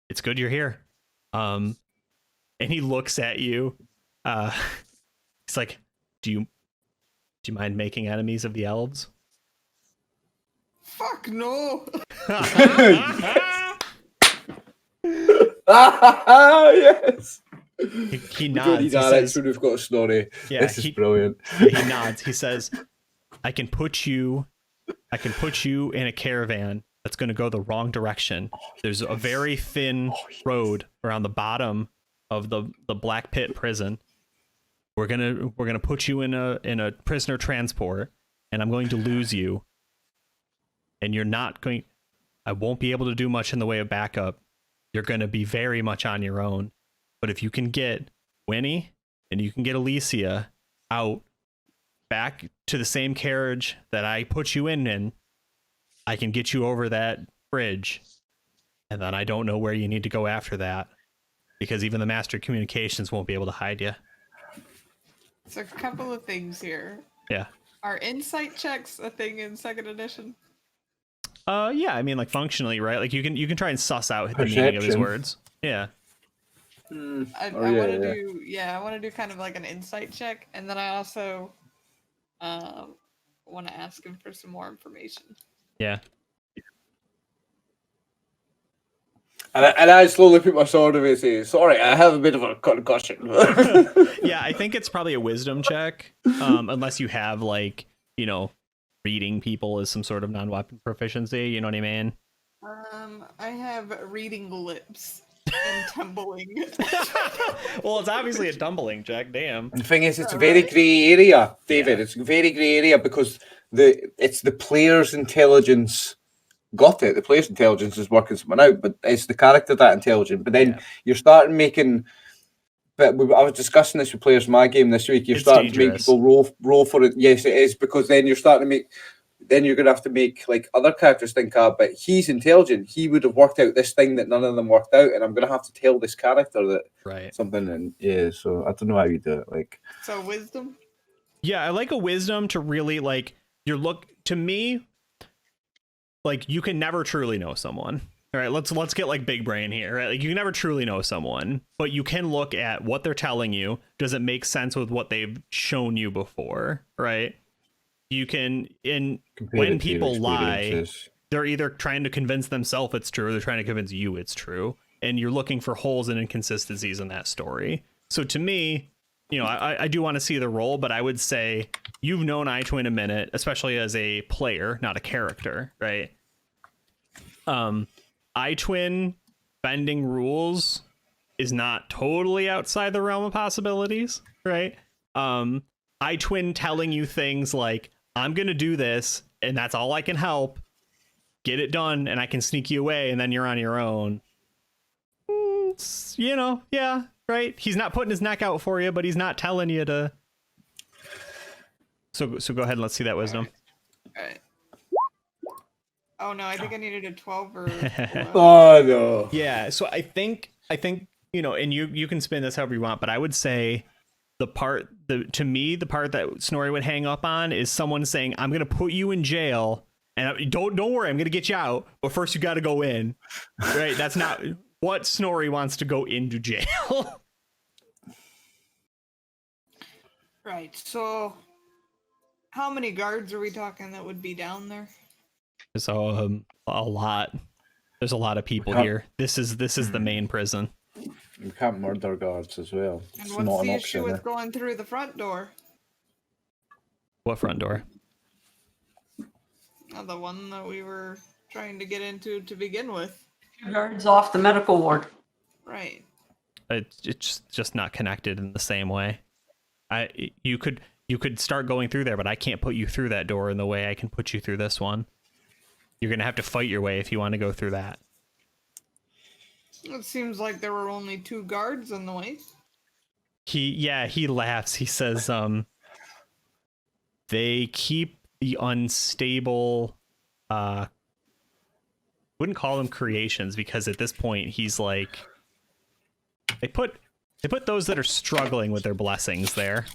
it's good you're here. And he looks at you. He's like, do you mind making enemies of the elves? Fuck no. Yes. He We don't nods. need He Alex says, when we've got a Snorri. Yeah, This is brilliant. he nods. He says, I can put you in a caravan that's going to go the wrong direction. There's a very thin road around the bottom of the Black Pit prison. We're gonna put you in a prisoner transport, and I'm going to lose you. And you're not going. I won't be able to do much in the way of backup. You're going to be very much on your own. But if you can get Winnie and you can get Alicia out back to the same carriage that I put you in, I can get you over that bridge. And then I don't know where you need to go after that, because even the Master of Communications won't be able to hide you. So a couple of things here. Yeah. Are insight checks a thing in second edition? Yeah, I mean, like, functionally, right? Like, you can try and suss out the meaning of his Perception. words. Yeah. I want to do kind of like an insight check, and then I also want to ask him for some more information. Yeah. And I slowly put my sword away and say, sorry, I have a bit of a concussion. Yeah, I think it's probably a wisdom check, unless you have, like, reading people as some sort of non-weapon proficiency. You know what I mean? I have reading lips and tumbling. Well, it's obviously a tumbling check. Damn. The thing is, it's a very grey area, David. Yeah. It's a very grey area because it's the player's intelligence got it. The player's intelligence is working something out, but it's the character that intelligent. But then you're starting making. But I was discussing this with players in my game this week. You're It's starting dangerous. to make people roll for it. Yes, it is, because then you're starting to make. Then you're going to have to make like other characters think, but he's intelligent. He would have worked out this thing that none of them worked out, and I'm going to have to tell this character that something. And yeah, so I don't know how you do it. Like, So wisdom. Yeah, I like a wisdom to really, like, to me, like, you can never truly know someone. All right, let's get like big brain here, right? Like, you can never truly know someone, but you can look at what they're telling you. Does it make sense with what they've shown you before, right? You can, when people lie, they're either trying to convince themselves it's true, or they're trying to convince you it's true, and you're looking for holes and inconsistencies in that story. So to me, I do want to see the role, but I would say you've known iTwin a minute, especially as a player, not a character, right? iTwin bending rules is not totally outside the realm of possibilities, right? iTwin telling you things like, I'm going to do this, and that's all I can help. Get it done, and I can sneak you away, and then you're on your own. Yeah, right? He's not putting his neck out for you, but he's not telling you to. So go ahead and let's see that wisdom. All right. Oh no, I think I needed a 12 or 11. oh no. Yeah, so I think and you can spin this however you want, but I would say the part that Snorri would hang up on is someone saying, I'm going to put you in jail, and don't worry, I'm going to get you out, but first you got to go in. Right? That's not what Snorri wants to go into jail. Right. So how many guards are we talking that would be down there? So a lot. There's a lot of people here. This is the main prison. You can't murder guards as well. And It's what's not the an issue option. with going through the front door? What front door? The one that we were trying to get into to begin with. guards off the medical ward. Right. It's just not connected in the same way. You could you could start going through there, but I can't put you through that door in the way I can put you through this one. You're going to have to fight your way if you want to go through that. It seems like there were only 2 guards in the way. He laughs. He says, they keep the unstable, wouldn't call them creations, because at this point he's like, they put those that are struggling with their blessings there.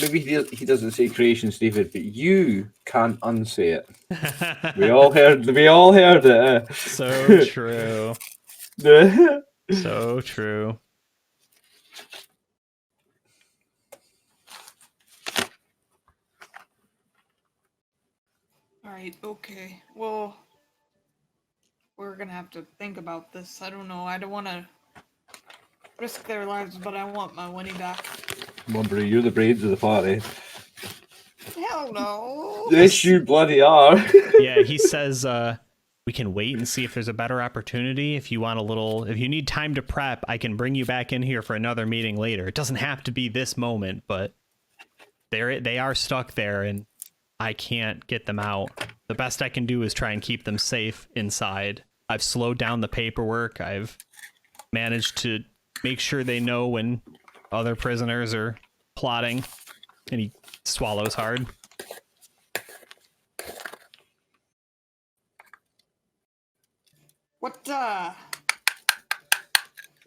Maybe he doesn't say creations, David, but you can't unsay it. We all heard it. So true. So true. Alright, okay. Well, we're gonna have to think about this. I don't know. I don't want to risk their lives, but I want my Winnie back. Remember, you're the brains of the party. Hell no. Yes, you bloody are. Yeah, he says, we can wait and see if there's a better opportunity. If you need time to prep, I can bring you back in here for another meeting later. It doesn't have to be this moment, but they are stuck there and I can't get them out. The best I can do is try and keep them safe inside. I've slowed down the paperwork. I've managed to make sure they know when other prisoners are plotting. And he swallows hard.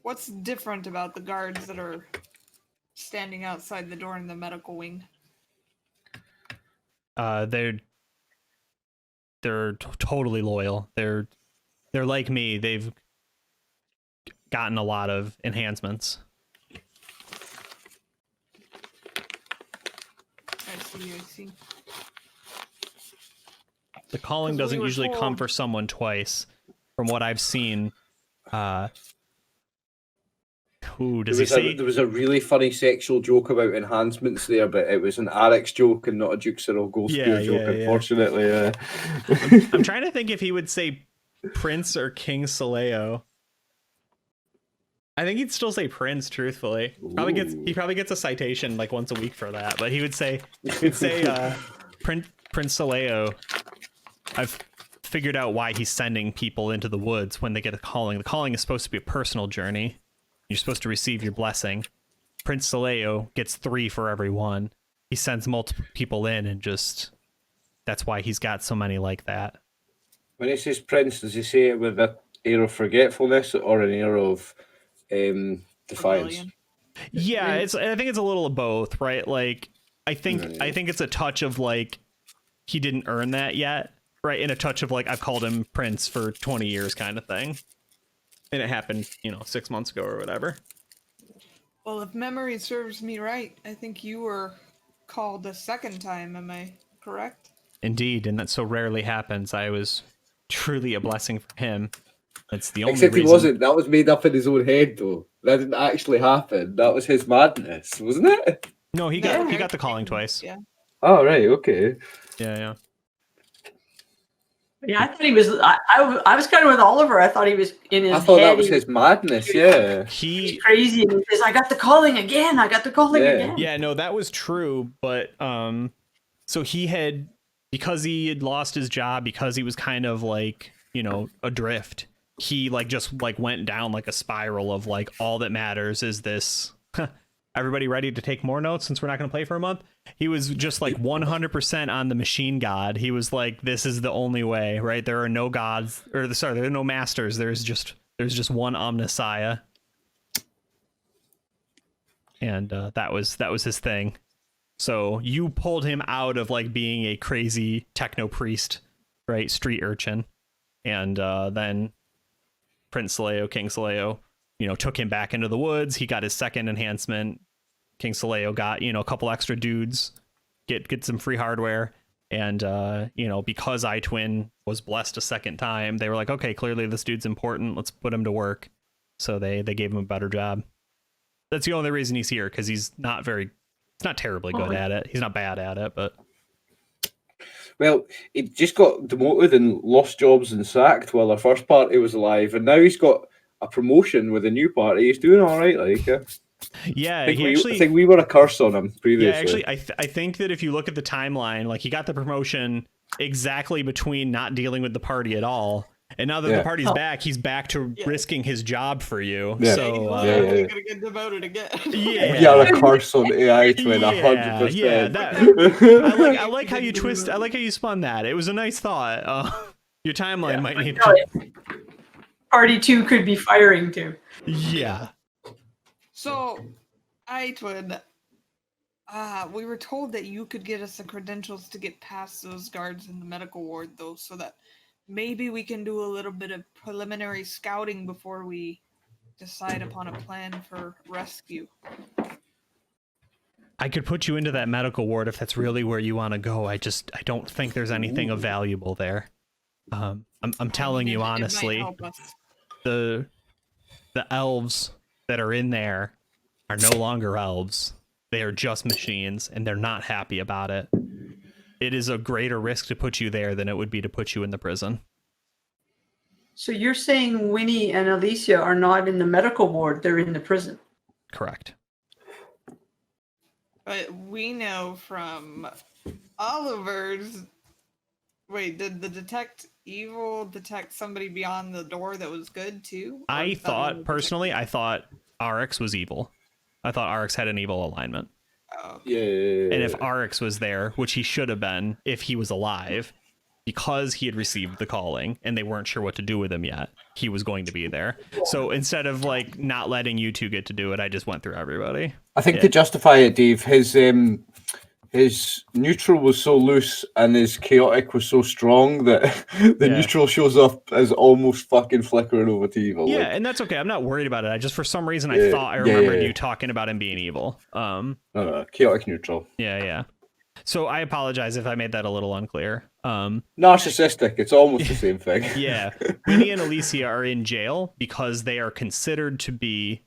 What's different about the guards that are standing outside the door in the medical wing? They're totally loyal. They're like me. They've gotten a lot of enhancements. I see. The calling doesn't usually come for someone twice. From what I've seen, does he say? There was a really funny sexual joke about enhancements there, but it was an Arex joke and not a Duke Cyril Goldspear joke, unfortunately. I'm trying to think if he would say Prince or King Soleo. I think he'd still say Prince, truthfully. He probably gets a citation like once a week for that, but he'd say Prince Soleo. I've figured out why he's sending people into the woods when they get a calling. The calling is supposed to be a personal journey. You're supposed to receive your blessing. Prince Soleo gets 3 for every one. He sends multiple people in and that's why he's got so many like that. When he says Prince, does he say it with an air of forgetfulness or an air of defiance? Rebellion. Yeah, I think it's a little of both, right? Like I think it's a touch of like he didn't earn that yet, right? And a touch of like I've called him Prince for 20 years kind of thing. And it happened, 6 months ago or whatever. Well, if memory serves me right, I think you were called a second time, am I correct? Indeed, and that so rarely happens. I was truly a blessing for him. That's the only Except reason. he wasn't. That was made up in his own head, though. That didn't actually happen. That was his madness, wasn't it? No, he got the calling twice. Yeah. Oh, right, okay. Yeah. Yeah, I thought he was. I was kind of with Oliver. I thought he was in his head. I thought that was his madness. Yeah. He's crazy, and he says, "I got the calling again. I got the calling again." Yeah, no, that was true. But so he had, because he had lost his job, because he was kind of like adrift. He just went down like a spiral of like all that matters is this. Everybody ready to take more notes since we're not going to play for a month? He was just like 100% on the machine god. He was like, this is the only way, right? There are no gods, there are no masters. There's just one Omnissiah. And that was his thing. So you pulled him out of like being a crazy techno priest, right? Street urchin. And then Prince Soleo, King Soleo, took him back into the woods. He got his second enhancement. King Soleo got, a couple extra dudes, get some free hardware. And, because iTwin was blessed a second time, they were like, okay, clearly this dude's important. Let's put him to work. So they gave him a better job. That's the only reason he's here, because he's not terribly good at it. He's not bad at it, but. Well, he just got demoted and lost jobs and sacked while our first party was alive. And now he's got a promotion with a new party. He's doing all right, like. Yeah, I think, he I actually. think we were a curse on him previously. Yeah, actually, I think that if you look at the timeline, like he got the promotion exactly between not dealing with the party at all, and now that the party's back, he's back to risking his job for you. Yeah. So He's yeah. literally gonna get demoted again. yeah, We are a curse on AI twin, yeah, 100%. yeah. That I like how you twist. I like how you spun that. It was a nice thought. Your timeline might need to. Party 2 could be firing too. Yeah. So, twin. We were told that you could get us the credentials to get past those guards in the medical ward, though, so that maybe we can do a little bit of preliminary scouting before we decide upon a plan for rescue. I could put you into that medical ward if that's really where you want to go. I don't think there's anything of valuable there. I'm telling you honestly, it might help us. the elves that are in there are no longer elves. They are just machines, and they're not happy about it. It is a greater risk to put you there than it would be to put you in the prison. So you're saying Winnie and Alicia are not in the medical ward, they're in the prison. Correct. But we know from Oliver's... Wait, did the detect evil detect somebody beyond the door that was good, too? I thought RX was evil. I thought RX had an evil alignment. Oh. Yeah. And if RX was there, which he should have been if he was alive, because he had received the calling and they weren't sure what to do with him yet, he was going to be there. So instead of like not letting you two get to do it, I just went through everybody. I think to justify it, Dave, his neutral was so loose and his chaotic was so strong that the neutral shows up as almost fucking flickering over to evil. Yeah, like, and that's okay. I'm not worried about it. I just, for some reason, I thought I remembered you talking about him being evil. No, chaotic neutral. Yeah. So I apologize if I made that a little unclear. Narcissistic. It's almost the same thing. Yeah. Winnie and Alicia are in jail because they are considered to be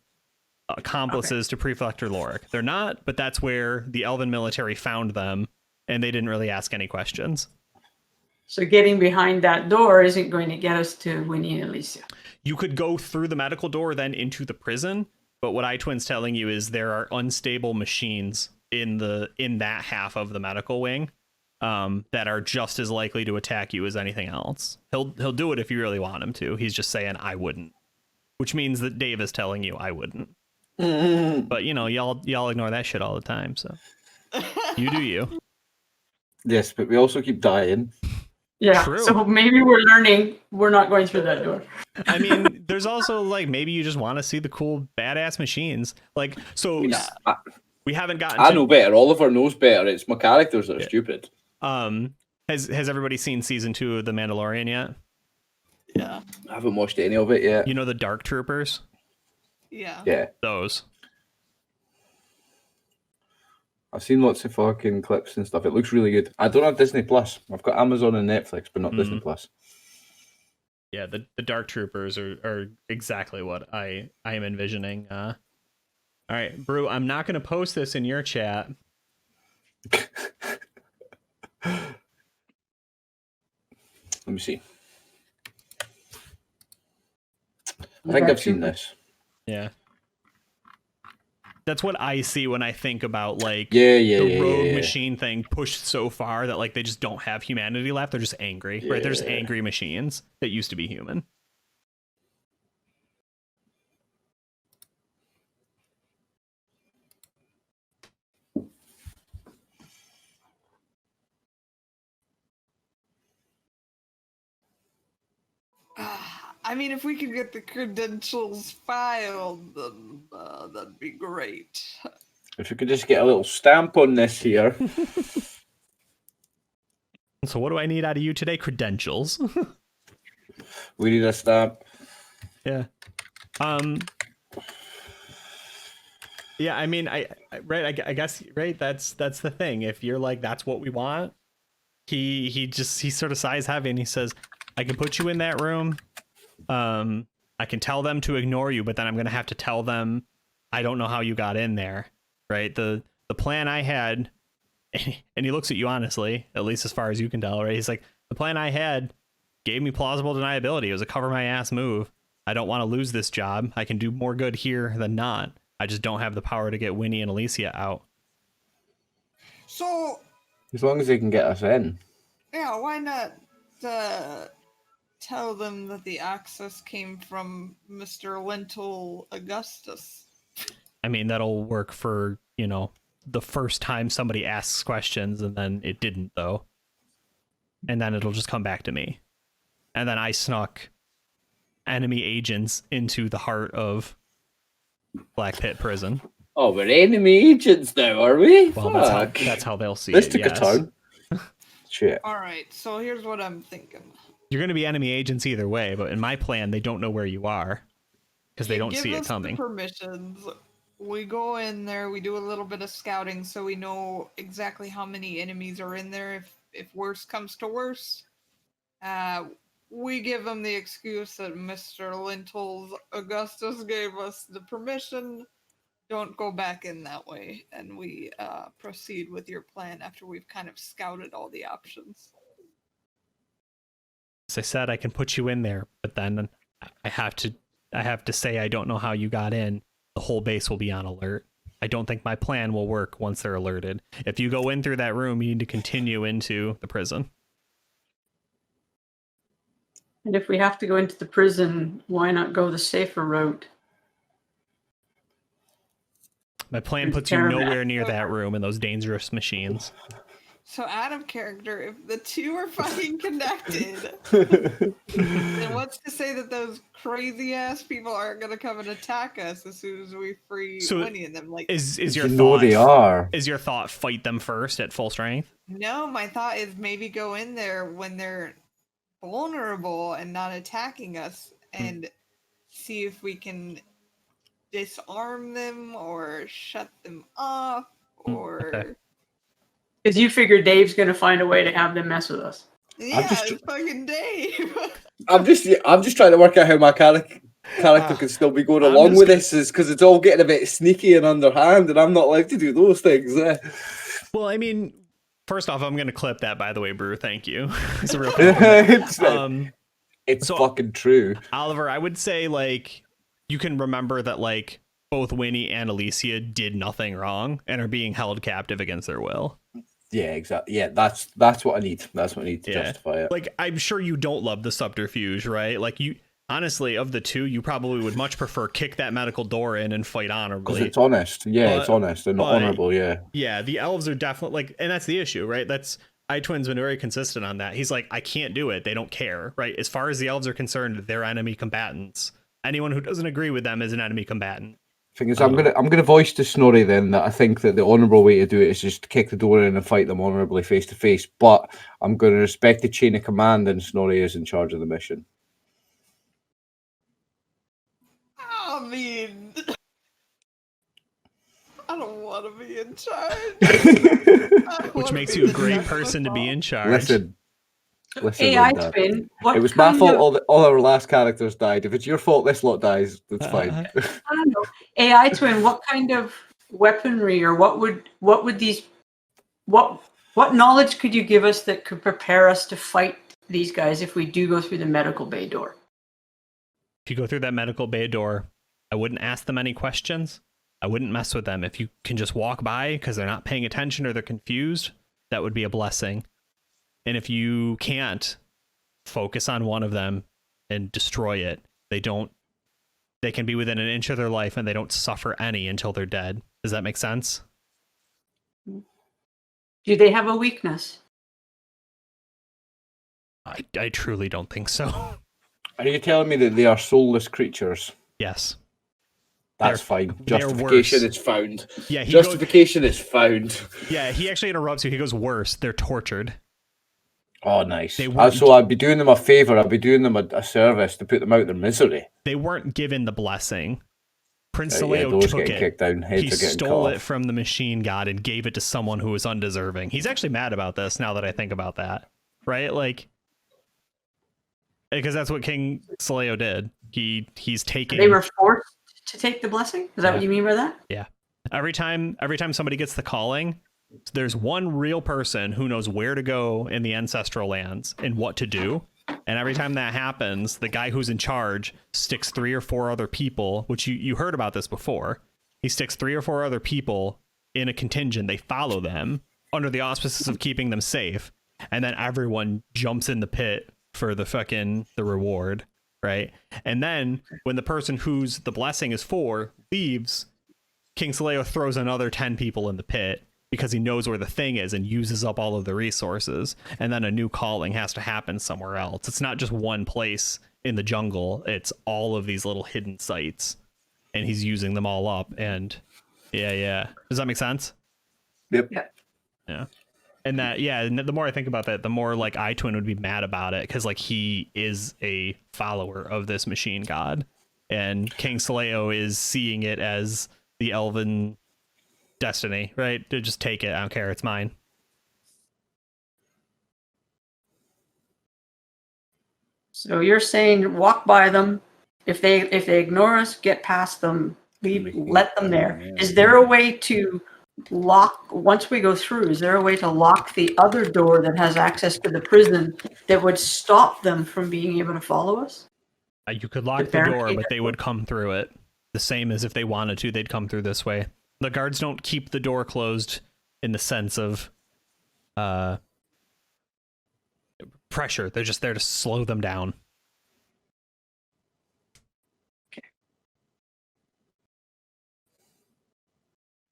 accomplices to Prefector Lorik. They're not, but that's where the Elven military found them, and they didn't really ask any questions. So getting behind that door isn't going to get us to Winnie and Alicia. You could go through the medical door, then into the prison, but what iTwin's telling you is there are unstable machines in that half of the medical wing that are just as likely to attack you as anything else. He'll do it if you really want him to. He's just saying, I wouldn't. Which means that Dave is telling you, I wouldn't. But y'all ignore that shit all the time, so you do you. Yes, but we also keep dying. Yeah. True. So maybe we're learning we're not going through that door. I mean, there's also like maybe you just want to see the cool badass machines. Like so we haven't gotten I know better. Oliver knows better. It's my characters that are stupid. Has everybody seen season 2 of The Mandalorian yet? Yeah. I haven't watched any of it yet. You know the Dark Troopers? Yeah. Those. I've seen lots of fucking clips and stuff. It looks really good. I don't have Disney Plus. I've got Amazon and Netflix, but not Disney Plus. Yeah, the Dark Troopers are exactly what I am envisioning. All right, Brew, I'm not going to post this in your chat. Let me see. I think I've seen this. Yeah. That's what I see when I think about like the rogue machine thing pushed so far that like they just don't have humanity left. They're just angry, right? They're just angry machines that used to be human. I mean, if we could get the credentials filed, then that'd be great. If we could just get a little stamp on this here. So what do I need out of you today? Credentials. We need a stamp. Yeah. Yeah, I mean, I guess, right, that's the thing. If you're like, that's what we want, he sort of sighs heavy and he says, I can put you in that room. I can tell them to ignore you, but then I'm going to have to tell them I don't know how you got in there, right? The plan I had, and he looks at you honestly, at least as far as you can tell, right? He's like, the plan I had gave me plausible deniability. It was a cover my ass move. I don't want to lose this job. I can do more good here than not. I just don't have the power to get Winnie and Alicia out. So, As long as they can get us in. yeah, why not tell them that the access came from Mr. Lentil Augustus? I mean, that'll work for, the first time somebody asks questions, and then it didn't, though. And then it'll just come back to me. And then I snuck enemy agents into the heart of Black Pit Prison. Oh, we're enemy agents now, are we? Well, Fuck. that's how they'll see This it. took Yes. a turn. Shit. All right, so here's what I'm thinking. You're going to be enemy agents either way, but in my plan, they don't know where you are because they You don't give see it us coming. The permissions. We go in there. We do a little bit of scouting, so we know exactly how many enemies are in there. If worse comes to worse, we give them the excuse that Mr. Lentils Augustus gave us the permission. Don't go back in that way, and we proceed with your plan after we've kind of scouted all the options. As I said, I can put you in there, but then I have to say I don't know how you got in. The whole base will be on alert. I don't think my plan will work once they're alerted. If you go in through that room, you need to continue into the prison. And if we have to go into the prison, why not go the safer route? My plan puts you nowhere near that room and those dangerous machines. So out of character, if the two are fucking connected, then what's to say that those crazy ass people aren't gonna come and attack us as soon as we free Winnie and them? Like, is your You thought? know they are. Is your thought fight them first at full strength? no, my thought is maybe go in there when they're vulnerable and not attacking us, and see if we can disarm them or shut them off, or. Okay. Because you figure Dave's going to find a way to have them mess with us. Yeah, just- it's fucking Dave. I'm just trying to work out how my character can still be going I'm along just with this, is because it's all getting a bit sneaky and underhand, and I'm not allowed to do those things. Well, I mean, first off, I'm going to clip that, by the way, Brew. Thank you. It's a real it's so- fucking true. Oliver, I would say, like, you can remember that, like, both Winnie and Alicia did nothing wrong and are being held captive against their will. Yeah, exactly. Yeah, that's what I need. That's what I need to justify it. Like, I'm sure you don't love the subterfuge, right? Like, you honestly, of the two, you probably would much prefer kick that medical door in and fight honorably. Because it's honest. Yeah, But- it's honest and but- honorable. Yeah. Yeah, the elves are definitely like, and that's the issue, right? That's iTwin's been very consistent on that. He's like, I can't do it. They don't care, right? As far as the elves are concerned, they're enemy combatants. Anyone who doesn't agree with them is an enemy combatant. Thing is, I'm gonna voice to Snorri then that I think that the honourable way to do it is just to kick the door in and fight them honourably face to face. But I'm going to respect the chain of command, and Snorri is in charge of the mission. I mean, I don't want to be in charge. Which makes you a great person to be in charge. Listen, AI Linda. Twin, what It was my kind fault. of- All our last characters died. If it's your fault, this lot dies. That's fine. I don't know. AI Twin, what kind of weaponry or what knowledge could you give us that could prepare us to fight these guys if we do go through the medical bay door? If you go through that medical bay door, I wouldn't ask them any questions. I wouldn't mess with them. If you can just walk by because they're not paying attention or they're confused, that would be a blessing. And if you can't, focus on one of them and destroy it. They can be within an inch of their life and they don't suffer any until they're dead. Does that make sense? Do they have a weakness? I truly don't think so. Are you telling me that they are soulless creatures? Yes. That's They're- fine. they're Justification worse. is found. Yeah, Justification is found. Yeah, he actually interrupts you. He goes, worse. They're tortured. Oh, nice. They weren't- So I'd be doing them a favour. I'd be doing them a service to put them out of their misery. They weren't given the blessing. Prince Yeah, Saleo those took getting it. kicked down, heads He are getting stole cut it off. from the machine god and gave it to someone who was undeserving. He's actually mad about this now that I think about that. Right? Like, because that's what King Saleo did. He's taking. They were forced to take the blessing? Is that Yeah. what you mean by that? Yeah. Every time somebody gets the calling, there's one real person who knows where to go in the ancestral lands and what to do. And every time that happens, the guy who's in charge sticks 3 or 4 other people, which you heard about this before. He sticks 3 or 4 other people in a contingent. They follow them under the auspices of keeping them safe. And then everyone jumps in the pit for the reward, right? And then when the person whose the blessing is for leaves, King Saleo throws another 10 people in the pit because he knows where the thing is and uses up all of the resources. And then a new calling has to happen somewhere else. It's not just one place in the jungle. It's all of these little hidden sites, and he's using them all up. And yeah. Does that make sense? Yep. Yeah. And that, and the more I think about that, the more like iTwin would be mad about it, because like he is a follower of this machine god, and King Saleo is seeing it as the elven destiny, right? To just take it. I don't care. It's mine. So you're saying walk by them. If they ignore us, get past them. Let them there. Is there a way to lock, once we go through, is there a way to lock the other door that has access to the prison that would stop them from being able to follow us? You could lock the door, but they would come through it. The same as if they wanted to, they'd come through this way. The guards don't keep the door closed in the sense of pressure. They're just there to slow them down.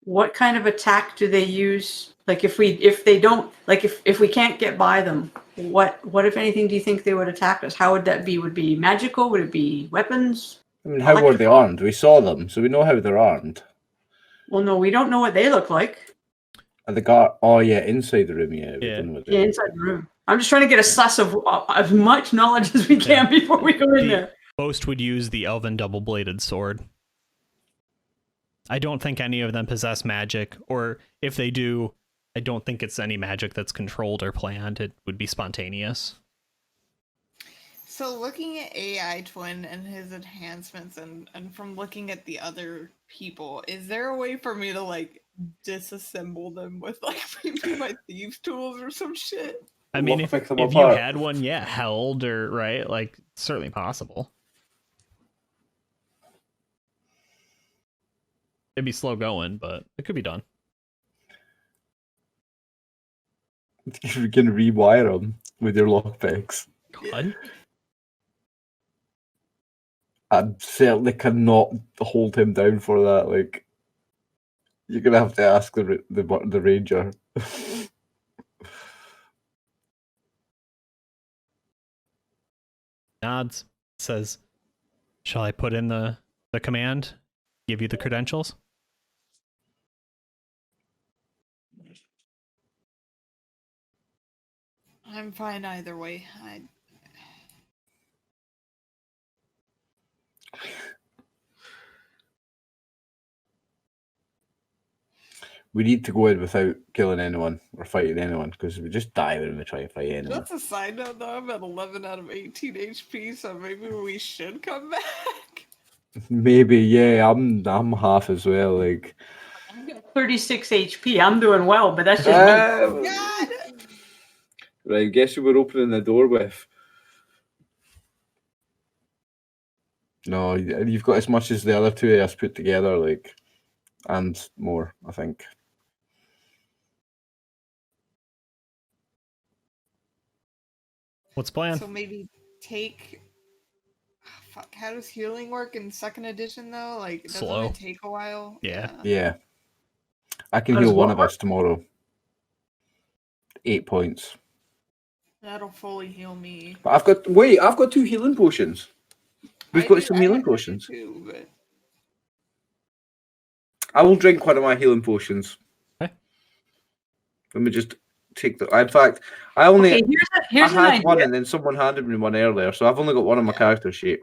What kind of attack do they use? Like if they don't, like if we can't get by them, what if anything do you think they would attack us? How would that be? Would it be magical? Would it be weapons? I mean, how were they armed? We saw them, so we know how they're armed. Well, no, we don't know what they look like. And the guard, oh yeah, inside the room, yeah. Inside the room. I'm just trying to get a suss of as much knowledge as we can before we go in there. Most would use the elven double-bladed sword. I don't think any of them possess magic, or if they do, I don't think it's any magic that's controlled or planned. It would be spontaneous. So looking at AI Twin and his enhancements and from looking at the other people, is there a way for me to like disassemble them with like maybe my thieves tools or some shit? I mean, if you had one, held or right, like certainly possible. It'd be slow going, but it could be done. You can rewire them with your lockpicks. God. I certainly cannot hold him down for that. Like, you're gonna have to ask the ranger. Nods, says, "Shall I put in the command? Give you the credentials?" I'm fine either way. We need to go in without killing anyone or fighting anyone, because we just die when we try and fight anyone. That's a side note though, I'm at 11 out of 18 HP, so maybe we should come back. Maybe, yeah, I'm half as well, like. I've got 36 HP. I'm doing well, but that's just me. God! Right, guess who we're opening the door with? No, you've got as much as the other two of us put together, like, and more, I think. What's the plan? So maybe take. Fuck, how does healing work in second edition though? Like, doesn't Slow. it take a while? Yeah. I can heal one of us tomorrow. 8 points. That'll fully heal me. But I've got 2 healing potions. We've got some healing potions. Too, but... I will drink one of my healing potions. Okay. Let me just take the. In fact, I only here's I had an one, idea. and then someone handed me one earlier, so I've only got one on my character sheet.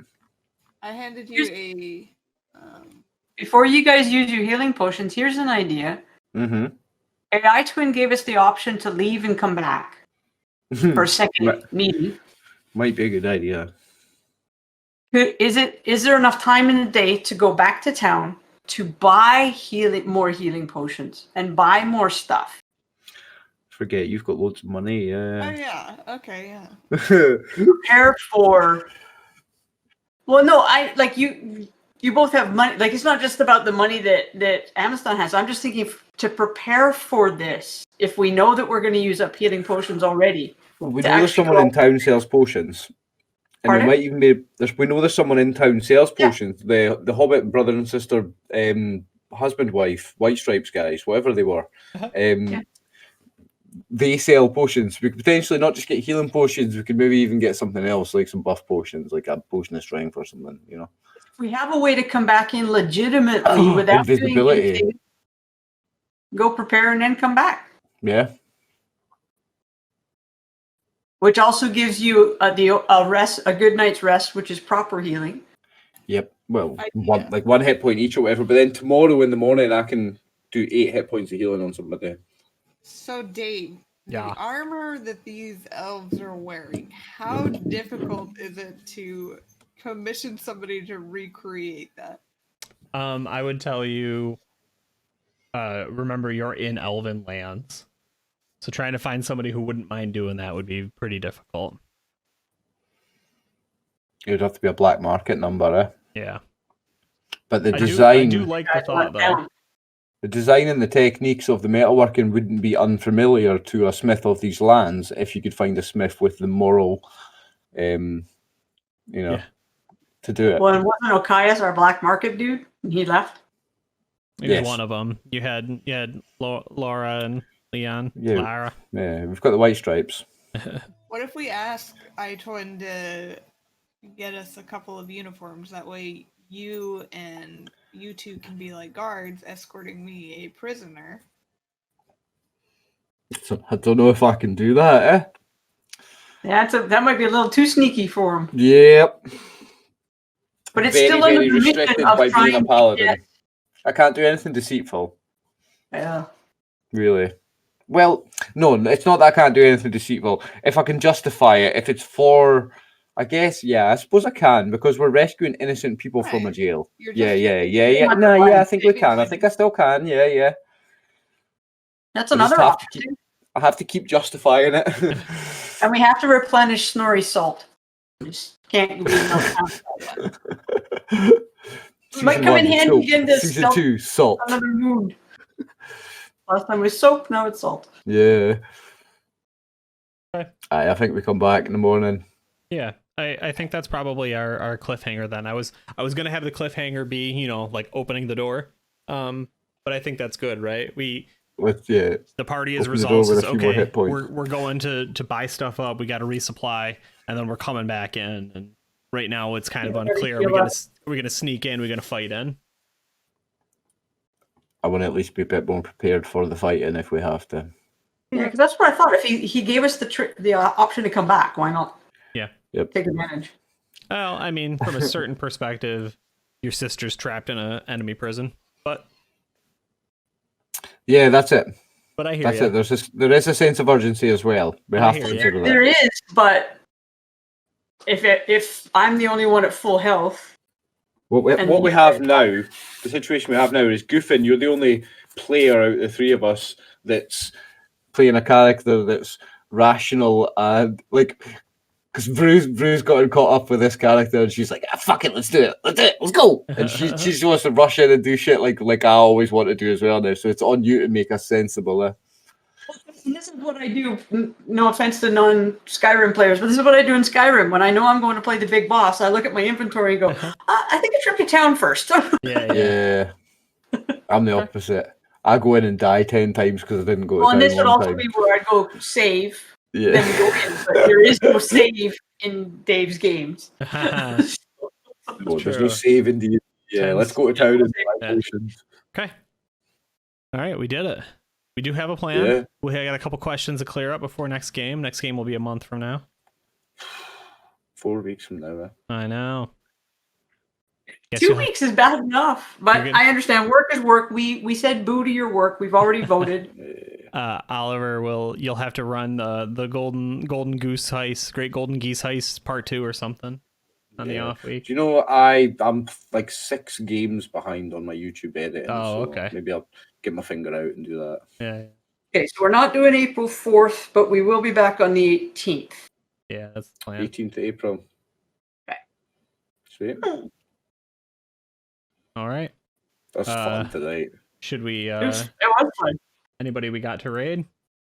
I handed you a. Before you guys use your healing potions, here's an idea. Mm-hmm. AI Twin gave us the option to leave and come back for a second meeting. Might be a good idea. Is there enough time in the day to go back to town to buy more healing potions and buy more stuff? Forget you've got loads of money. Yeah. Oh yeah. Okay. Yeah. Prepare for. Well, no, you both have money. Like, it's not just about the money that Amazon has. I'm just thinking to prepare for this. If we know that we're going to use up healing potions already, We to know there's actually someone go- in town sells potions. And Pardon? there might even be we know there's someone in town sells Yeah. potions. The Hobbit brother and sister, husband, wife, White Stripes guys, whatever they were. Yeah. They sell potions. We could potentially not just get healing potions, we could maybe even get something else, like some buff potions, like a potion of strength or something, you know. If we have a way to come back in legitimately without doing Invisibility. anything, go prepare and then come back. Yeah. Which also gives you a good night's rest, which is proper healing. Yep. Well, Idea. one hit point each or whatever. But then tomorrow in the morning, I can do 8 hit points of healing on somebody. So, Dave, Yeah. the armor that these elves are wearing, how difficult is it to commission somebody to recreate that? I would tell you, remember you're in elven lands. So trying to find somebody who wouldn't mind doing that would be pretty difficult. It would have to be a black market number, eh? Yeah. But the I design, do like the thought, though. the design and the techniques of the metalworking wouldn't be unfamiliar to a smith of these lands if you could find a smith with the moral, to do it. Well, and wasn't Okias our black market dude? And he left. He was Yes. one of them. You had Laura and Leon. Yeah. Lara. Yeah, we've got the White Stripes. What if we ask Aitoin to get us a couple of uniforms? That way you and you two can be like guards escorting me a prisoner. So I don't know if I can do that, eh? That might be a little too sneaky for him. Yep. But it's very, still under very the mission restricted of by trying being a to paladin. get- I can't do anything deceitful, Yeah. really. Well, no, it's not that I can't do anything deceitful. If I can justify it, if it's for, I guess, yeah, I suppose I can, because we're rescuing innocent people from a Right. jail. You're Yeah. just- No, yeah, I think we Saving can. I lives. think I still can. Yeah. That's I just another have option. to I have to keep justifying it. And we have to replenish Snorri's salt. Just can't be enough time. Might come in handy soap. again to Season stealth 2, salt. another wound. Last time was soap, now it's salt. Yeah. Okay. I think we come back in the morning. Yeah. I think that's probably our cliffhanger then. I was gonna have the cliffhanger be, like opening the door. But I think that's good, right? The party is Open the door resolved. with Says, a few more okay, hit points. we're going to buy stuff up. We got to resupply, and then we're coming back in. And right now, it's kind of unclear. Are we gonna sneak in? Are we gonna fight in? I want to at least be a bit more prepared for the fighting if we have to. Yeah, because that's what I thought. If he gave us the option to come back, why not? Yeah. Yep. Take advantage. Well, I mean, from a certain perspective, your sister's trapped in an enemy prison, but Yeah, that's it. I hear That's ya. it. There is a sense of urgency as well. We I have hear to ya. consider that. There is, but if I'm the only one at full health, What we have now, the situation we have now is Goophin, you're the only player out of the three of us that's playing a character that's rational and because Bruce got caught up with this character and she's like, fuck it, let's do it, let's go. And she just wants to rush in and do shit like I always want to do as well now. So it's on you to make us sensible. and this is what I do. No offense to non-Skyrim players, but this is what I do in Skyrim. When I know I'm going to play the big boss, I look at my inventory and go, I think a trip to town first. Yeah. I'm the opposite. I go in and die 10 times because I didn't go to Well, and town this would one also time. be where I'd go save, Yeah. then go in. But there is no save in Dave's games. No, there's True. no saving. Yeah, let's go to town and buy Yeah. potions. Okay. All right, we did it. We do have a plan. Yeah. We got a couple questions to clear up before next game. Next game will be a month from now. 4 weeks from now. I know. Guess 2 you'll have- weeks is bad enough, but You're good. I understand work is work. We said boo to your work. We've already voted. Oliver, you'll have to run the golden goose heist, great golden geese heist part 2 or something on the off week. Do you know I'm like 6 games behind on my YouTube editing? Oh, so okay. Maybe I'll get my finger out and do that. Yeah, Okay, so we're not doing April 4th, but we will be back on the 18th. yeah, that's the plan. 18th of April. Okay. Sweet. All right. That's fun tonight. Should we? It was fun. Anybody we got to raid?